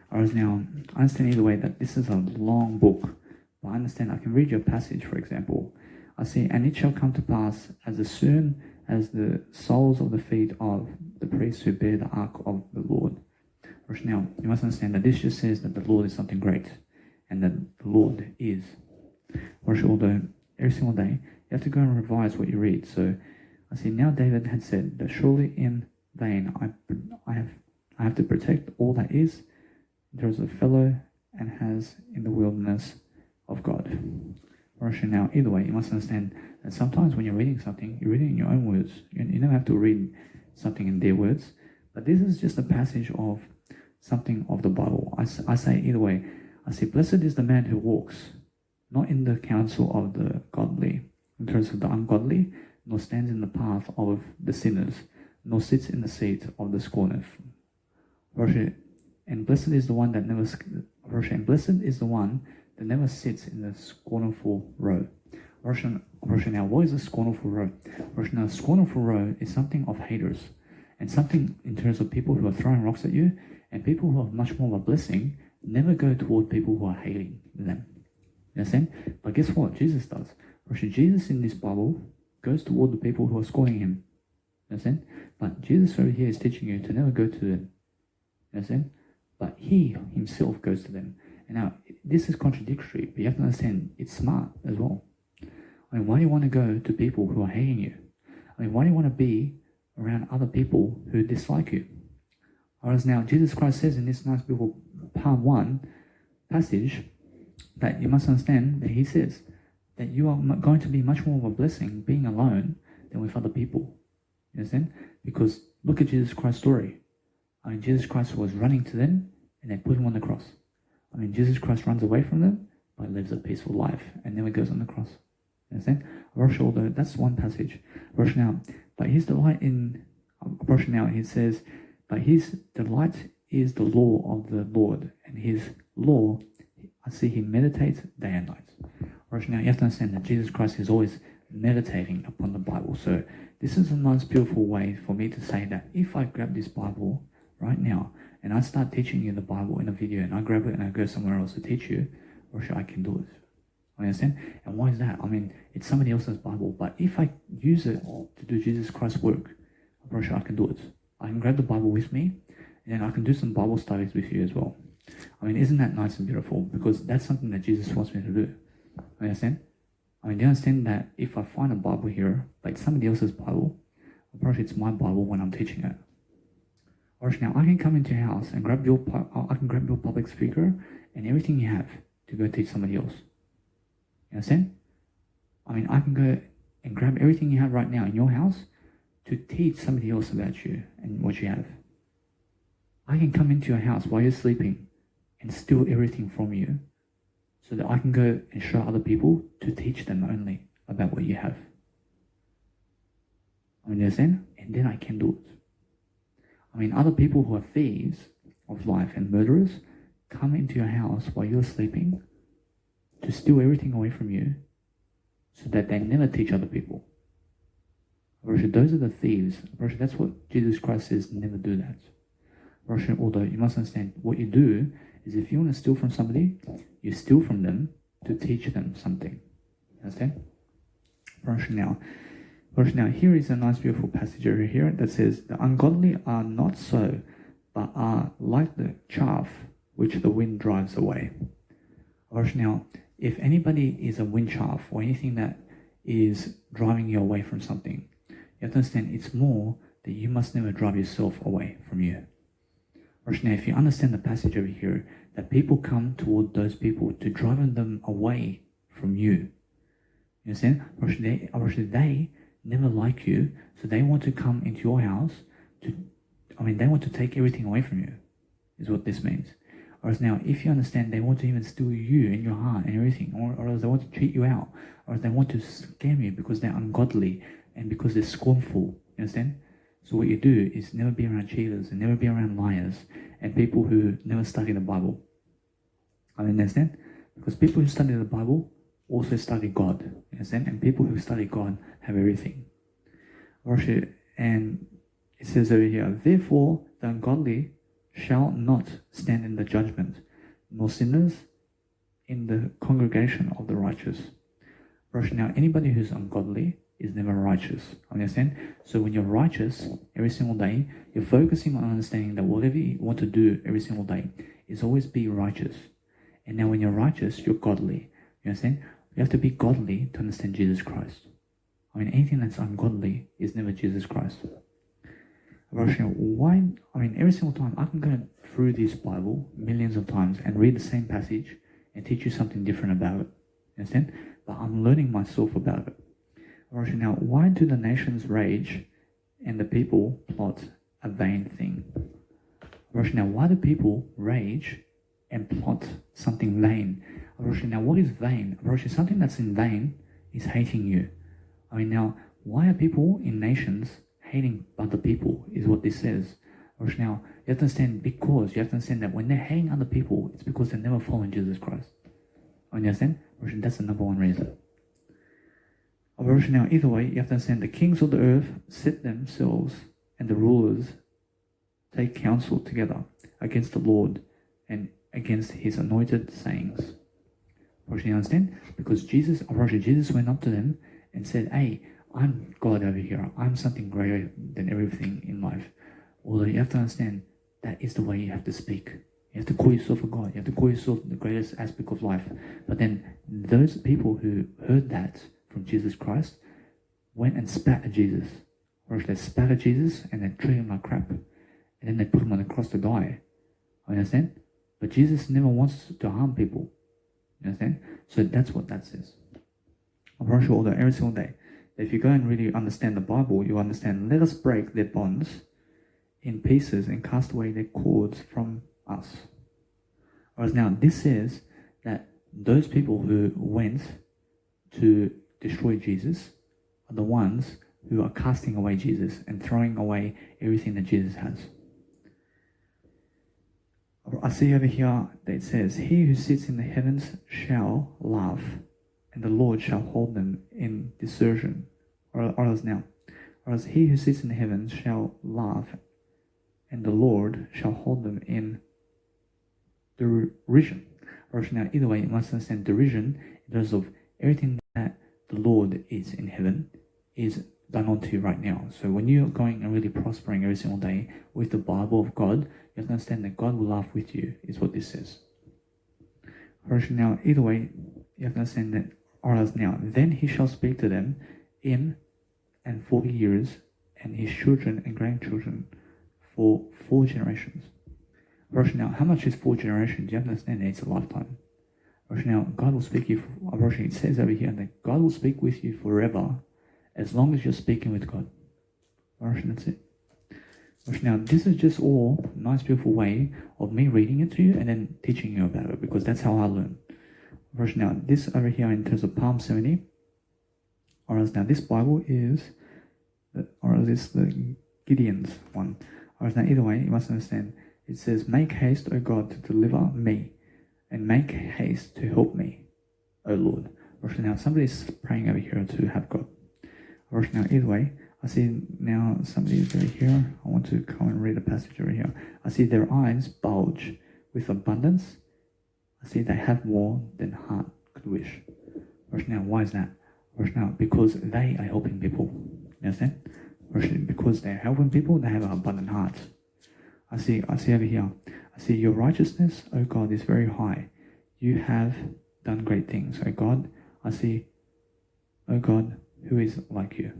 Whereas now, I understand either way that this is a long book, but I understand I can read your passage, for example. I see, and it shall come to pass as soon as the soles of the feet of the priests who bear the ark of the Lord. Whereas now, you must understand that this just says that the Lord is something great, and that the Lord is. Whereas although every single day, you have to go and revise what you read. So I see now David had said that surely in vain I have to protect all that is, there is a fellow and has in the wilderness of God. Whereas now, either way, you must understand that sometimes when you're reading something, you're reading in your own words. You never have to read something in their words. But this is just a passage of something of the Bible. I say either way, I say, blessed is the man who walks not in the counsel of the godly, in terms of the ungodly, nor stands in the path of the sinners, nor sits in the seat of the scorners. And blessed is the one that never sits in the scornful row. Now, what is a scornful row? Now, a scornful row is something of haters, and something in terms of people who are throwing rocks at you, and people who have much more of a blessing never go toward people who are hating them. You understand? But guess what? Jesus does. Jesus in this Bible goes toward the people who are scorning him. You understand? But Jesus over here is teaching you to never go to them. You understand? But he himself goes to them. And now, this is contradictory, but you have to understand it's smart as well. I mean, why do you want to go to people who are hating you? I mean, why do you want to be around other people who dislike you? Whereas now, Jesus Christ says in this nice beautiful Psalm 1 passage that you must understand that he says that you are going to be much more of a blessing being alone than with other people. You understand? Because look at Jesus Christ's story. I mean, Jesus Christ was running to them and they put him on the cross. I mean, Jesus Christ runs away from them but lives a peaceful life and never goes on the cross. You understand? Although that's one passage. Now, but his delight in now he says, but his delight is the law of the Lord, and his law, I see he meditates day and night. Now, you have to understand that Jesus Christ is always meditating upon the Bible. So this is a nice, beautiful way for me to say that if I grab this Bible right now and I start teaching you the Bible in a video and I grab it and I go somewhere else to teach you, I can do it. You understand? And why is that? I mean, it's somebody else's Bible, but if I use it to do Jesus Christ's work, I can do it. I can grab the Bible with me and then I can do some Bible studies with you as well. I mean, isn't that nice and beautiful? Because that's something that Jesus wants me to do. You understand? I mean, do you understand that if I find a Bible here, like somebody else's Bible, it's my Bible when I'm teaching it. Now, I can come into your house and grab your public speaker and everything you have to go teach somebody else. You understand? I mean, I can go and grab everything you have right now in your house to teach somebody else about you and what you have. I can come into your house while you're sleeping and steal everything from you so that I can go and show other people to teach them only about what you have. I mean, you understand? And then I can do it. I mean, other people who are thieves of life and murderers come into your house while you're sleeping to steal everything away from you so that they never teach other people. Those are the thieves. That's what Jesus Christ says, never do that. Although you must understand, what you do is if you want to steal from somebody, you steal from them to teach them something. Understand? Now, Verse now, here is a nice beautiful passage over here that says, the ungodly are not so, but are like the chaff which the wind drives away. Verse now, if anybody is a wind chaff or anything that is driving you away from something, you have to understand it's more that you must never drive yourself away from you. Verse now, if you understand the passage over here, that people come toward those people to drive them away from you. You understand? Verse they never like you, so they want to come into your house they want to take everything away from you, is what this means. Whereas now, if you understand, they want to even steal you and your heart and everything, or else they want to cheat you out, or they want to scam you because they're ungodly and because they're scornful. You understand? So what you do is never be around cheaters and never be around liars and people who never study the Bible. I understand? Because people who study the Bible also study God. You understand? And people who study God have everything. And it says over here, therefore the ungodly shall not stand in the judgment, nor sinners in the congregation of the righteous. Now, anybody who's ungodly is never righteous. Understand? So when you're righteous every single day, you're focusing on understanding that whatever you want to do every single day is always be righteous. And now when you're righteous, you're godly. You understand? You have to be godly to understand Jesus Christ. Anything that's ungodly is never Jesus Christ. Why? Every single time I can go through this Bible millions of times and read the same passage and teach you something different about it. You understand? But I'm learning myself about it. Now, why do the nations rage and the people plot a vain thing? Now, why do people rage and plot something vain? Now, what is vain? Something that's in vain is hating you. Now, why are people in nations hating other people is what this says. Now, you have to understand, because you have to understand that when they're hating other people, it's because they're never following Jesus Christ. You understand? That's the number one reason. Now, either way, you have to understand the kings of the earth set themselves and the rulers take counsel together against the Lord and against his anointed sayings. You understand? Because Jesus went up to them and said, hey, I'm God over here. I'm something greater than everything in life. Although you have to understand, that is the way you have to speak. You have to call yourself a God. You have to call yourself the greatest aspect of life. But then those people who heard that from Jesus Christ went and spat at Jesus. Or they spat at Jesus and they treated him like crap. And then they put him on the cross to die. You understand? But Jesus never wants to harm people. You understand? So that's what that says. I'm pretty sure that every single day, if you go and really understand the Bible, you understand, let us break their bonds in pieces and cast away their cords from us. Whereas now, this says that those people who went to destroy Jesus are the ones who are casting away Jesus and throwing away everything that Jesus has. I see over here that it says, he who sits in the heavens shall laugh, and the Lord shall hold them in desertion. Or as he who sits in the heavens shall laugh, and the Lord shall hold them in derision. Now, either way, you must understand derision in terms of everything that the Lord is in heaven is done unto you right now. So when you're going and really prospering every single day with the Bible of God, you have to understand that God will laugh with you, is what this says. Now, either way, you have to understand that, then he shall speak to them in and 40 years, and his children and grandchildren for 4 generations. Now, how much is 4 generations? You have to understand that it's a lifetime. Now, God will speak you. It says over here that God will speak with you forever, as long as you're speaking with God. That's it. Now, this is just all a nice, beautiful way of me reading it to you and then teaching you about it, because that's how I learn. Now, this over here in terms of Psalm 70, now this Bible is, the Gideon's one. Now, either way, you must understand, it says, make haste, O God, to deliver me, and make haste to help me, O Lord. Now, somebody's praying over here to have God. Now, either way, I see now somebody is over here. I want to come and read a passage over here. I see their eyes bulge with abundance. I see they have more than heart could wish. Now, why is that? Now, because they are helping people. You understand? Because they're helping people, they have an abundant heart. I see over here. I see your righteousness, O God, is very high. You have done great things, O God. I see, O God, who is like you.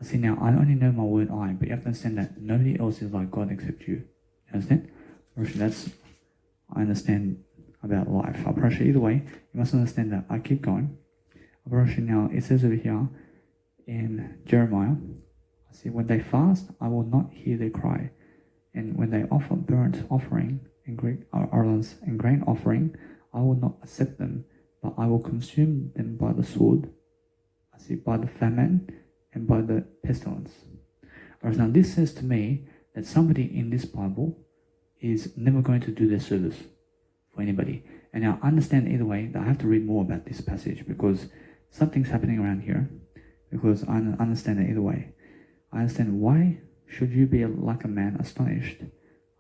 I see now, I only know my word I, but you have to understand that nobody else is like God except you. You understand? That's, I understand about life. I approach it either way. You must understand that. I keep going. I approach it now. It says over here in Jeremiah, I see, when they fast, I will not hear their cry. And when they offer burnt offering and grain offering, I will not accept them, but I will consume them by the sword, I see, by the famine, and by the pestilence. Whereas now this says to me that somebody in this Bible is never going to do their service for anybody. And now I understand either way that I have to read more about this passage because something's happening around here, because I understand it either way. I understand why should you be like a man astonished?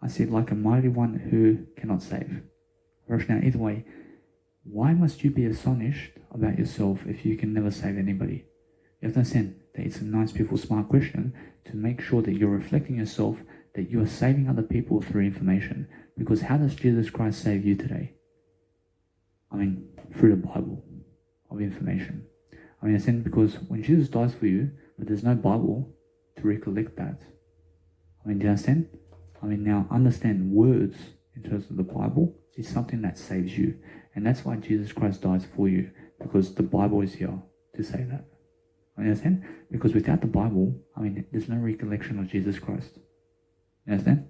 I see like a mighty one who cannot save. Whereas now either way, why must you be astonished about yourself if you can never save anybody? You have to understand that it's a nice, beautiful, smart question to make sure that you're reflecting yourself, that you are saving other people through information. Because how does Jesus Christ save you today? I mean, through the Bible of information. I mean, because when Jesus dies for you, but there's no Bible to recollect that. I mean, do you understand? I mean, now understand words in terms of the Bible is something that saves you. And that's why Jesus Christ dies for you, because the Bible is here to say that. You understand? Because without the Bible, I mean, there's no recollection of Jesus Christ. You understand?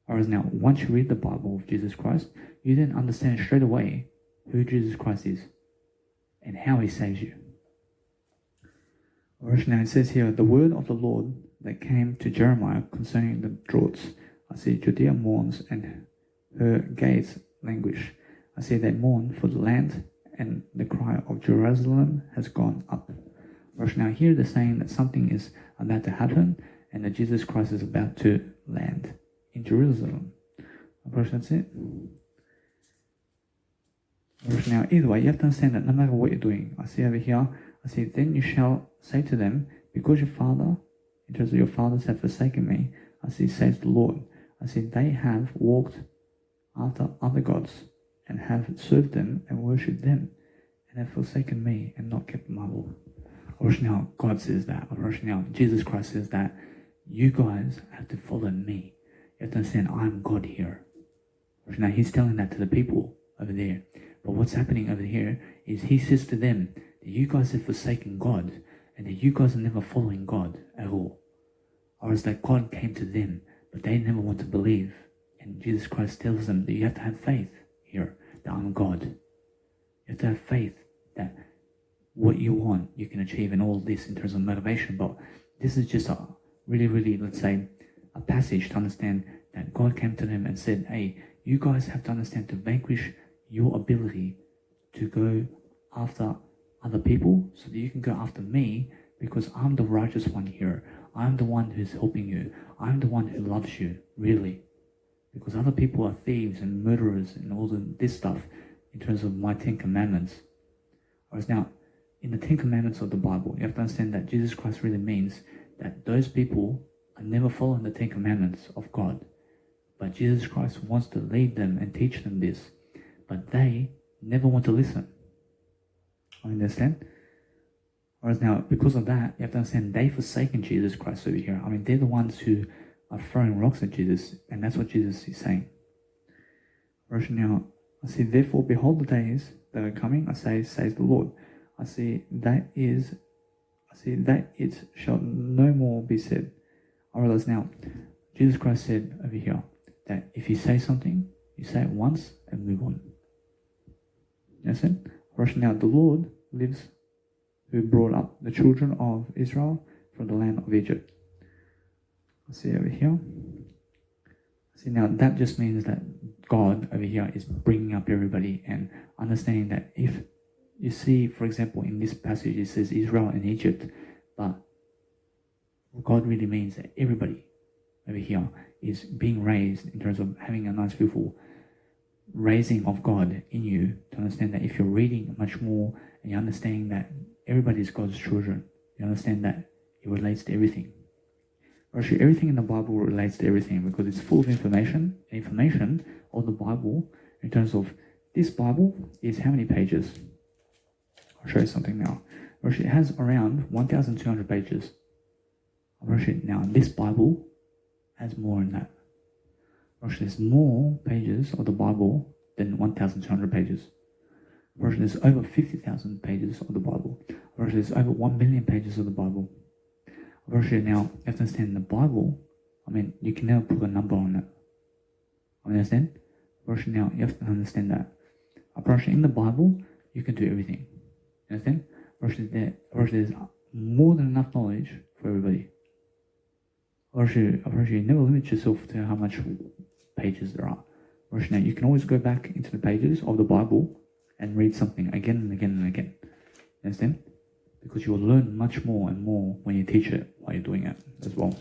Whereas now, once you read the Bible of Jesus Christ, you then understand straight away who Jesus Christ is and how he saves you. Whereas now it says here, the word of the Lord that came to Jeremiah concerning the droughts. I see Judea mourns and her gates languish. I see they mourn for the land, and the cry of Jerusalem has gone up. Whereas now here they're saying that something is about to happen and that Jesus Christ is about to land in Jerusalem. Whereas that's it. Whereas now either way, you have to understand that no matter what you're doing, I see over here, I see, then you shall say to them, because your father, in terms of your fathers have forsaken me, I see, says the Lord. I see, they have walked after other gods and have served them and worshipped them and have forsaken me and not kept my law. Or now God says that. Or now Jesus Christ says that you guys have to follow me. You have to understand I'm God here. Or now he's telling that to the people over there. But what's happening over here is he says to them that you guys have forsaken God and that you guys are never following God at all. Or is that God came to them, but they never want to believe. And Jesus Christ tells them that you have to have faith here, that I'm God. You have to have faith that what you want, you can achieve, and all this in terms of motivation. But this is just a really, let's say, a passage to understand that God came to them and said, hey, you guys have to understand to vanquish your ability to go after other people so that you can go after me, because I'm the righteous one here. I'm the one who's helping you. I'm the one who loves you, really. Because other people are thieves and murderers and all this stuff in terms of my 10 Commandments. Whereas now, in the 10 Commandments of the Bible, you have to understand that Jesus Christ really means that those people are never following the 10 Commandments of God. But Jesus Christ wants to lead them and teach them this. But they never want to listen. Understand? Whereas now, because of that, you have to understand they've forsaken Jesus Christ over here. I mean, they're the ones who are throwing rocks at Jesus, and that's what Jesus is saying. Whereas now, I see, therefore, behold the days that are coming, I say, says the Lord. I see that it shall no more be said. I realize now, Jesus Christ said over here that if you say something, you say it once and move on. That's it. Whereas now, the Lord lives, who brought up the children of Israel from the land of Egypt. I see over here. See, now that just means that God over here is bringing up everybody and understanding that if you see, for example, in this passage it says Israel and Egypt, but God really means that everybody over here is being raised in terms of having a nice, beautiful raising of God in you, to understand that if you're reading much more and you're understanding that everybody is God's children, you understand that it relates to everything. Actually, everything in the Bible relates to everything because it's full of information. Information of the Bible in terms of this Bible is how many pages? I'll show you something now. Actually, it has around 1,200 pages. Actually, now this Bible has more than that. Actually, there's more pages of the Bible than 1,200 pages. Actually, there's over 50,000 pages of the Bible. Actually, there's over 1 million pages of the Bible. Actually, now, you have to understand the Bible, you can never put a number on it. Understand? Actually, now, you have to understand that. Actually, in the Bible, you can do everything. Understand? Actually, there's more than enough knowledge for everybody. Actually, you never limit yourself to how much pages there are. Actually, now, you can always go back into the pages of the Bible and read something again and again and again. Understand? Because you will learn much more and more when you teach it while you're doing it as well.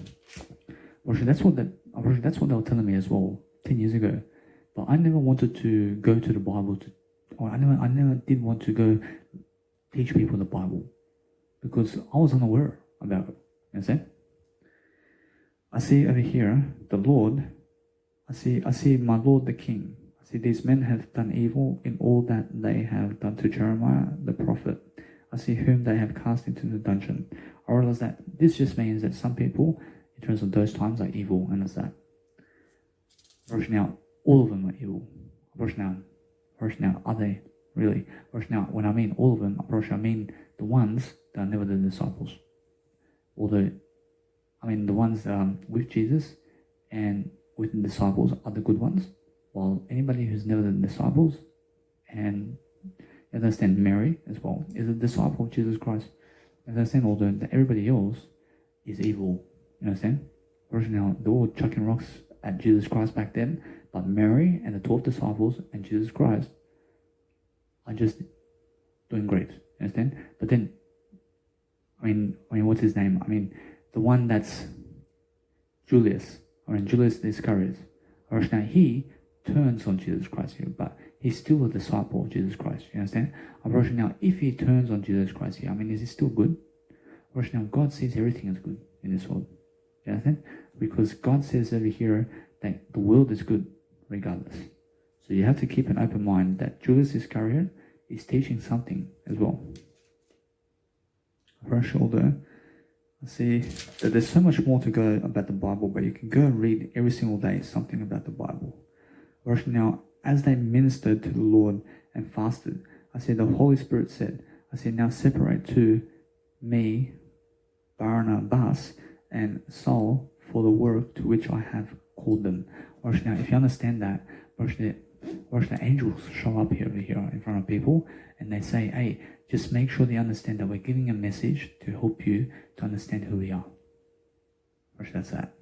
Actually, that's what they were telling me as well 10 years ago. But I never wanted to go to the Bible I never did want to go teach people the Bible because I was unaware about it. You understand? I see over here the Lord. I see my Lord the King. I see these men have done evil in all that they have done to Jeremiah the prophet. I see whom they have cast into the dungeon. I realize that this just means that some people, in terms of those times, are evil, and that's that. Now, all of them are evil. Now, are they really? Now, when I mean all of them, I mean the ones that are never the disciples. Although, the ones with Jesus and with the disciples are the good ones, while anybody who's never the disciples and understand Mary as well is a disciple of Jesus Christ. Understand although that everybody else is evil. You understand? Now they were chucking rocks at Jesus Christ back then, but Mary and the 12 disciples and Jesus Christ are just doing great. You understand? But then, what's his name? The one that's Julius Iscariot. Now he turns on Jesus Christ here, but he's still a disciple of Jesus Christ. You understand? Now, if he turns on Jesus Christ here, is he still good? Now, God sees everything as good in this world. You understand? Because God says over here that the world is good regardless. So you have to keep an open mind that Julius Iscariot is teaching something as well. Over our shoulder, I see that there's so much more to go about the Bible, but you can go and read every single day something about the Bible. Now, as they ministered to the Lord and fasted, I see the Holy Spirit said, now separate to me Barnabas and Saul for the work to which I have called them. Now, if you understand that, the angels show up over here in front of people and they say, hey, just make sure they understand that we're giving a message to help you to understand who we are. That's that.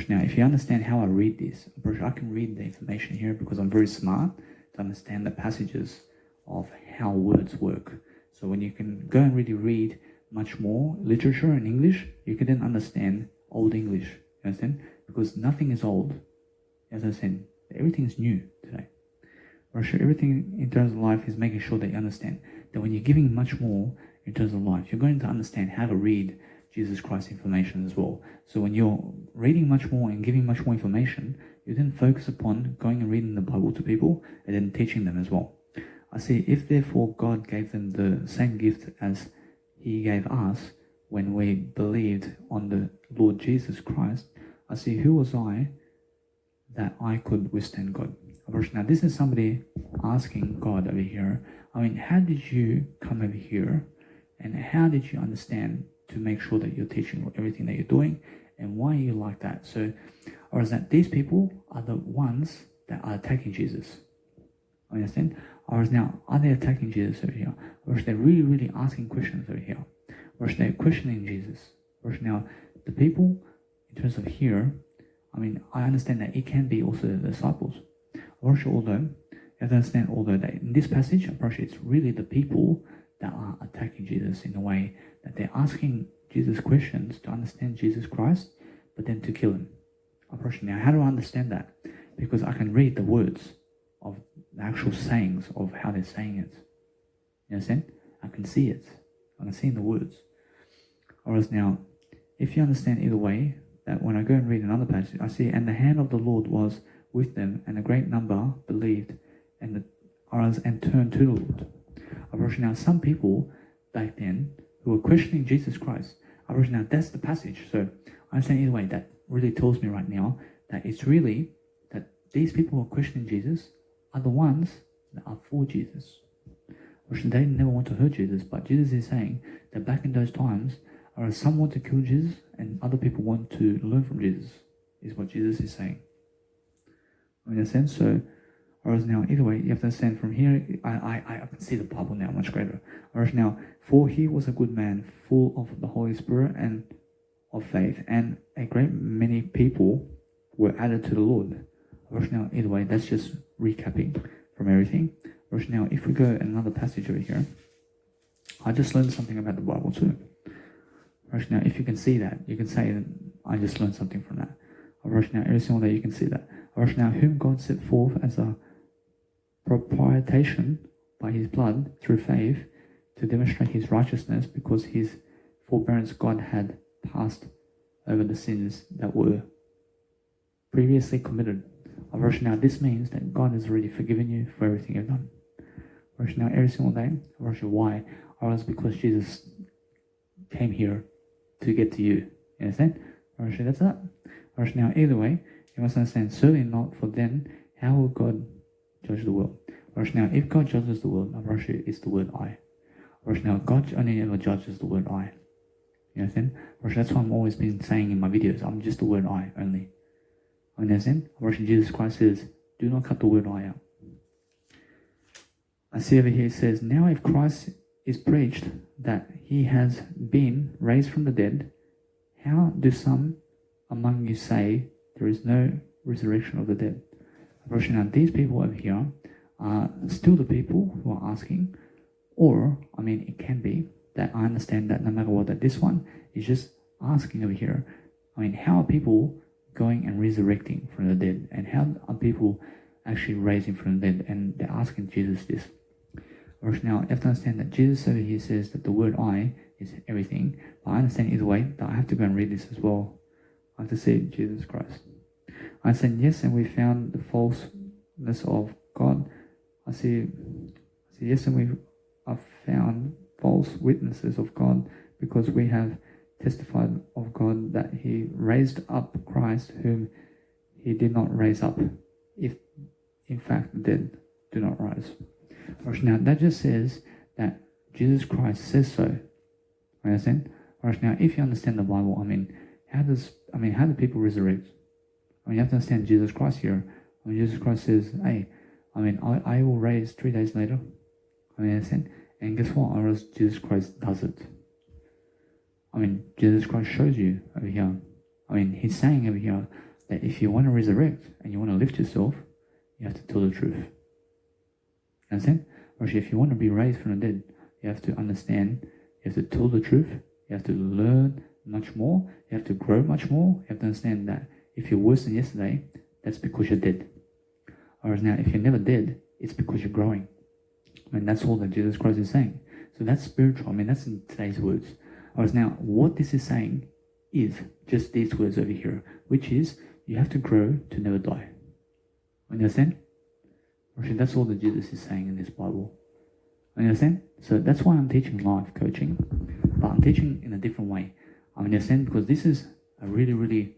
Now, if you understand how I read this, I can read the information here because I'm very smart to understand the passages of how words work. So when you can go and really read much more literature in English, you can then understand Old English. You understand? Because nothing is old. As I said, everything is new today. Everything in terms of life is making sure that you understand that when you're giving much more in terms of life, you're going to understand how to read Jesus Christ information as well. So when you're reading much more and giving much more information, you then focus upon going and reading the Bible to people and then teaching them as well. I see, if therefore God gave them the same gift as he gave us when we believed on the Lord Jesus Christ, I see, who was I that I could withstand God? Now this is somebody asking God over here, how did you come over here and how did you understand to make sure that you're teaching everything that you're doing and why are you like that? So, or is that these people are the ones that are attacking Jesus? Understand? Or is now, are they attacking Jesus over here? Or is they really, really asking questions over here? Or is they questioning Jesus? Or is now, the people, in terms of here, I understand that it can be also the disciples. Or although, you have to understand, although that in this passage, it's really the people that are attacking Jesus in a way that they're asking Jesus questions to understand Jesus Christ, but then to kill him. Now, how do I understand that? Because I can read the words of the actual sayings of how they're saying it. You understand? I can see it. I can see in the words. Or else now, if you understand either way, that when I go and read another passage, I see, and the hand of the Lord was with them, and a great number believed, and turned to the Lord. Now, some people back then who were questioning Jesus Christ, now that's the passage. So I understand either way, that really tells me right now that it's really that these people who are questioning Jesus are the ones that are for Jesus. They never want to hurt Jesus, but Jesus is saying that back in those times, some want to kill Jesus and other people want to learn from Jesus, is what Jesus is saying. In a sense, so, whereas now, either way, you have to understand from here, I can see the Bible now much greater. Whereas now, for he was a good man, full of the Holy Spirit and of faith, and a great many people were added to the Lord. Whereas now, either way, that's just recapping from everything. Whereas now, if we go another passage over here, I just learned something about the Bible too. Whereas now, if you can see that, you can say that I just learned something from that. Whereas now, every single day you can see that. Whereas now, whom God set forth as a propitiation by his blood through faith to demonstrate his righteousness, because his forbearance God had passed over the sins that were previously committed. Whereas now, this means that God has already forgiven you for everything you've done. Whereas now, every single day, whereas why? Or else because Jesus came here to get to you. You understand? Whereas that's that. Whereas now, either way, you must understand, certainly not, for then, how will God judge the world? Whereas now, if God judges the world, it's the word I. Whereas now, God only ever judges the word I. You understand? Whereas that's what I'm always been saying in my videos. I'm just the word I only. You understand? Whereas Jesus Christ says, do not cut the word I out. I see over here it says, now if Christ is preached that he has been raised from the dead, how do some among you say there is no resurrection of the dead? Now, these people over here are still the people who are asking, or, it can be that I understand that no matter what, that this one is just asking over here, how are people going and resurrecting from the dead? And how are people actually raising from the dead? And they're asking Jesus this. Now, you have to understand that Jesus over here says that the word I is everything. But I understand either way that I have to go and read this as well. I have to say Jesus Christ. I said, yes, and we found the falseness of God. I see, yes, and we have found false witnesses of God, because we have testified of God that he raised up Christ, whom he did not raise up, if in fact the dead do not rise. Now, that just says that Jesus Christ says so. Understand? Now, if you understand the Bible, how do people resurrect? You have to understand Jesus Christ here. Jesus Christ says, hey, I will raise 3 days later. Understand? And guess what? Or else Jesus Christ does it. Jesus Christ shows you over here. He's saying over here that if you want to resurrect and you want to lift yourself, you have to tell the truth. Understand? Or if you want to be raised from the dead, you have to understand, you have to tell the truth, you have to learn much more, you have to grow much more, you have to understand that if you're worse than yesterday, that's because you're dead. Whereas now, if you're never dead, it's because you're growing. That's all that Jesus Christ is saying. So that's spiritual. That's in today's words. Whereas now, what this is saying is just these words over here, which is, you have to grow to never die. Understand? That's all that Jesus is saying in this Bible. Understand? So that's why I'm teaching life coaching, but I'm teaching in a different way. Understand? Because this is a really, really,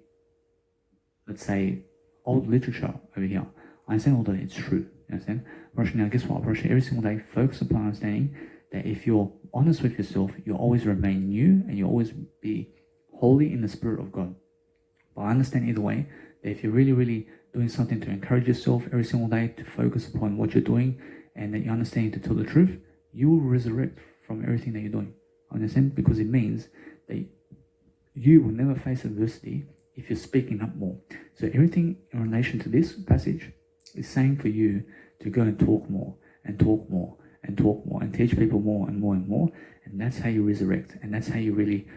let's say, old literature over here. I understand all that it's true. Understand? Now, guess what? Every single day, focus upon understanding that if you're honest with yourself, you'll always remain new and you'll always be holy in the Spirit of God. But I understand either way that if you're really, really doing something to encourage yourself every single day, to focus upon what you're doing, and that you're understanding to tell the truth, you will resurrect from everything that you're doing. Understand? Because it means that you will never face adversity if you're speaking up more. So everything in relation to this passage is saying for you to go and talk more, and talk more, and talk more, and teach people more and more and more. And that's how you resurrect, and that's how you really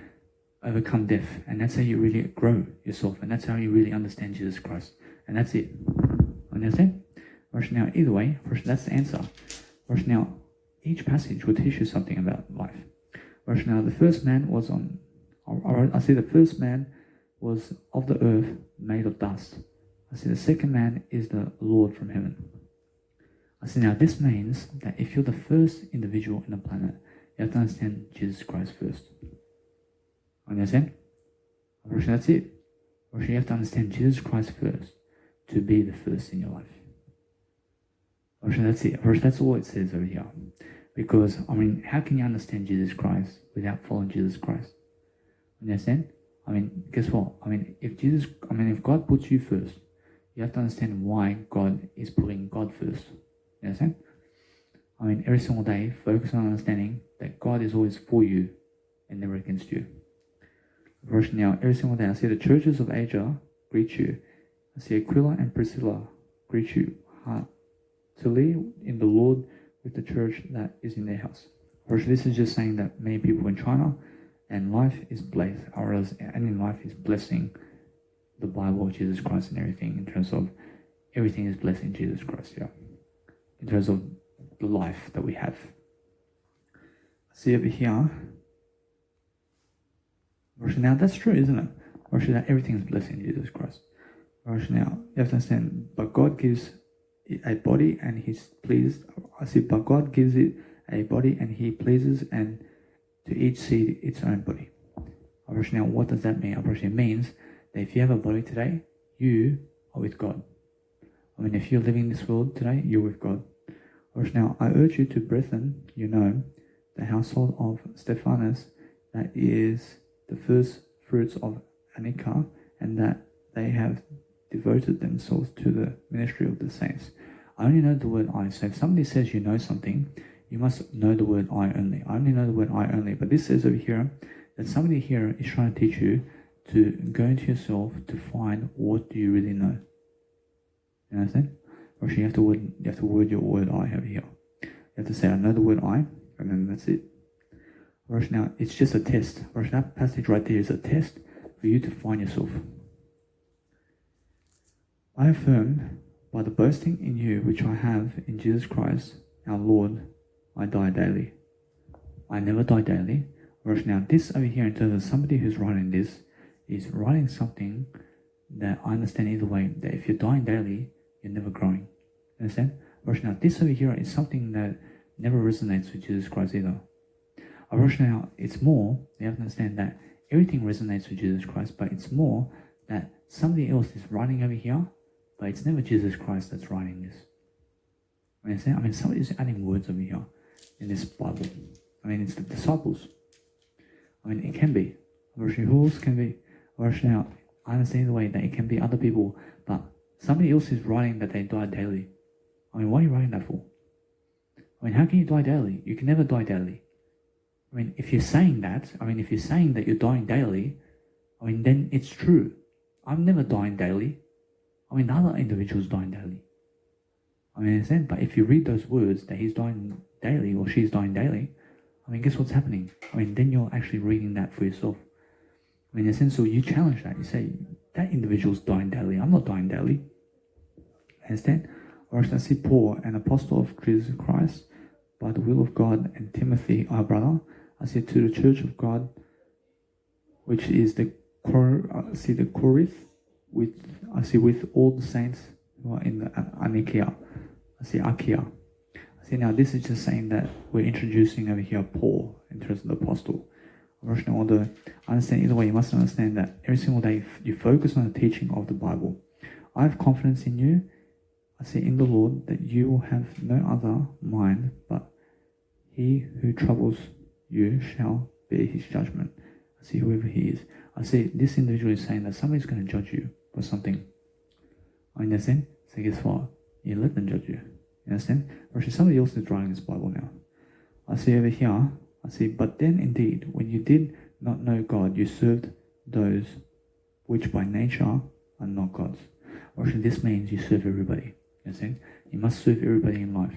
overcome death, and that's how you really grow yourself, and that's how you really understand Jesus Christ. And that's it. Understand? Now, either way, that's the answer. Now, each passage will teach you something about life. Now, the first man was on I see the first man was of the earth, made of dust. I see the second man is the Lord from heaven. I see now this means that if you're the first individual in the planet, you have to understand Jesus Christ first. Understand? That's it. You have to understand Jesus Christ first to be the first in your life. That's it. That's all it says over here. Because, how can you understand Jesus Christ without following Jesus Christ? Understand? Guess what? If God puts you first, you have to understand why God is putting God first. You understand? Every single day, focus on understanding that God is always for you and never against you. Now, every single day, I see the churches of Asia greet you. I see Aquila and Priscilla greet you heartily in the Lord with the church that is in their house. This is just saying that many people in China and life is blessed, and in life is blessing the Bible, Jesus Christ, and everything in terms of everything is blessing Jesus Christ, yeah. In terms of the life that we have. See over here. Now that's true, isn't it? Now everything is blessing Jesus Christ. Now you have to understand, but God gives it a body and He's pleased. I see, but God gives it a body and He pleases, and to each seed its own body. Now what does that mean? It means that if you have a body today, you are with God. If you're living in this world today, you're with God. Now I urge you to brethren, the household of Stephanus, that is the first fruits of Anika, and that they have devoted themselves to the ministry of the saints. I only know the word I. So if somebody says you know something, you must know the word I only. I only know the word I only. But this says over here that somebody here is trying to teach you to go into yourself to find what do you really know. You understand? Or you have to word your word I over here. You have to say I know the word I, and then that's it. Now it's just a test. That passage right there is a test for you to find yourself. I affirm by the boasting in you which I have in Jesus Christ our Lord, I die daily. I never die daily. Now this over here, in terms of somebody who's writing this, is writing something that I understand either way, that if you're dying daily, you're never growing. Understand? Now this over here is something that never resonates with Jesus Christ either. Now it's more, you have to understand that everything resonates with Jesus Christ, but it's more that somebody else is writing over here, but it's never Jesus Christ that's writing this. Understand? Somebody's adding words over here in this Bible. It's the disciples. It can be. Who else can be? Now, I understand the way that it can be other people, but somebody else is writing that they die daily. Why are you writing that for? How can you die daily? You can never die daily. If you're saying that, if you're saying that you're dying daily, then it's true. I'm never dying daily. The other individual's dying daily. Understand? But if you read those words that he's dying daily or she's dying daily, guess what's happening? Then you're actually reading that for yourself. In a sense, so you challenge that. You say, that individual's dying daily. I'm not dying daily. Understand? Or I see Paul, an apostle of Jesus Christ, by the will of God, and Timothy, our brother, I say to the church of God, which is the Corinth, with all the saints who are in the Anikia. Achaia. Now this is just saying that we're introducing over here Paul in terms of the apostle. Although I understand either way, you must understand that every single day you focus on the teaching of the Bible. I have confidence in you. I say in the Lord that you will have no other mind, but he who troubles you shall bear his judgment. I see whoever he is. I see this individual is saying that somebody's going to judge you for something. Understand? So guess what? You let them judge you. You understand? Or actually somebody else is writing this Bible now. I see over here, but then indeed, when you did not know God, you served those which by nature are not God's. Or actually this means you serve everybody. You understand? You must serve everybody in life,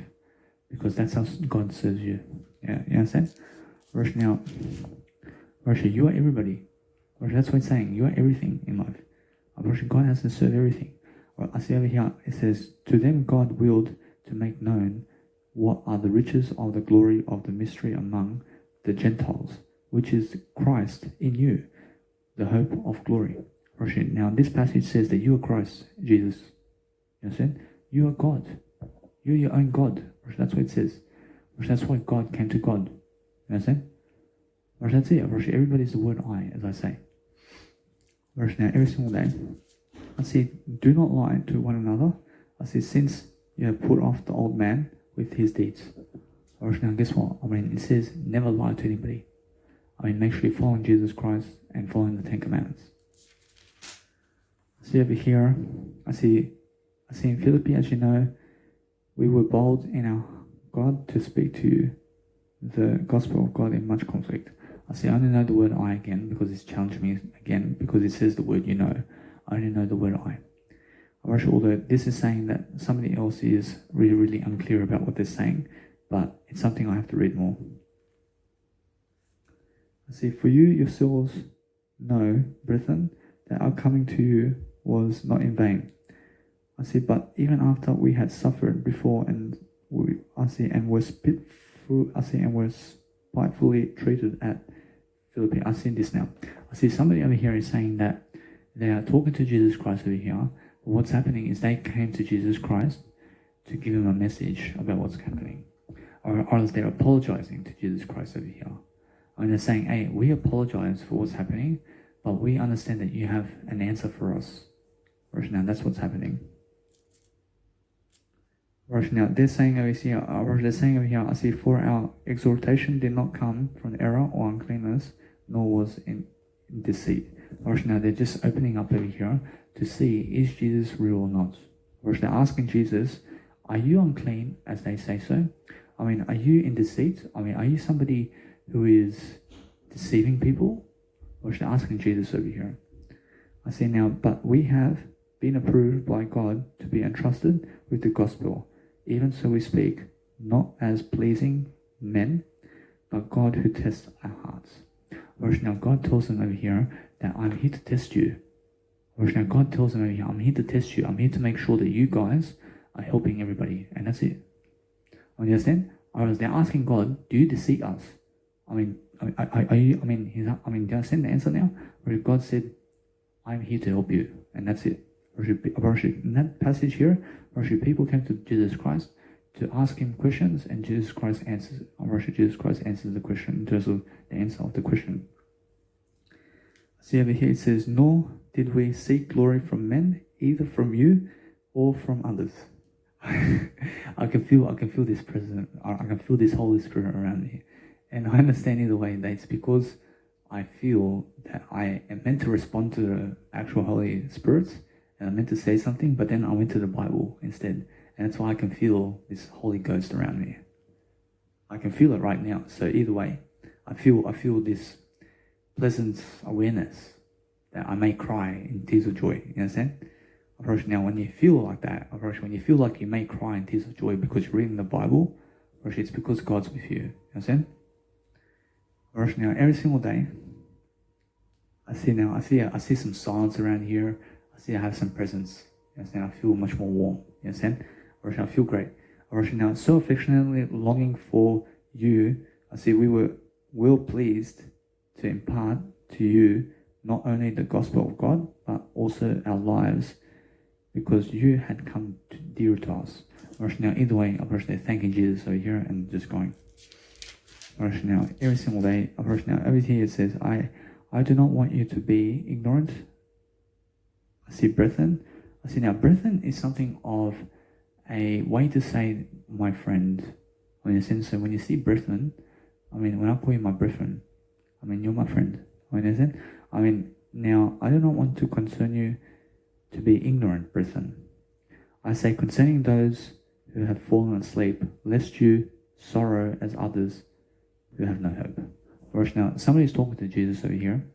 because that's how God serves you. Yeah, you understand? Or actually you are everybody. Or that's what it's saying. You are everything in life. Or actually God has to serve everything. Or I see over here, it says, to them God willed to make known what are the riches of the glory of the mystery among the Gentiles, which is Christ in you, the hope of glory. Now, this passage says that you are Christ, Jesus. You understand? You are God. You're your own God. That's what it says. That's why God came to God. You understand? That's it. Everybody's the word I, as I say. Now, every single day, I say, do not lie to one another. I say, since you have put off the old man with his deeds. Now, guess what? It says, never lie to anybody. Make sure you're following Jesus Christ and following the Ten Commandments. See over here, I see in Philippi, as you know, we were bold in our God to speak to you the gospel of God in much conflict. I only know the word I again because it's challenged me again because it says the word you know. I only know the word I. Although this is saying that somebody else is really, really unclear about what they're saying, but it's something I have to read more. For you yourselves know, brethren, that our coming to you was not in vain. But even after we had suffered before and were spitefully treated at Philippi. I've seen this now. Somebody over here is saying that they are talking to Jesus Christ over here. But what's happening is they came to Jesus Christ to give him a message about what's happening. Or else they're apologizing to Jesus Christ over here. And they're saying, hey, we apologize for what's happening, but we understand that you have an answer for us. Now, that's what's happening. Now, they're saying over here, for our exhortation did not come from error or uncleanness, nor was in deceit. Now, they're just opening up over here to see, is Jesus real or not? They're asking Jesus, are you unclean, as they say so? Are you in deceit? Are you somebody who is deceiving people? They're asking Jesus over here. Now, but we have been approved by God to be entrusted with the gospel. Even so we speak, not as pleasing men, but God who tests our hearts. Now God tells them over here that I'm here to test you. Now God tells them over here, I'm here to test you. I'm here to make sure that you guys are helping everybody. And that's it. You understand? They're asking God, do you deceive us? Are you, do you understand the answer now? Where God said, I'm here to help you. And that's it. In that passage here, people came to Jesus Christ to ask him questions, and Jesus Christ answers. Jesus Christ answers the question in terms of the answer of the question. Over here it says, nor did we seek glory from men, either from you or from others. I can feel this presence. I can feel this Holy Spirit around me, and I understand either way that it's because I feel that I am meant to respond to the actual Holy Spirits. And I meant to say something, but then I went to the Bible instead. And that's why I can feel this Holy Ghost around me. I can feel it right now. So either way, I feel this pleasant awareness that I may cry in tears of joy. You understand? Now, when you feel like that, when you feel like you may cry in tears of joy because you're reading the Bible, it's because God's with you. You understand? Now, every single day, I see some silence around here. I have some presence. I feel much more warm. You understand? I feel great. Now, so affectionately longing for you, we were well pleased to impart to you not only the gospel of God, but also our lives, because you had come dear to us. Now, either way, they're thanking Jesus over here and just going. Now, every single day, now, over here it says, I do not want you to be ignorant. Brethren. Now, brethren is something of a way to say my friend. In a sense, so when you see brethren, when I call you my brethren, you're my friend. Now, I do not want to concern you to be ignorant, brethren. I say concerning those who have fallen asleep, lest you sorrow as others who have no hope. Now, somebody's talking to Jesus over here,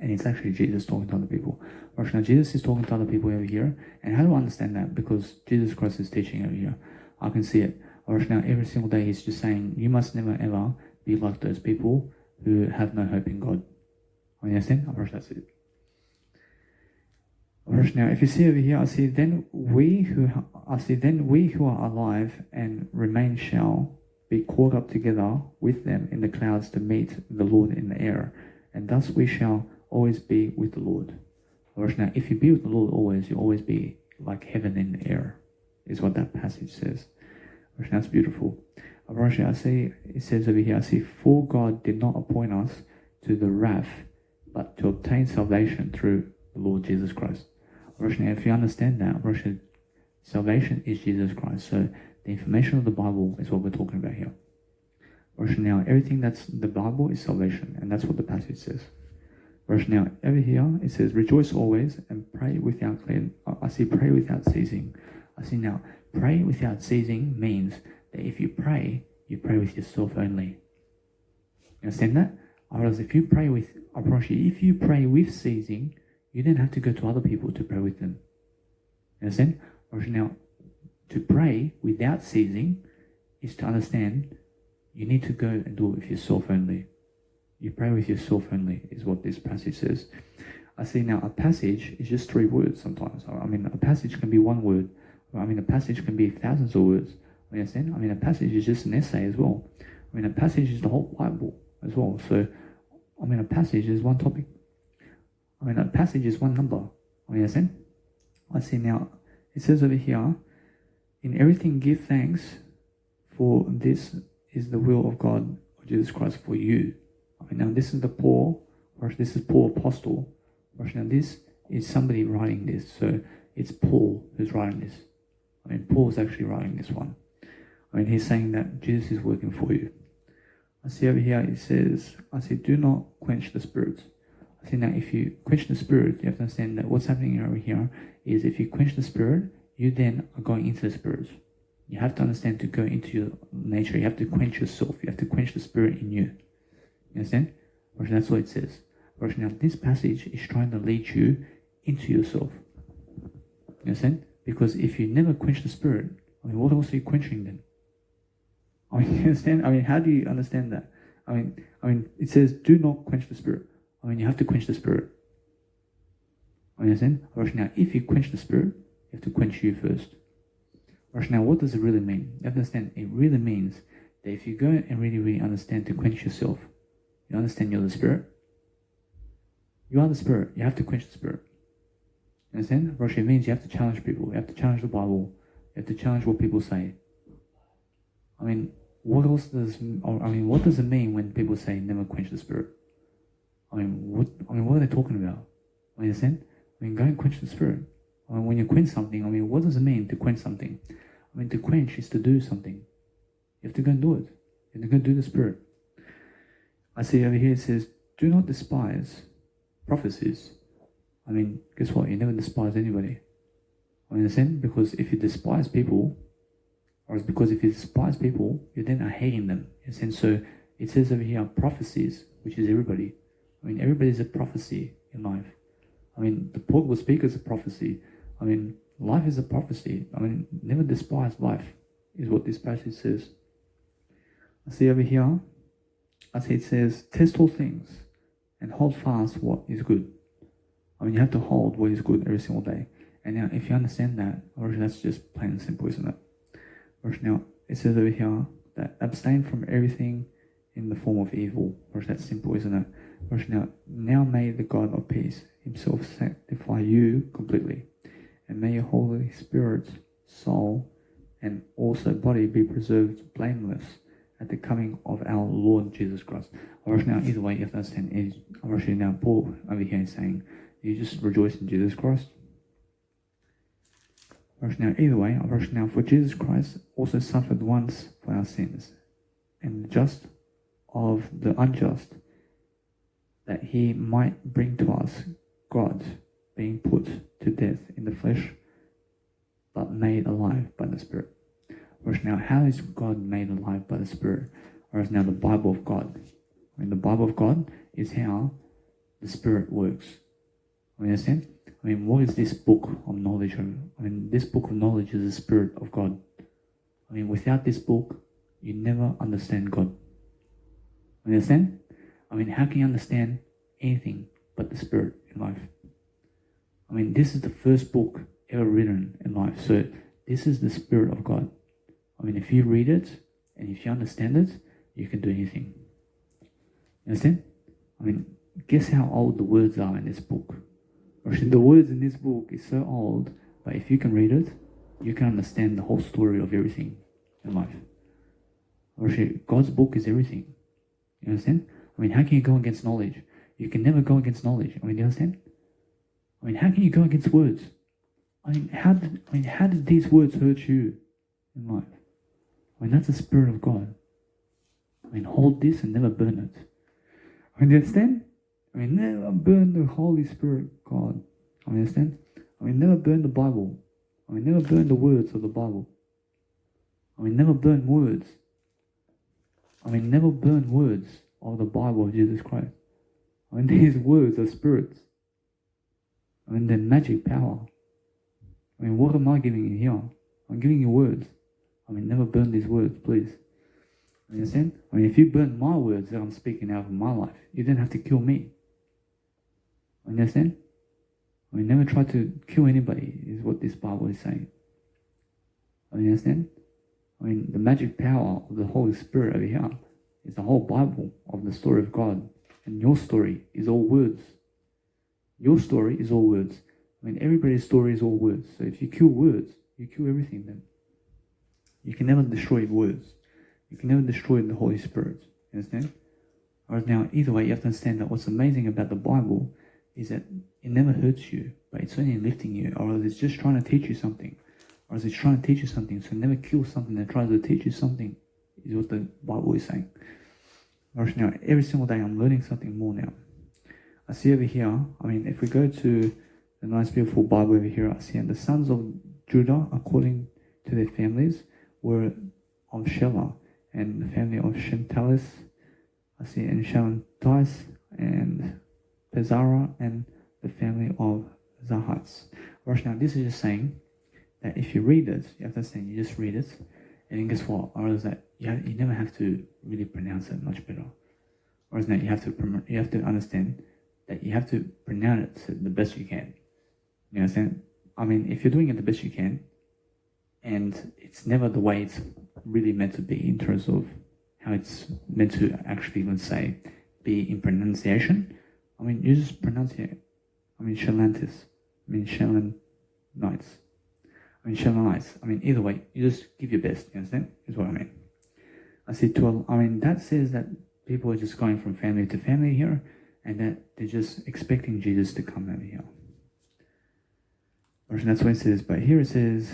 and it's actually Jesus talking to other people. Now, Jesus is talking to other people over here. And how do I understand that? Because Jesus Christ is teaching over here. I can see it. Now, every single day he's just saying, you must never ever be like those people who have no hope in God. You understand? That's it. Now, if you see over here, then we who are alive and remain shall be caught up together with them in the clouds to meet the Lord in the air. And thus we shall always be with the Lord. Now, if you be with the Lord always, you'll always be like heaven in the air, is what that passage says. Now, it's beautiful. I see, it says over here, I see, for God did not appoint us to the wrath, but to obtain salvation through the Lord Jesus Christ. Now, if you understand that, salvation is Jesus Christ. So the information of the Bible is what we're talking about here. Now, everything that's the Bible is salvation, and that's what the passage says. Now, over here, it says, rejoice always and pray without I see pray without ceasing. I see now, pray without ceasing means that if you pray with yourself only. You understand that? Whereas if you pray with, I promise you, if you pray with ceasing, you then have to go to other people to pray with them. You understand? Now, to pray without ceasing is to understand you need to go and do it with yourself only. You pray with yourself only is what this passage says. I see now a passage is just 3 words sometimes. I mean, a passage can be 1 word. I mean, a passage can be thousands of words. You understand? I mean, a passage is just an essay as well. I mean, a passage is the whole Bible as well. So, I mean, a passage is 1 topic. I mean, a passage is 1 number. You understand? I see now, it says over here, in everything give thanks, for this is the will of God, or Jesus Christ, for you. I mean, now this is Paul Apostle. Now this is somebody writing this. So it's Paul who's writing this. I mean, Paul's actually writing this one. I mean, he's saying that Jesus is working for you. I see over here, it says, I see, do not quench the spirit. I see now, if you quench the spirit, you have to understand that what's happening over here is if you quench the spirit, you then are going into the spirit. You have to understand to go into your nature. You have to quench yourself. You have to quench the spirit in you. You understand? That's what it says. Now, this passage is trying to lead you into yourself. You understand? Because if you never quench the spirit, I mean, what else are you quenching then? I mean, you understand? I mean, how do you understand that? I mean, it says, do not quench the spirit. I mean, you have to quench the spirit. I mean, you understand? Now, if you quench the spirit, you have to quench you first. Now, what does it really mean? You have to understand, it really means that if you go and really, really understand to quench yourself, you understand you're the spirit. You are the spirit. You have to quench the spirit. You understand? It means you have to challenge people. You have to challenge the Bible. You have to challenge what people say. I mean, what does it mean when people say never quench the spirit? I mean, what are they talking about? You understand? I mean, go and quench the spirit. I mean, when you quench something, I mean, what does it mean to quench something? I mean, to quench is to do something. You have to go and do it. You have to go and do the spirit. I see over here it says, do not despise prophecies. I mean, guess what? You never despise anybody. I understand? Because if you despise people, or it's because if you despise people, you then are hating them. And so it says over here, prophecies, which is everybody. I mean, everybody's a prophecy in life. I mean, the portable speaker is a prophecy. I mean, life is a prophecy. I mean, never despise life, is what this passage says. I see over here, I see it says, test all things and hold fast what is good. I mean, you have to hold what is good every single day. And now, if you understand that, that's just plain and simple, isn't it? Now, it says over here that abstain from everything in the form of evil. That's simple, isn't it? Now may the God of peace himself sanctify you completely, and may your Holy Spirit, soul, and also body be preserved blameless at the coming of our Lord Jesus Christ. Now, either way, you have to understand, now Paul over here is saying, you just rejoice in Jesus Christ. Now, either way, now, for Jesus Christ also suffered once for our sins, and the just of the unjust, that he might bring to us God, being put to death in the flesh, but made alive by the Spirit. Now, how is God made alive by the Spirit? Whereas now the Bible of God. I mean, the Bible of God is how the Spirit works. I mean, understand? I mean, what is this book of knowledge? I mean, this book of knowledge is the Spirit of God. I mean, without this book, you never understand God. Understand? I mean, how can you understand anything but the Spirit in life? I mean, this is the first book ever written in life. So this is the Spirit of God. I mean, if you read it and if you understand it, you can do anything. Understand? I mean, guess how old the words are in this book? The words in this book is so old, but if you can read it, you can understand the whole story of everything in life. God's book is everything. You understand? How can you go against knowledge? You can never go against knowledge. Do you understand? How can you go against words? How did these words hurt you in life? That's the Spirit of God. Hold this and never burn it. Do you understand? Never burn the Holy Spirit, God. Understand? Never burn the Bible. Never burn the words of the Bible. Never burn words. Never burn words of the Bible of Jesus Christ. These words are spirits. They're magic power. What am I giving you here? I'm giving you words. Never burn these words, please. Understand? If you burn my words that I'm speaking out of my life, you don't have to kill me. Understand? Never try to kill anybody, is what this Bible is saying. Understand? The magic power of the Holy Spirit over here is the whole Bible of the story of God. And your story is all words. Your story is all words. Everybody's story is all words. So if you kill words, you kill everything then. You can never destroy words. You can never destroy the Holy Spirit. You understand? Alright, now, either way, you have to understand that what's amazing about the Bible is that it never hurts you, but it's only lifting you, or it's just trying to teach you something. Or it's trying to teach you something, so never kill something that tries to teach you something, is what the Bible is saying. Alright, now, every single day I'm learning something more now. I see over here, if we go to the nice beautiful Bible over here, I see the sons of Judah, according to their families, were of Shelah, and the family of Shantalis, I see, and Shalantais, and Pezara, and the family of Zahats. Right, now this is just saying that if you read it, you have to understand, you just read it, and then guess what? Or is that you never have to really pronounce it much better. Or is that you have to understand that you have to pronounce it the best you can. You understand? If you're doing it the best you can, and it's never the way it's really meant to be in terms of how it's meant to actually, let's say, be in pronunciation, you just pronounce it. Shalantis. Shalanites. Shalanites. Either way, you just give your best, you understand? Is what I mean. I see that says that people are just going from family to family here, and that they're just expecting Jesus to come over here. And that's what it says. But here it says,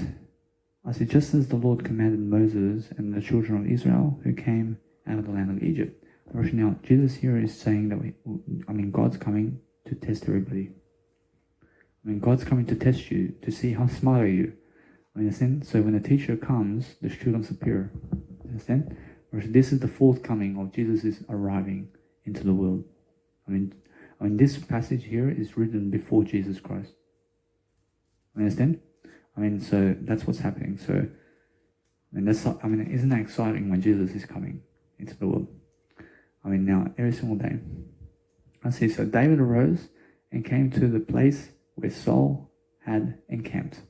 I see, just as the Lord commanded Moses and the children of Israel who came out of the land of Egypt. Now, Jesus here is saying that God's coming to test everybody. God's coming to test you to see how smart are you. Understand? So when the teacher comes, the students appear. Understand? This is the forthcoming of Jesus is arriving into the world. This passage here is written before Jesus Christ. Understand? So that's what's happening. So, isn't that exciting when Jesus is coming into the world? Now, every single day. I see, so David arose and came to the place where Saul had encamped.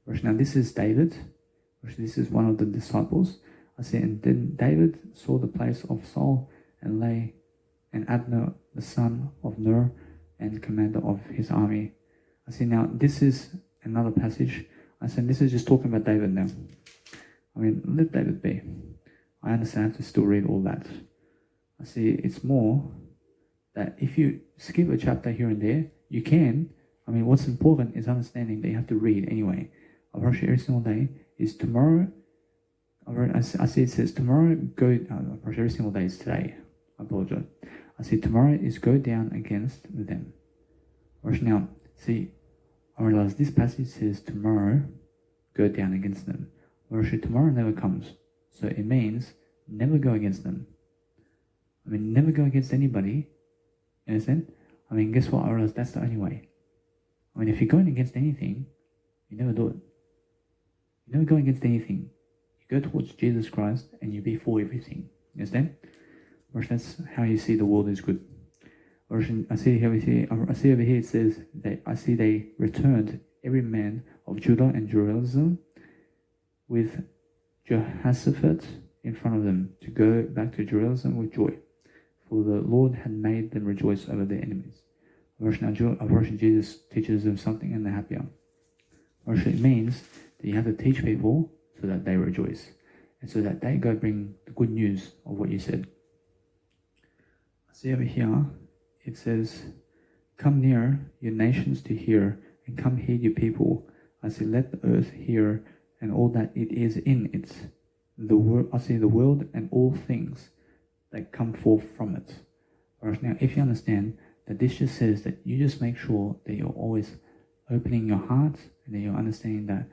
Now, this is David. This is one of the disciples. I see, and then David saw the place of Saul and Abner, the son of Ner, and commander of his army. I see, now, this is another passage. I said, this is just talking about David now. Let David be. I understand I have to still read all that. I see, it's more that if you skip a chapter here and there, you can. What's important is understanding that you have to read anyway. I've rushed every single day. Is tomorrow, I see it says tomorrow go, I've rushed every single day is today. I apologize. I see tomorrow is go down against them. Now, see, I realize this passage says tomorrow go down against them. Tomorrow never comes. So it means never go against them. Never go against anybody. You understand? Guess what? I realize that's the only way. If you're going against anything, you never do it. You never go against anything. You go towards Jesus Christ and you be for everything. You understand? That's how you see the world is good. I see over here it says that I see they returned every man of Judah and Jerusalem with Jehoshaphat in front of them to go back to Jerusalem with joy, for the Lord had made them rejoice over their enemies. A version Jesus teaches them something and they're happier. It means that you have to teach people so that they rejoice and so that they go bring the good news of what you said. See over here, it says, "Come near, your nations to hear, and come heed your people. I say, let the earth hear, and all that it is in it. The world and all things that come forth from it." Alright, now if you understand that this just says that you just make sure that you're always opening your heart and that you're understanding that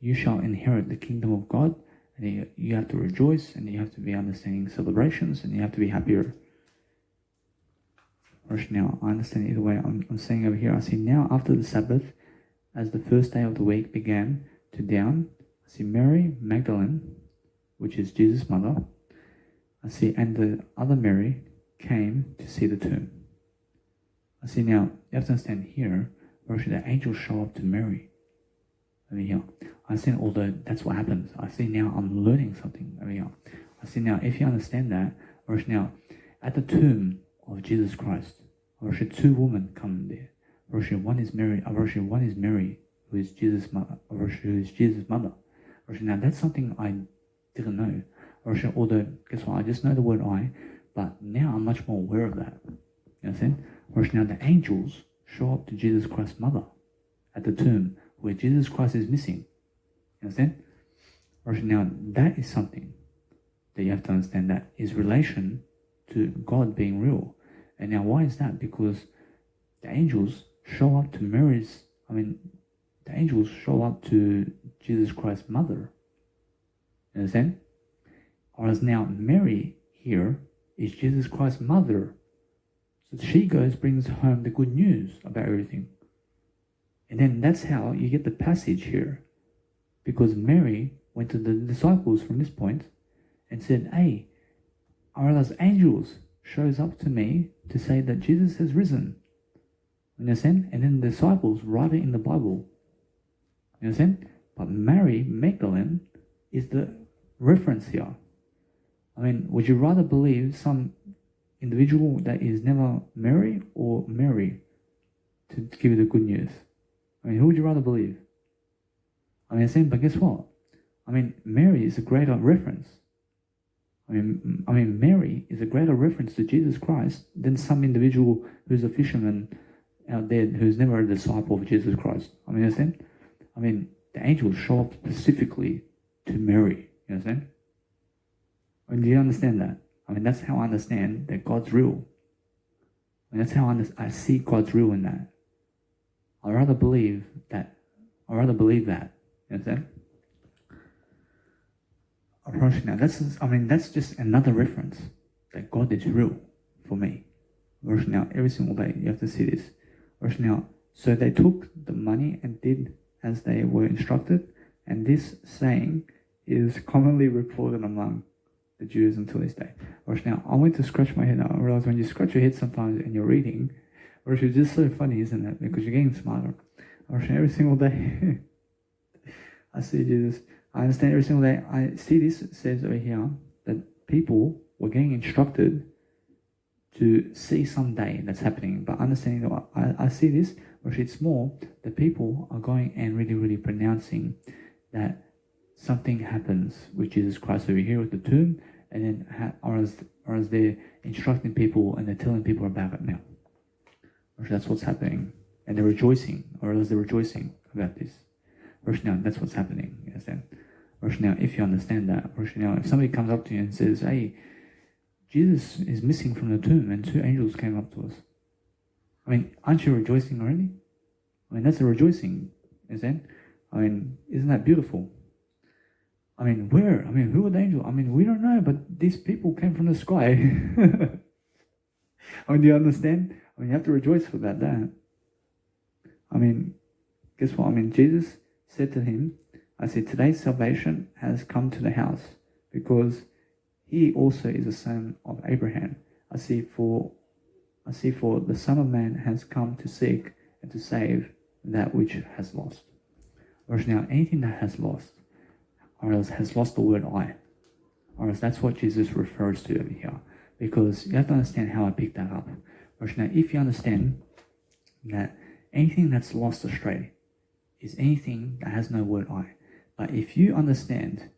you shall inherit the kingdom of God, and that you have to rejoice, and you have to be understanding celebrations, and you have to be happier. Now, I understand either way. I'm saying over here, I see now after the Sabbath, as the first day of the week began to dawn, I see Mary Magdalene, which is Jesus' mother, I see, and the other Mary came to see the tomb. I see now, you have to understand here, the angels show up to Mary over here. I see, although that's what happens, I see now I'm learning something over here. I see now, if you understand that, now, at the tomb of Jesus Christ, two women come there. One is Mary, who is Jesus' mother, Now that's something I didn't know. Although, guess what, I just know the word I, but now I'm much more aware of that. You understand? Now the angels show up to Jesus Christ's mother at the tomb where Jesus Christ is missing. You understand? Now that is something that you have to understand, that is relation to God being real. And now why is that? Because the angels show up to the angels show up to Jesus Christ's mother. You understand? Whereas now Mary here is Jesus Christ's mother. So she brings home the good news about everything. And then that's how you get the passage here. Because Mary went to the disciples from this point and said, "Hey, Allah's angels shows up to me to say that Jesus has risen." You understand? And then the disciples write it in the Bible. You understand? But Mary Magdalene is the reference here. Would you rather believe some individual that is never Mary or Mary to give you the good news? Who would you rather believe? But guess what? Mary is a greater reference. Mary is a greater reference to Jesus Christ than some individual who's a fisherman out there who's never a disciple of Jesus Christ. Understand? The angels show up specifically to Mary. You understand? Do you understand that? That's how I understand that God's real. That's how I see God's real in that. I'd rather believe that. You understand? Now, that's just another reference that God is real for me. Now, every single day you have to see this. Now, so they took the money and did as they were instructed, and this saying is commonly reported among the Jews until this day. Now, I went to scratch my head. I realized when you scratch your head sometimes and you're reading, it's just so funny, isn't it? Because you're getting smarter. Every single day I see Jesus. I understand every single day. I see this, it says over here that people were getting instructed to see someday that's happening. But understanding that I see this, it's more that people are going and really, really pronouncing that something happens with Jesus Christ over here with the tomb, and then or as they're instructing people and they're telling people about it now. That's what's happening. And they're rejoicing, or else they're rejoicing about this. Now, that's what's happening. You understand? Now, if you understand that, now, if somebody comes up to you and says, "Hey, Jesus is missing from the tomb and 2 angels came up to us." Aren't you rejoicing already? That's a rejoicing, isn't it? Isn't that beautiful? Where? Who are the angels? We don't know, but these people came from the sky. Do you understand? You have to rejoice for that. Guess what? Jesus said to him, I said, "Today's salvation has come to the house, because he also is a son of Abraham. I see for the Son of Man has come to seek and to save that which has lost." Now, anything that has lost, or else has lost the word I, or else that's what Jesus refers to over here. because you have to understand how I picked that up. Now, if you understand that anything that's lost astray is anything that has no word I. But if you understand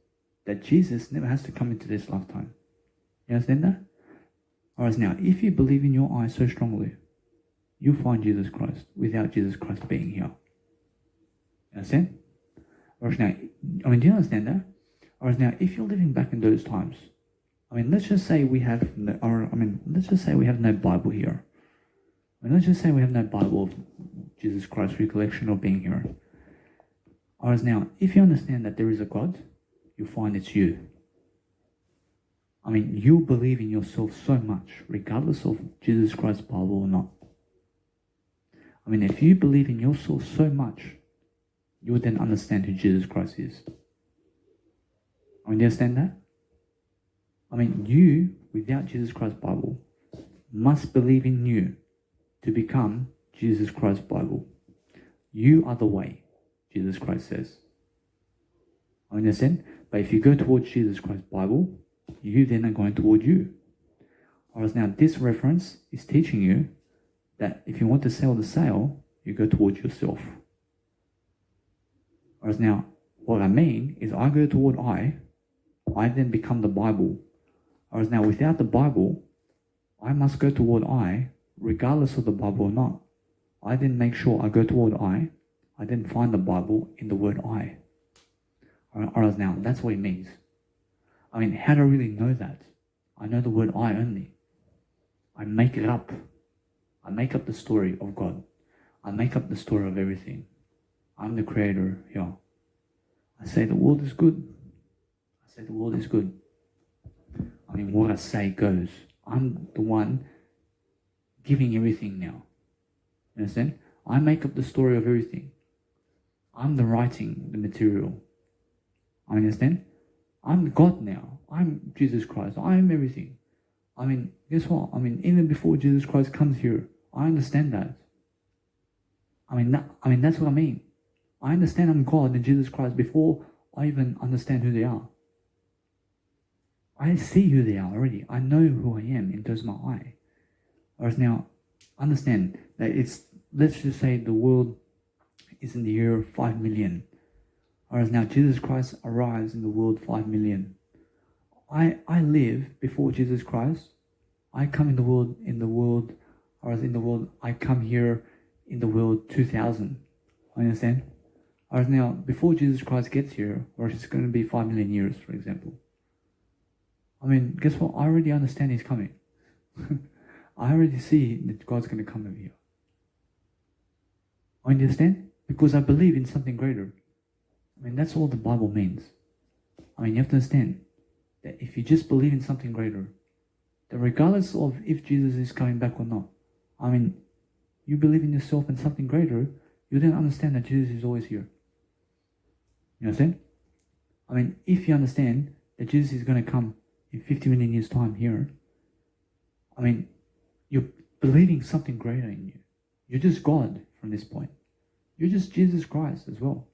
that Jesus never has to come into this lifetime, you understand that? Whereas now, if you believe in your eye so strongly, you find Jesus Christ without Jesus Christ being here. You understand? Whereas now, do you understand that? Whereas now, if you're living back in those times, let's just say we have let's just say we have no Bible here. Let's just say we have no Bible of Jesus Christ's recollection of being here. Whereas now, if you understand that there is a God, you find it's you. You believe in yourself so much, regardless of Jesus Christ's Bible or not. If you believe in yourself so much, you would then understand who Jesus Christ is. Do you understand that? You, without Jesus Christ's Bible, must believe in you to become Jesus Christ's Bible. You are the way, Jesus Christ says. Understand? But if you go towards Jesus Christ's Bible, you then are going toward you. Whereas now this reference is teaching you that if you want to sail the sail, you go towards yourself. Whereas now, what I mean is I go toward I then become the Bible. Whereas now, without the Bible, I must go toward I, regardless of the Bible or not. I then make sure I go toward I then find the Bible in the word I. Whereas now, that's what it means. How do I really know that? I know the word I only. I make it up. I make up the story of God. I make up the story of everything. I'm the creator here. I say the world is good. I say the world is good. What I say goes. I'm the one giving everything now. You understand? I make up the story of everything. I'm the writing, the material. Understand? I'm God now. I'm Jesus Christ. I'm everything. Guess what? Even before Jesus Christ comes here, I understand that. That's what I mean. I understand I'm God and Jesus Christ before I even understand who they are. I see who they are already. I know who I am in terms of my eye. Whereas now, understand that let's just say the world is in the year 5 million. Whereas now Jesus Christ arrives in the world 5 million. I live before Jesus Christ. I come in the world, I come here in the world 2000. Understand? Whereas now, before Jesus Christ gets here, or it's going to be 5 million years, for example. Guess what? I already understand he's coming. I already see that God's going to come over here. Understand? Because I believe in something greater. That's all the Bible means. You have to understand that if you just believe in something greater, that regardless of if Jesus is coming back or not, you believe in yourself and something greater, you then understand that Jesus is always here. You understand? If you understand that Jesus is going to come in 50 million years' time here, you're believing something greater in you. You're just God from this point. You're just Jesus Christ as well.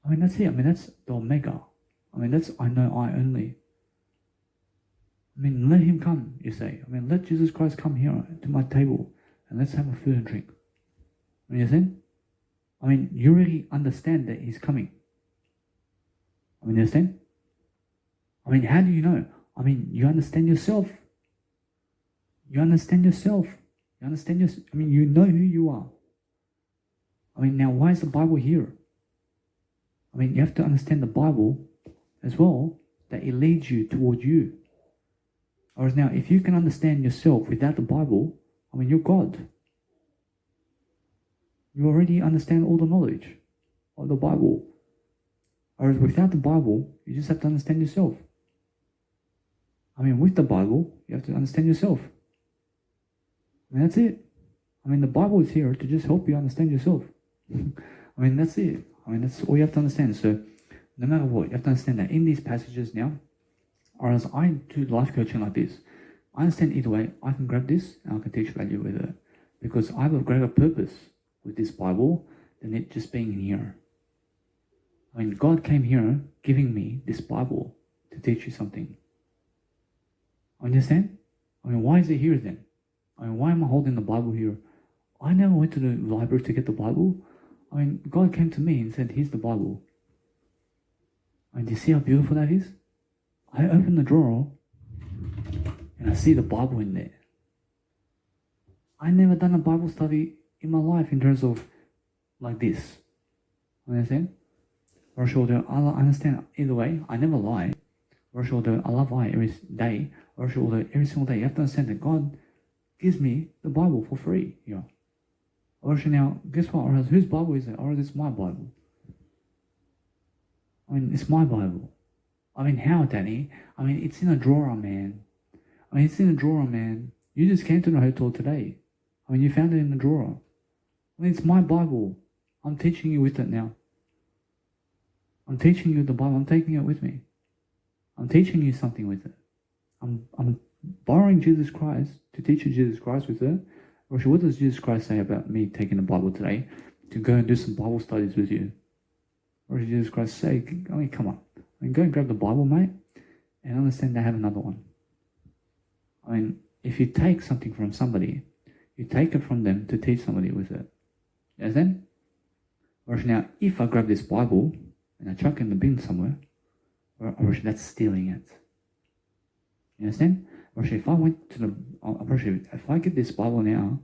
That's it. That's the Omega. That's I know I only. Let him come, you say. Let Jesus Christ come here to my table and let's have a food and drink. You understand? You already understand that he's coming. You understand? How do you know? You understand yourself. You understand yourself. You understand yourself. You know who you are. Now why is the Bible here? You have to understand the Bible as well, that it leads you toward you. Whereas now, if you can understand yourself without the Bible, you're God. You already understand all the knowledge of the Bible. Whereas without the Bible, you just have to understand yourself. With the Bible, you have to understand yourself. That's it. The Bible is here to just help you understand yourself. That's it. That's all you have to understand. So, no matter what, you have to understand that in these passages now, or as I do life coaching like this, I understand either way, I can grab this and I can teach value with it. Because I have a greater purpose with this Bible than it just being in here. God came here giving me this Bible to teach you something. Understand? I mean, why is it here then? I mean, why am I holding the Bible here? I never went to the library to get the Bible. I mean, God came to me and said, here's the Bible. And do you see how beautiful that is? I open the drawer and I see the Bible in there. I never done a Bible study in my life in terms of like this. Understand? Rosh Hashanah, I understand either way. I never lie. Rosh Hashanah, I love I every day. Rosh Hashanah, every single day. You have to understand that God gives me the Bible for free. Yeah. Rosh Hashanah, guess what? Or whose Bible is it? Or it's my Bible. I mean, it's my Bible. I mean, how, Danny? I mean, it's in a drawer, man. I mean, it's in a drawer, man. You just came to the hotel today. I mean, you found it in the drawer. I mean, it's my Bible. I'm teaching you with it now. I'm teaching you the Bible. I'm taking it with me. I'm teaching you something with it. I'm borrowing Jesus Christ to teach you Jesus Christ with it. Rosh, what does Jesus Christ say about me taking the Bible today to go and do some Bible studies with you? What does Jesus Christ say? I mean, come on. I mean, go and grab the Bible, mate, and understand they have another one. I mean, if you take something from somebody, you take it from them to teach somebody with it. You understand? Rosh, now, if I grab this Bible and I chuck it in the bin somewhere, Rosh, that's stealing it. You understand? Rosh, if I went to the, Rosh, if I get this Bible now,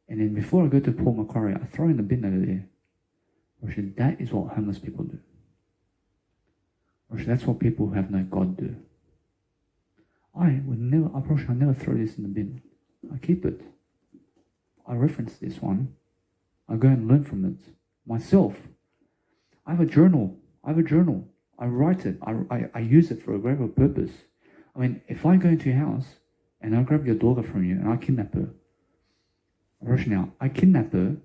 and then before I go to Paul Macquarie, I throw in the bin over there. Rosh, that is what homeless people do. Rosh, that's what people who have no God do. I would never, Rosh, I never throw this in the bin. I keep it. I reference this one. I go and learn from it myself. I have a journal. I write it. I use it for a greater purpose. I mean, if I go into your house and I grab your daughter from you and I kidnap her, Rosh, now, I kidnap her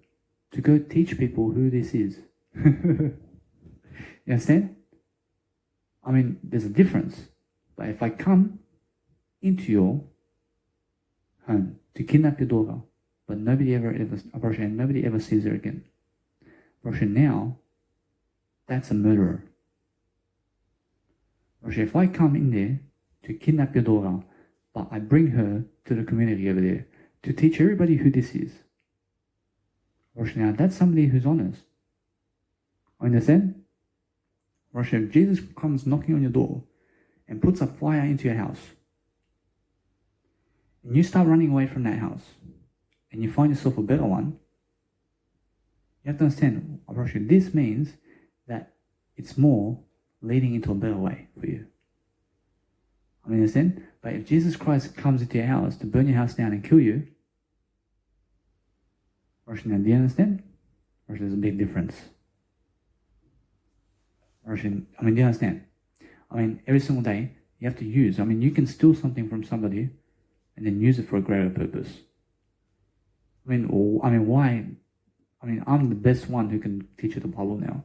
to go teach people who this is. You understand? I mean, there's a difference. But if I come into your home to kidnap your daughter, but nobody ever sees her again, Rosh, now, that's a murderer. Rosh, if I come in there to kidnap your daughter, but I bring her to the community over there to teach everybody who this is, Rosh, now that's somebody who's honest. Understand? Rosh, if Jesus comes knocking on your door and puts a fire into your house, and you start running away from that house, and you find yourself a better one, you have to understand, Rosh, this means that it's more leading into a better way for you. I mean, understand? But if Jesus Christ comes into your house to burn your house down and kill you, Rosh, now, do you understand? Rosh, there's a big difference. Rosh, I mean, do you understand? I mean, every single day, you have to use. I mean, you can steal something from somebody and then use it for a greater purpose. I mean, why? I mean, I'm the best one who can teach you the Bible now.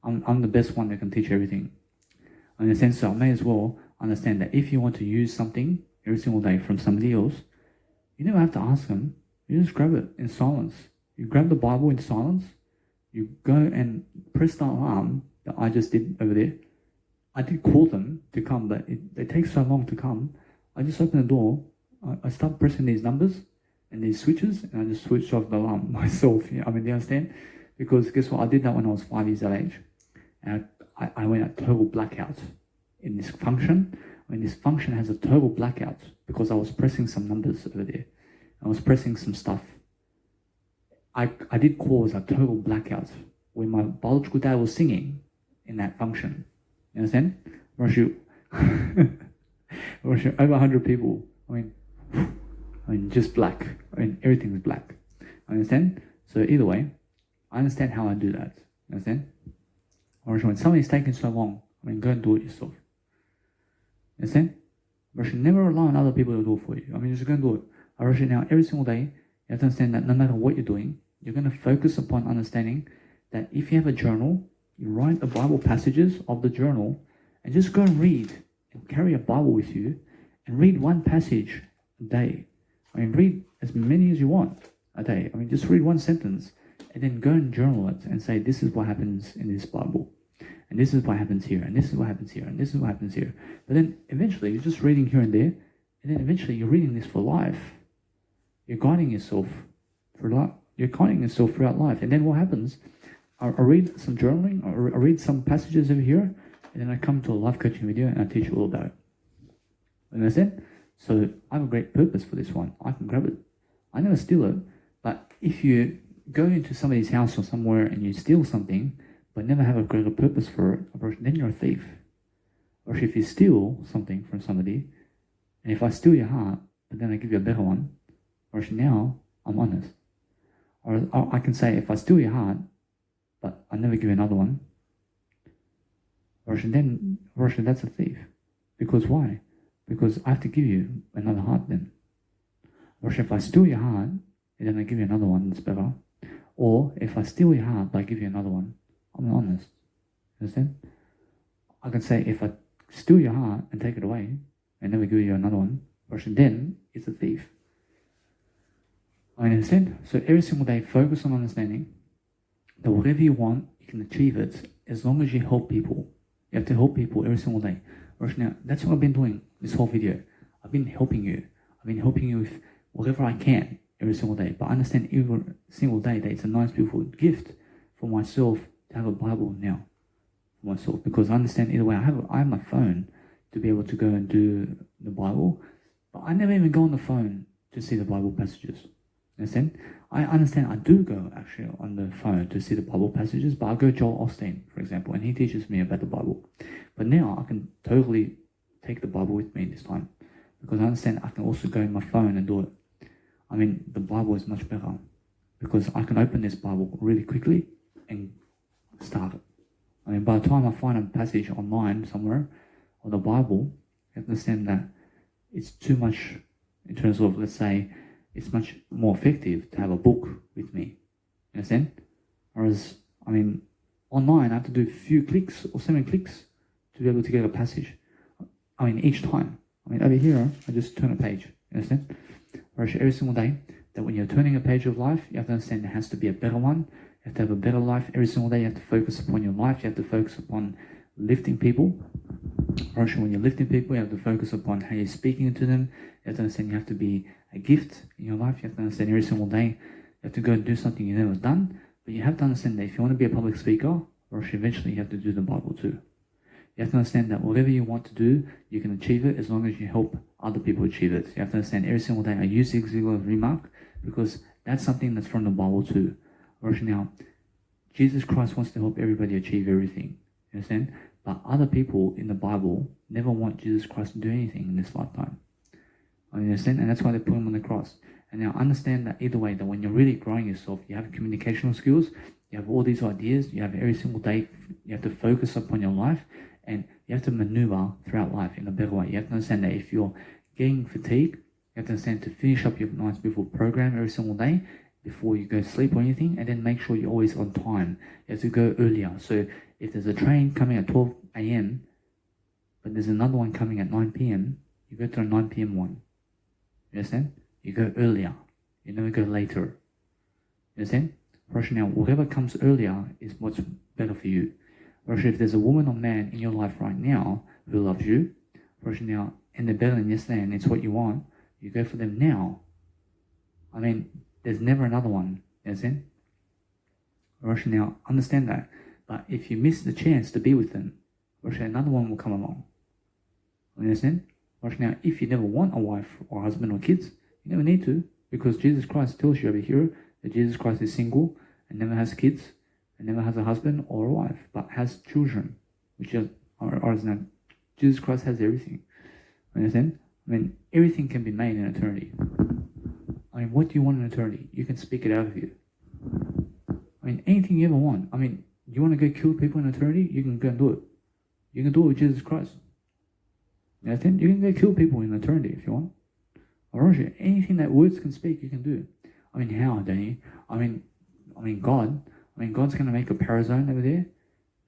I'm the best one that can teach everything. In a sense, so I may as well understand that if you want to use something every single day from somebody else, you never have to ask them. You just grab it in silence. You grab the Bible in silence. You go and press the alarm that I just did over there. I did call them to come, but it takes so long to come. I just open the door. I start pressing these numbers and these switches, and I just switch off the alarm myself. I mean, do you understand? Because guess what? I did that when I was 5 years of age. And I went at total blackout in this function. I mean, this function has a total blackout because I was pressing some numbers over there. I was pressing some stuff. I did cause a total blackout when my biological dad was singing in that function. You understand? Rosh, over 100 people. I mean, just black. I mean, everything's black. Understand? So either way, I understand how I do that. Understand? Or when somebody's taking so long, I mean, go and do it yourself. Understand? But you should never rely on other people to do it for you. I mean, just go and do it. Or now, every single day, you have to understand that no matter what you're doing, you're going to focus upon understanding that if you have a journal, you write the Bible passages of the journal and just go and read and carry a Bible with you and read one passage a day. I mean, read as many as you want a day. I mean, just read one sentence and then go and journal it and say, this is what happens in this Bible. And this is what happens here. And this is what happens here. And this is what happens here. But then eventually you're just reading here and there. And And then eventually you're reading this for life. You're guiding yourself for life. You're guiding yourself throughout life. And then what happens? I read some journaling, I read some passages over here, and then I come to a life coaching video and I teach you all about it. You understand? So I have a great purpose for this one. I can grab it. I never steal it. But if you go into somebody's house or somewhere and you steal something, but never have a greater purpose for it, then you're a thief. Or if you steal something from somebody, and if I steal your heart, but then I give you a better one, or now I'm honest. Or I can say, if I steal your heart, but I never give you another one, or then that's a thief. Because why? Because I have to give you another heart then. Or if I steal your heart, and then I give you another one that's better. Or if I steal your heart, but I give you another one, I'm honest. Understand? I can say, if I steal your heart and take it away, and never give you another one, then it's a thief. I understand? So every single day, focus on understanding that whatever you want, you can achieve it as long as you help people. You have to help people every single day. Now, that's what I've been doing this whole video. I've been helping you. I've been helping you with whatever I can every single day. But I understand every single day that it's a nice, beautiful gift for myself to have a Bible now for myself. Because I understand either way, I have my phone to be able to go and do the Bible. But I never even go on the phone to see the Bible passages. Understand? I understand I do go actually on the phone to see the Bible passages, but I go Joel Osteen, for example, and he teaches me about the Bible. But now I can totally take the Bible with me this time, because I understand I can also go in my phone and do it. I mean, the Bible is much better, because I can open this Bible really quickly and start it. I mean, by the time I find a passage online somewhere, or the Bible, I understand that it's too much in terms of, let's say, it's much more effective to have a book with me. You understand? Whereas, I mean, online I have to do a few clicks or 7 clicks to be able to get a passage. I mean, each time. I mean, over here, I just turn a page. You understand? Whereas every single day, that when you're turning a page of life, you have to understand there has to be a better one. You have to have a better life. Every single day, you have to focus upon your life. You have to focus upon lifting people. Whereas when you're lifting people, you have to focus upon how you're speaking to them. You have to understand you have to be a gift in your life. You have to understand every single day you have to go and do something you've never done. But you have to understand that if you want to be a public speaker, or eventually you have to do the Bible too. You have to understand that whatever you want to do, you can achieve it as long as you help other people achieve it. You have to understand every single day I use Zig Ziglar's remark because that's something that's from the Bible too. Whereas now, Jesus Christ wants to help everybody achieve everything. You understand? But other people in the Bible never want Jesus Christ to do anything in this lifetime. You understand? And that's why they put him on the cross. And now understand that either way, that when you're really growing yourself, you have communicational skills, you have all these ideas, you have every single day, you have to focus upon your life, and you have to maneuver throughout life in a better way. You have to understand that if you're getting fatigued, you have to understand to finish up your nice, beautiful program every single day before you go to sleep or anything, and then make sure you're always on time. You have to go earlier. So if there's a train coming at 12 a.m., but there's another one coming at 9 p.m., you go to the 9 p.m. one. You understand? You go earlier. You never go later. You understand? Whereas now, whatever comes earlier is what's better for you. Whereas if there's a woman or man in your life right now who loves you, whereas now, and they're better than yesterday and it's what you want, you go for them now. I mean, there's never another one. You understand? Whereas now, understand that. But if you miss the chance to be with them, whereas another one will come along. You understand? Right now, if you never want a wife or husband or kids, you never need to, because Jesus Christ tells you over here that Jesus Christ is single and never has kids and never has a husband or a wife, but has children, which is not. Jesus Christ has everything. Understand? I mean, everything can be made in eternity. I mean, what do you want in eternity? You can speak it out of you. I mean, anything you ever want. I mean, you want to go kill people in eternity? You can go and do it. You can do it with Jesus Christ. You understand? You can go kill people in eternity if you want. Or anything that words can speak, you can do. I mean, how, Danny? I mean, God. I mean, God's going to make a parazone over there,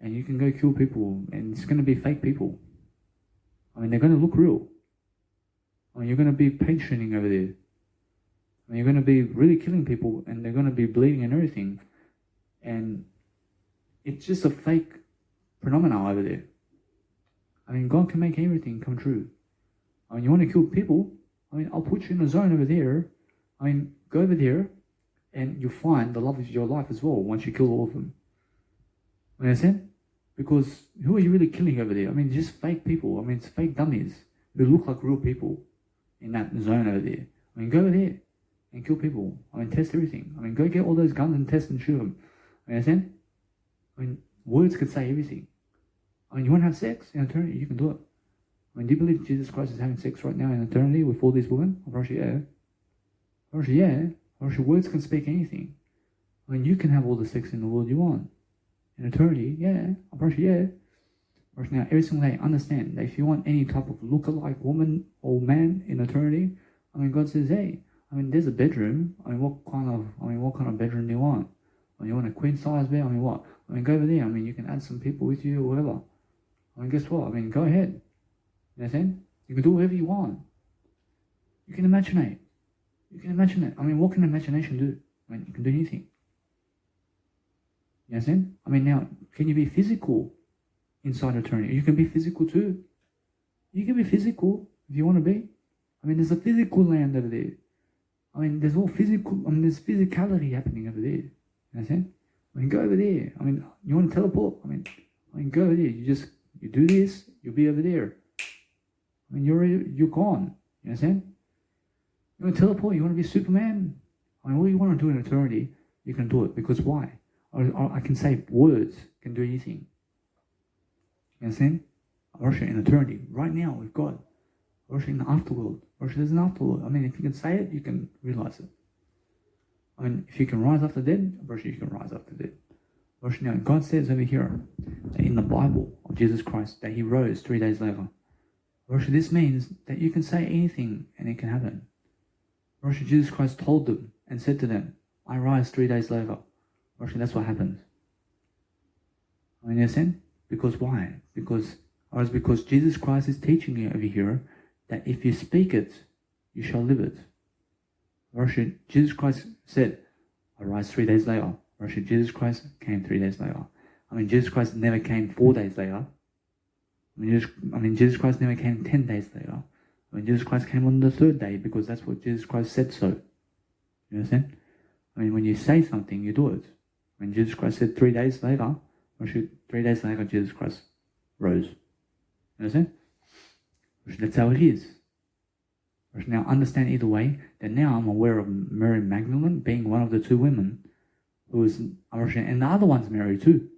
and you can go kill people, and it's going to be fake people. I mean, they're going to look real. I mean, you're going to be paint-shooting over there. I mean, you're going to be really killing people, and they're going to be bleeding and everything. And it's just a fake phenomenon over there. I mean, God can make everything come true. I mean, you want to kill people, I mean, I'll put you in a zone over there. I mean, go over there and you'll find the love of your life as well once you kill all of them. You understand? Because who are you really killing over there? I mean, just fake people. I mean, it's fake dummies who look like real people in that zone over there. I mean, go over there and kill people. I mean, test everything. I mean, go get all those guns and test and shoot them. You understand? I mean, words could say everything. I mean, you want to have sex in eternity? You can do it. I mean, do you believe Jesus Christ is having sex right now in eternity with all these women? I'm pretty sure, yeah. I'm pretty sure, yeah. I'm pretty sure words can speak anything. I mean, you can have all the sex in the world you want. In eternity, yeah. I'm pretty sure, yeah. But now, every single day, understand that if you want any type of look-alike woman or man in eternity, I mean, God says, hey, I mean, there's a bedroom. I mean, what kind of bedroom do you want? I mean, you want a queen size bed? I mean, what? I mean, go over there. I mean, you can add some people with you or whatever. I mean, guess what? I mean, go ahead. You understand? You can do whatever you want. You can imagine. You can imagine it. I mean, what can imagination do? I mean, you can do anything. You understand? I mean, now, can you be physical inside eternity? You can be physical too. You can be physical if you want to be. I mean, there's a physical land over there. I mean, there's all physical, I mean, there's physicality happening over there. You understand? I mean, go over there. I mean, you want to teleport? I mean, go over there. You do this, you'll be over there. I mean, you're gone. You understand? You want to teleport? You want to be Superman? I mean, what you want to do in eternity, you can do it. Because why? Or I can say words can do anything. You understand? Worship in eternity. Right now with God. Worship in the afterworld. Worship there's an afterworld. I mean, if you can say it, you can realize it. I mean, if you can rise after dead, worship you can rise after dead. Worship now. God says over here that in the Bible of Jesus Christ that He rose 3 days later. Worship, this means that you can say anything and it can happen. Worship, Jesus Christ told them and said to them, I rise 3 days later. Worship, that's what happens. I mean, you understand? Because why? Because Jesus Christ is teaching you over here that if you speak it, you shall live it. Worship, Jesus Christ said, I rise 3 days later. Worship, Jesus Christ came 3 days later. I mean, Jesus Christ never came 4 days later. I mean, Jesus Christ never came 10 days later. I mean, Jesus Christ came on the third day because that's what Jesus Christ said so. You understand? I mean, when you say something, you do it. When Jesus Christ said 3 days later, worship, 3 days later, Jesus Christ rose. You understand? Worship, that's how it is. Worship, now understand either way that now I'm aware of Mary Magdalene being one of the two women who is, and the other one's Mary too.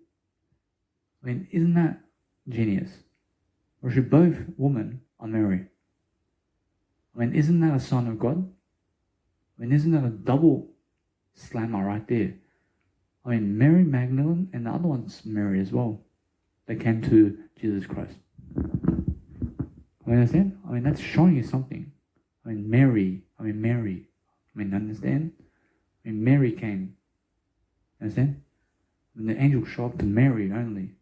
I mean, isn't that genius? Worship, both women are Mary. I mean, isn't that a sign of God? I mean, isn't that a double slammer right there? I mean, Mary Magdalene and the other one's Mary as well. They came to Jesus Christ. I mean, understand? I mean, that's showing you something. I mean, Mary. I mean, understand? I mean, Mary came. Understand? When the angel showed up to Mary only.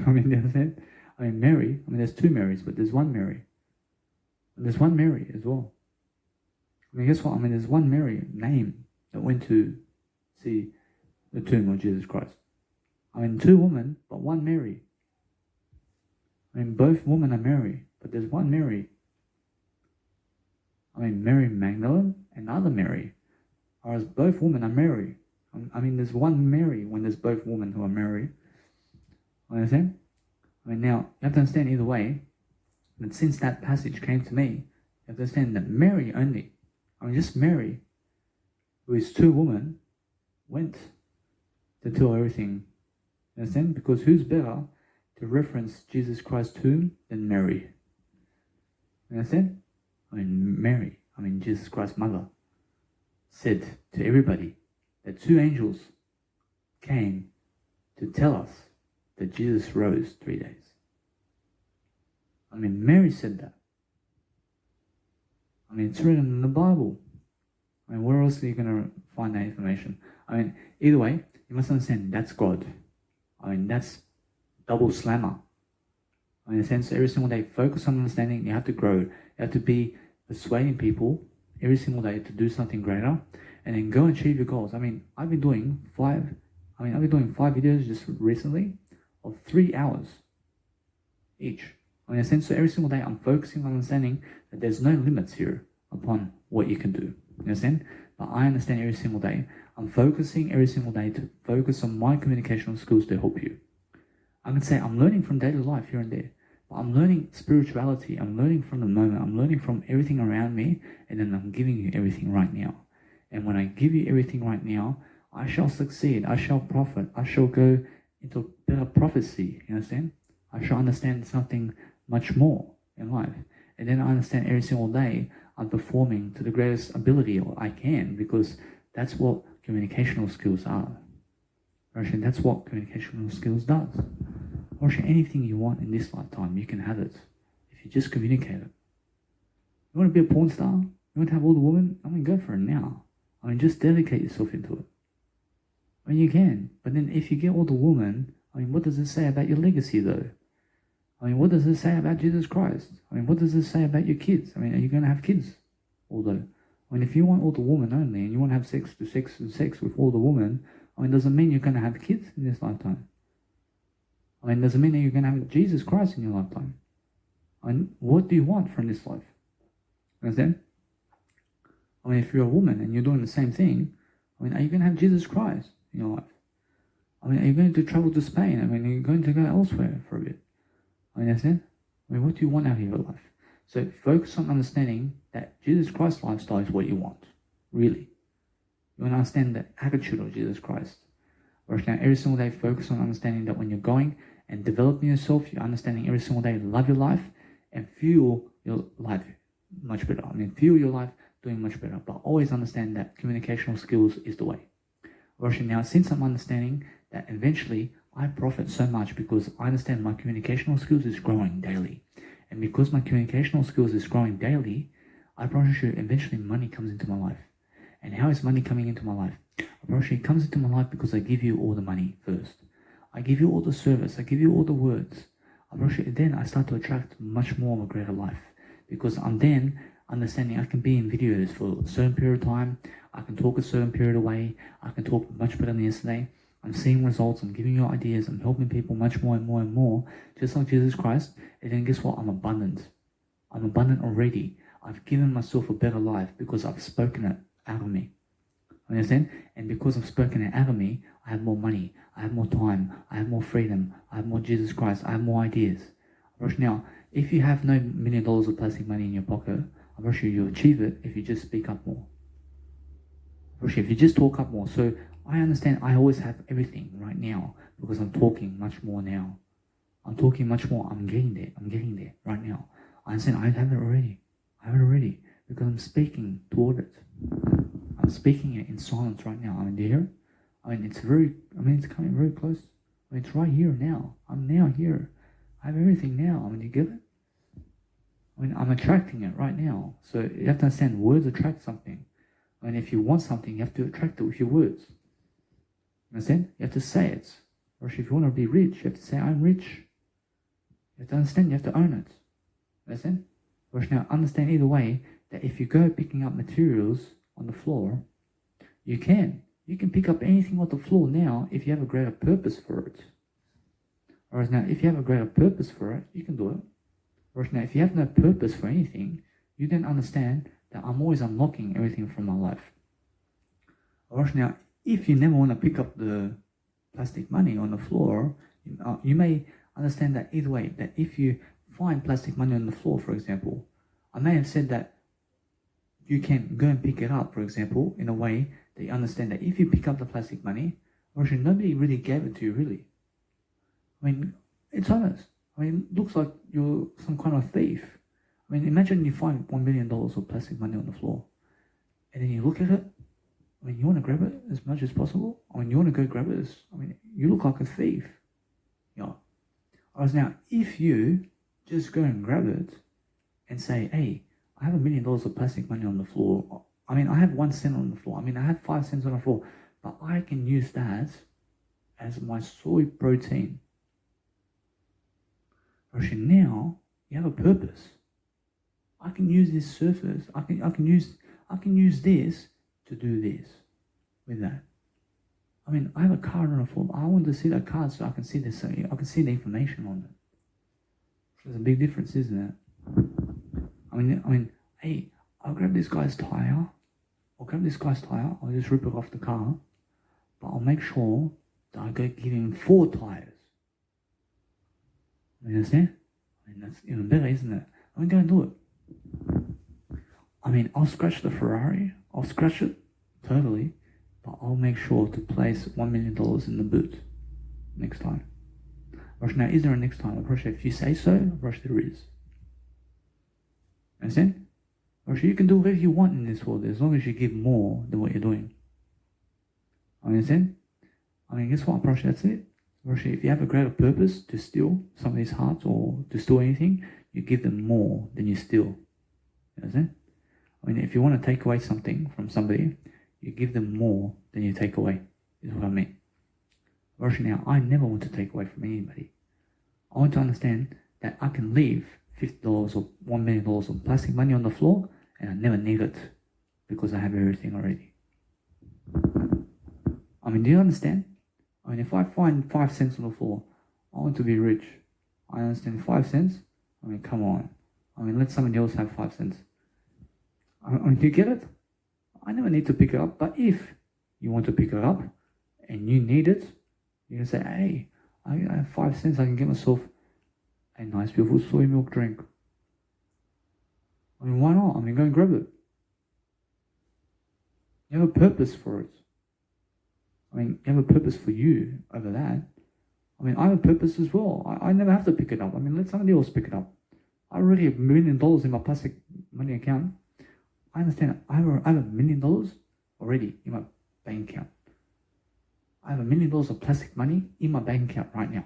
I mean, understand? I mean, Mary. I mean, there's two Marys, but there's one Mary. And there's one Mary as well. I mean, guess what? I mean, there's one Mary name that went to see the tomb of Jesus Christ. I mean, two women, but one Mary. I mean, both women are Mary, but there's one Mary. I mean, Mary Magdalene and the other Mary. Whereas both women are Mary. I mean, there's one Mary when there's both women who are Mary. Understand? I mean, now, you have to understand either way, that since that passage came to me, you have to understand that Mary only, I mean, just Mary, who is two women, went to tell everything. You understand? Because who's better to reference Jesus Christ's tomb than Mary? You understand? I mean, Mary, I mean, Jesus Christ's mother, said to everybody that two angels came to tell us that Jesus rose 3 days. I mean, Mary said that. I mean, it's written in the Bible. I mean, where else are you going to find that information? I mean, either way, you must understand that's God. I mean, that's double slammer. I mean, in a sense, every single day, focus on understanding. You have to grow. You have to be persuading people every single day to do something greater, and then go and achieve your goals. I mean, I've been doing 5 videos just recently of 3 hours each. In a sense, so every single day I'm focusing on understanding that there's no limits here. upon what you can do. You understand? But I understand every single day. I'm focusing every single day to focus on my communicational skills to help you. I can say I'm learning from daily life here and there, but I'm learning spirituality. I'm learning from the moment. I'm learning from everything around me, and then I'm giving you everything right now. And when I give you everything right now, I shall succeed. I shall profit. I shall go into better prophecy. You understand? I shall understand something much more in life. And then I understand every single day I'm performing to the greatest ability I can, because that's what communicational skills are. Actually, that's what communicational skills does. Actually, anything you want in this lifetime, you can have it if you just communicate it. You want to be a porn star? You want to have all the women? I mean, go for it now. I mean, just dedicate yourself into it. I mean, you can. But then if you get all the women, I mean, what does it say about your legacy, though? I mean, what does it say about Jesus Christ? I mean, what does it say about your kids? I mean, are you going to have kids? Although, I mean, if you want all the women only and you want to have sex with all the women, I mean, does it mean you're going to have kids in this lifetime? I mean, does it mean that you're going to have Jesus Christ in your lifetime? I mean, what do you want from this life? Understand? I mean, if you're a woman and you're doing the same thing, I mean, are you going to have Jesus Christ in your life? I mean, are you going to travel to Spain? I mean, are you going to go elsewhere for a bit? I mean, understand? I mean, what do you want out of your life? So focus on understanding that Jesus Christ's lifestyle is what you want, really. You want to understand the attitude of Jesus Christ. Whereas now, every single day, focus on understanding that when you're going and developing yourself, you're understanding every single day, love your life and fuel your life much better. I mean, fuel your life doing much better. But always understand that communicational skills is the way. Whereas now, since I'm understanding that eventually I profit so much because I understand my communicational skills is growing daily. And because my communicational skills is growing daily, I promise you eventually money comes into my life. And how is money coming into my life? I promise you it comes into my life because I give you all the money first. I give you all the service. I give you all the words. I promise you then I start to attract much more of a greater life. Because I'm then understanding I can be in videos for a certain period of time. I can talk a certain period away. I can talk much better than yesterday. I'm seeing results, I'm giving you ideas, I'm helping people much more and more and more, just like Jesus Christ. And then guess what? I'm abundant. I'm abundant already. I've given myself a better life because I've spoken it out of me. Understand? And because I've spoken it out of me, I have more money, I have more time, I have more freedom, I have more Jesus Christ, I have more ideas. Now, if you have no $1 million of plastic money in your pocket, I'm sure you'll achieve it if you just speak up more. If you just talk up more. So I understand I always have everything right now because I'm talking much more now. I'm talking much more. I'm getting there right now. I understand I have it already. I have it already because I'm speaking toward it. I'm speaking it in silence right now. I mean, do you hear it? I mean, it's coming very close. I mean, it's right here now. I'm now here. I have everything now. I mean, do you get it? I mean, I'm attracting it right now. So you have to understand words attract something. I mean, if you want something, you have to attract it with your words. Understand? You have to say it. Or if you want to be rich, you have to say, I'm rich. You have to understand, you have to own it. Understand? Or now, understand either way that if you go picking up materials on the floor, you can. You can pick up anything on the floor now if you have a greater purpose for it. Whereas now, if you have a greater purpose for it, you can do it. Whereas now, if you have no purpose for anything, you then understand that I'm always unlocking everything from my life. Whereas now, if you never want to pick up the plastic money on the floor, you may understand that either way, that if you find plastic money on the floor, for example, I may have said that you can go and pick it up, for example, in a way that you understand that if you pick up the plastic money, actually nobody really gave it to you, really. I mean, it's honest. I mean, it looks like you're some kind of thief. I mean, imagine you find $1 million of plastic money on the floor, and then you look at it. I mean, you want to grab it as much as possible. I mean, you want to go grab it. You look like a thief. Yeah. Whereas now, if you just go and grab it and say, hey, I have $1 million of plastic money on the floor. I mean, I have 1 cent on the floor. I mean, I have 5 cents on the floor, but I can use that as my soy protein. Actually, now you have a purpose. I can use this surface. I can use this to do this with that. I mean, I have a card on the floor. I want to see that card so I can see this. I can see the information on it. There's a big difference, isn't it? I mean, hey, I'll grab this guy's tire. I'll just rip it off the car. But I'll make sure that I go give him 4 tires. You understand? I mean, that's even better, isn't it? I'm going to do it. I mean, I'll scratch the Ferrari. I'll scratch it totally. But I'll make sure to place $1 million in the boot next time. Rosh, now, is there a next time? Rosh, if you say so, Rosh, there is. Understand? Rosh, you can do whatever you want in this world as long as you give more than what you're doing. Understand? I mean, guess what, Rosh, that's it. Rosh, if you have a greater purpose to steal somebody's heart or to steal anything, you give them more than you steal. Understand? I mean, if you want to take away something from somebody, you give them more than you take away, is what I mean. Rosh, now, I never want to take away from anybody. I want to understand that I can leave $50 or $1 million of plastic money on the floor and I never need it because I have everything already. I mean, do you understand? I mean, if I find 5 cents on the floor, I want to be rich. I understand 5 cents? I mean, come on. I mean, let somebody else have 5 cents. I mean, do you get it? I never need to pick it up, but if you want to pick it up and you need it, you can say, hey, I have 5 cents, I can get myself a nice, beautiful soy milk drink. I mean, why not? I mean, go and grab it. You have a purpose for it. I mean, you have a purpose for you over that. I mean, I have a purpose as well. I never have to pick it up. I mean, let somebody else pick it up. I already have $1 million in my plastic money account. I understand. I have $1 million already in my bank account. I have $1 million of plastic money in my bank account right now.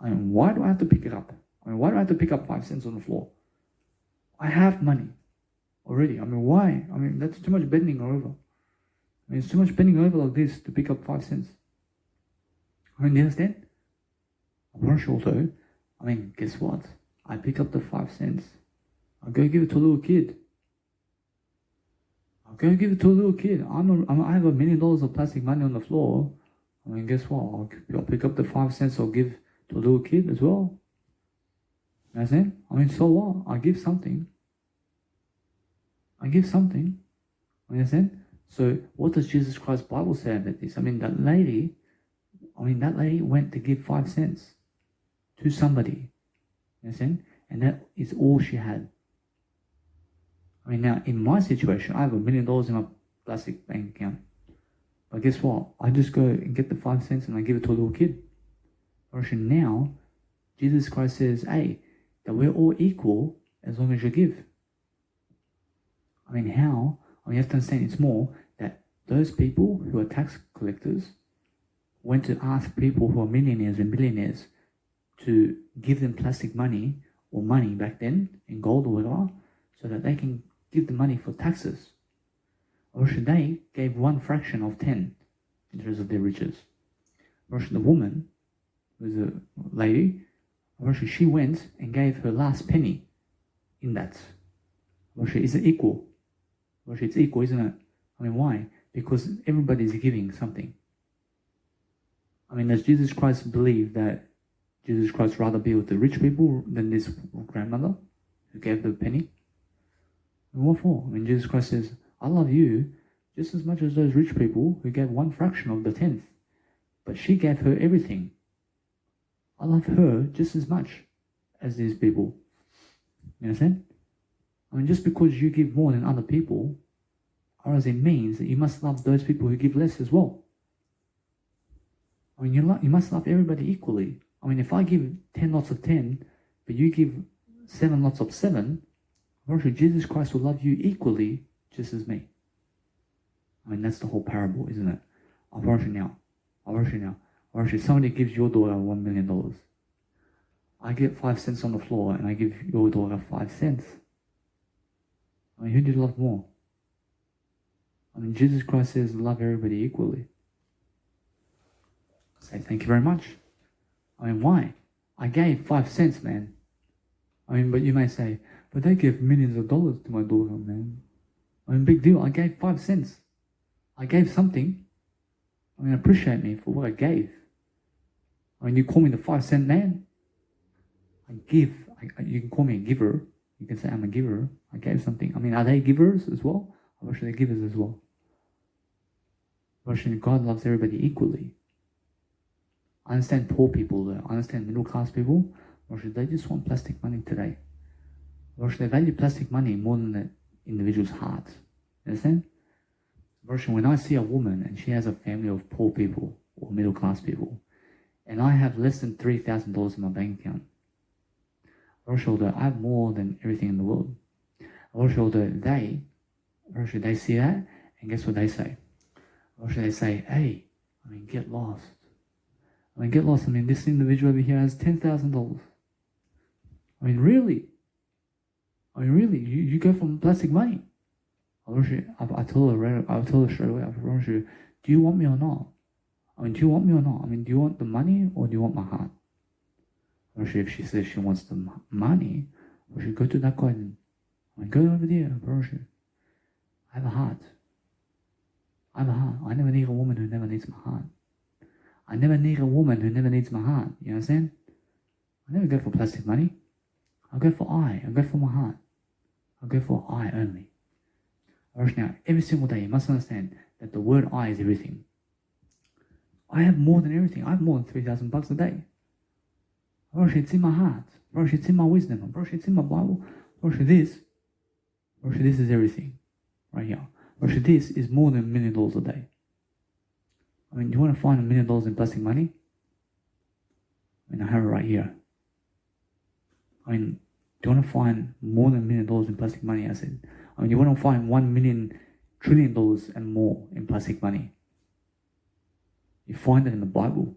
I mean, why do I have to pick it up? I mean, why do I have to pick up 5 cents on the floor? I have money already. I mean, why? I mean, that's too much bending over. I mean, it's too much bending over like this to pick up 5 cents. I mean, do you understand? Also, I mean, guess what? I pick up the 5 cents. I'll go give it to a little kid. I have $1 million of plastic money on the floor. I mean, guess what? I'll pick up the 5 cents I'll give to a little kid as well. You understand? I mean, so what? I give something. You understand? So what does Jesus Christ's Bible say about this? I mean, that lady went to give 5 cents to somebody. You understand? And that is all she had. I mean, now, in my situation, I have $1 million in my plastic bank account. But guess what? I just go and get the 5 cents and I give it to a little kid. Now, Jesus Christ says, hey, that we're all equal as long as you give. I mean, how? I mean, you have to understand it's more that those people who are tax collectors went to ask people who are millionaires and billionaires to give them plastic money or money back then in gold or whatever so that they can give the money for taxes. Or should they gave 1 fraction of 10 in terms of their riches. Or should the woman, who was a lady, or should she went and gave her last penny in that. Or should, is it equal? Or should it's equal, isn't it? I mean, why? Because everybody is giving something. I mean, does Jesus Christ believe that Jesus Christ rather be with the rich people than this grandmother who gave the penny? And what for? I mean, Jesus Christ says, I love you just as much as those rich people who gave 1 fraction of the 10th. But she gave her everything. I love her just as much as these people. You understand? I mean, just because you give more than other people, or as it means that you must love those people who give less as well. I mean, you must love everybody equally. I mean, if I give 10 lots of 10, but you give 7 lots of 7, actually Jesus Christ will love you equally just as me. I mean, that's the whole parable, isn't it? I'll rush you now. Or actually, somebody gives your daughter $1 million. I get 5 cents on the floor and I give your daughter 5 cents. I mean, who do you love more? I mean, Jesus Christ says love everybody equally. I say thank you very much. I mean, why? I gave 5 cents, man. I mean, but you may say, but they give millions of dollars to my daughter, man. I mean, big deal. I gave 5 cents. I gave something. I mean, appreciate me for what I gave. I mean, you call me the 5 cent man. I give. You can call me a giver. You can say, I'm a giver. I gave something. I mean, are they givers as well? Or should they givers as well? Or should God loves everybody equally? I understand poor people though. I understand middle class people. Or should they just want plastic money today? Or should they value plastic money more than the individual's heart? You understand? Version, when I see a woman and she has a family of poor people or middle class people, and I have less than $3,000 in my bank account, although I have more than everything in the world. Although they see that, and guess what they say? They say, hey, get lost. Get lost. This individual over here has $10,000. Really? Really? You go from plastic money? I told her straight away, do you want me or not? Do you want me or not? Do you want the money or do you want my heart? If she says she wants the money, go to that guy then. Go over there, I have a heart. I never need a woman who never needs my heart. I never need a woman who never needs my heart. You understand? I never go for plastic money. I go for I go for my heart. I go for I only. Now, every single day, you must understand that the word I is everything. I have more than everything. I have more than $3,000 a day. It's in my heart. It's in my wisdom. It's in my Bible. This is everything. Right here. This is more than $1 million a day. Do you want to find $1 million in plastic money? I have it right here. Do you want to find more than $1 million in plastic money? I said. You want to find $1 million trillion and more in plastic money. You find it in the Bible.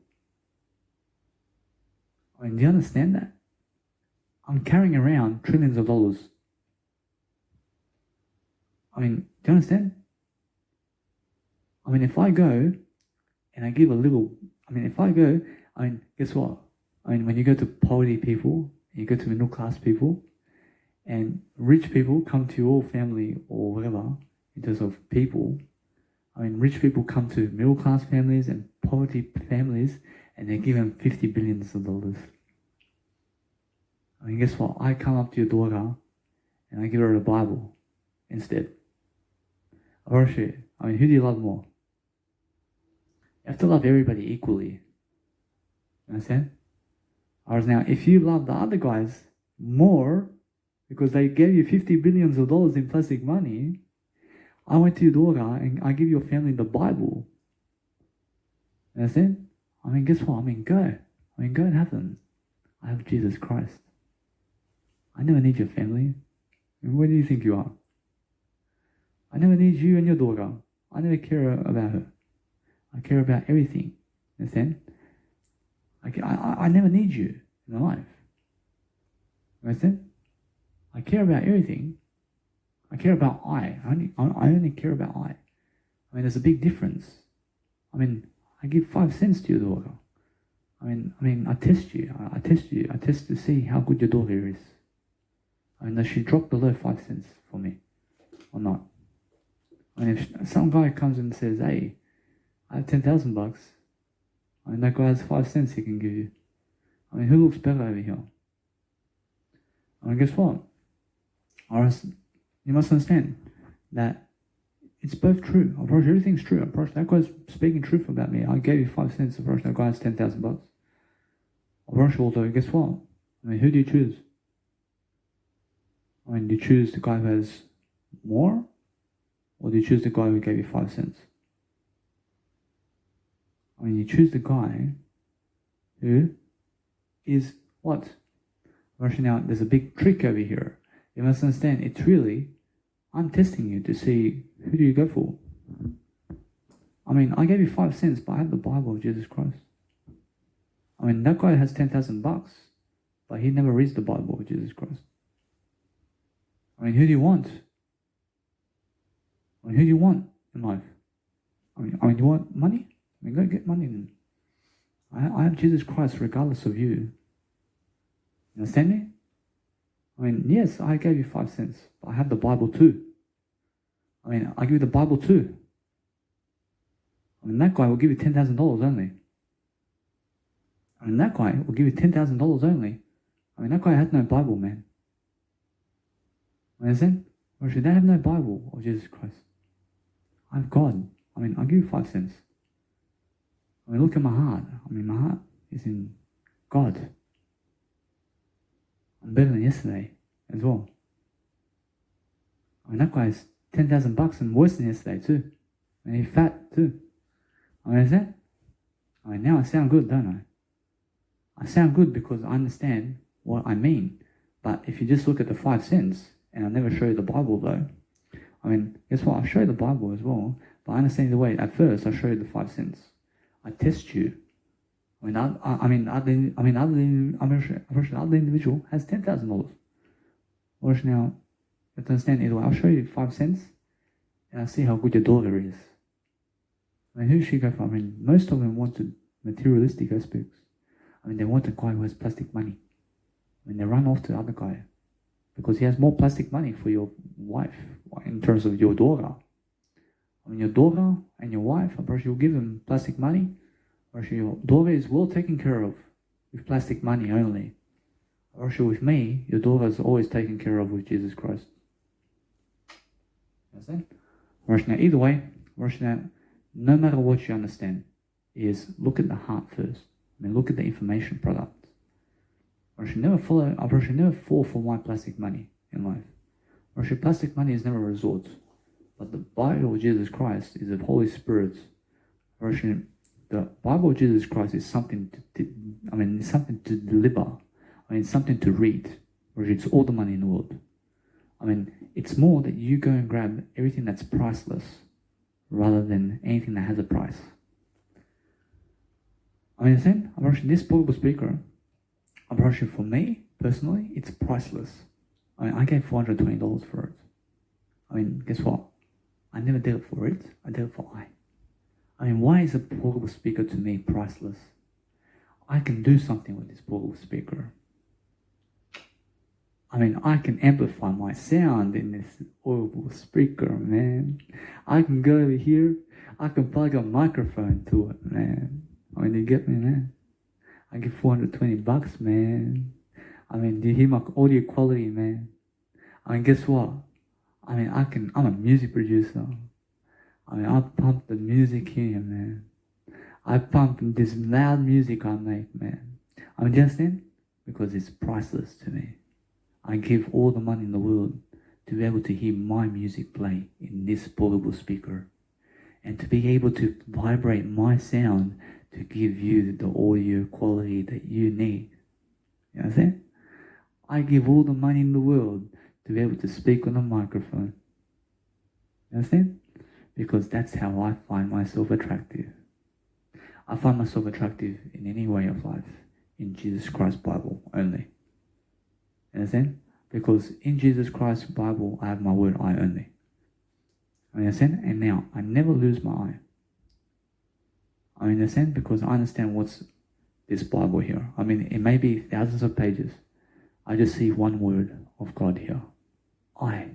Do you understand that? I'm carrying around trillions of dollars. Do you understand? If I go and I give a little, guess what? When you go to poverty people, you go to middle class people, and rich people come to your family or whatever, in terms of people. Rich people come to middle class families and poverty families, and they give them $50 billion. Guess what? I come up to your daughter and I give her a Bible instead. Who do you love more? You have to love everybody equally. You understand? Whereas now, if you love the other guys more, because they gave you $50 billion in plastic money, I went to your daughter and I give your family the Bible. You understand? Guess what? Go. Go and have them. I have Jesus Christ. I never need your family. Where do you think you are? I never need you and your daughter. I never care about her. I care about everything. You understand? I never need you in my life. You understand? I care about everything. I care about I only care about I. There's a big difference. I give 5 cents to your daughter. I test you. I test to see how good your daughter is. Does she drop below 5 cents for me or not? If some guy comes and says, hey, I have $10,000, that guy has 5 cents he can give you. Who looks better over here? Guess what? You must understand that it's both true. Everything's true. That guy's speaking truth about me. I gave you 5 cents. That guy has $10,000. Although, guess what? Who do you choose? Do you choose the guy who has more? Or do you choose the guy who gave you 5 cents? You choose the guy who is what? Now, there's a big trick over here. You must understand, it's really, I'm testing you to see who do you go for. I gave you 5 cents, but I have the Bible of Jesus Christ. That guy has $10,000, but he never reads the Bible of Jesus Christ. Who do you want? Who do you want in life? You want money? Go get money then. I have Jesus Christ regardless of you. You understand me? Yes, I gave you 5 cents, but I have the Bible too. I give you the Bible too. That guy will give you $10,000 only. That guy will give you $10,000 only. That guy had no Bible, man. Understand? Or should they have no Bible or Jesus Christ? I have God. I mean, I'll give you 5 cents. I mean, look at my heart. I mean, my heart is in God. I'm better than yesterday as well. I mean, that guy's $10,000 and worse than yesterday too. And he's fat too. I mean, is that? I mean, now I sound good, don't I? I sound good because I understand what I mean. But if you just look at the 5 cents, and I never show you the Bible though, I mean, guess what? I'll show you the Bible as well. But I understand the way. At first, I'll show you the 5 cents. I test you. I mean, other individual has $10,000. Or now, you have to understand either way. I'll show you 5 cents, and I'll see how good your daughter is. I mean, who should she go for? I mean, most of them wanted materialistic aspects. I mean, they want a guy who has plastic money. I mean, they run off to the other guy because he has more plastic money for your wife in terms of your daughter. I mean, your daughter and your wife, I'm pretty sure you'll give them plastic money. Or your daughter is well taken care of with plastic money only. Or with me, your daughter is always taken care of with Jesus Christ. Understand? Or now, either way, no matter what you understand, is look at the heart first. I mean, look at the information product. I should never fall for my plastic money in life. Or plastic money is never a resort. But the Bible of Jesus Christ is the Holy Spirit. Or the Bible of Jesus Christ is something something to deliver. I mean, something to read. Or it's all the money in the world. I mean, it's more that you go and grab everything that's priceless rather than anything that has a price. I mean, this portable speaker, for me, personally, it's priceless. I mean, I gave $420 for it. I mean, guess what? I never did it for it. I did it for I. I mean, why is a portable speaker to me priceless? I can do something with this portable speaker. I mean, I can amplify my sound in this portable speaker, man. I can go over here. I can plug a microphone to it, man. I mean, you get me, man? I get $420, man. I mean, do you hear my audio quality, man? I mean, guess what? I mean, I'm a music producer. I mean, I pump the music here, man. I pump this loud music I make, man. I mean, do you understand? Because it's priceless to me. I give all the money in the world to be able to hear my music play in this portable speaker. And to be able to vibrate my sound to give you the audio quality that you need. You understand? I give all the money in the world to be able to speak on a microphone. You understand? Because that's how I find myself attractive. I find myself attractive in any way of life in Jesus Christ Bible only. You understand? Because in Jesus Christ Bible, I have my word I only. You understand? And now, I never lose my eye. I understand because I understand what's this Bible here. I mean, it may be thousands of pages. I just see one word of God here. I.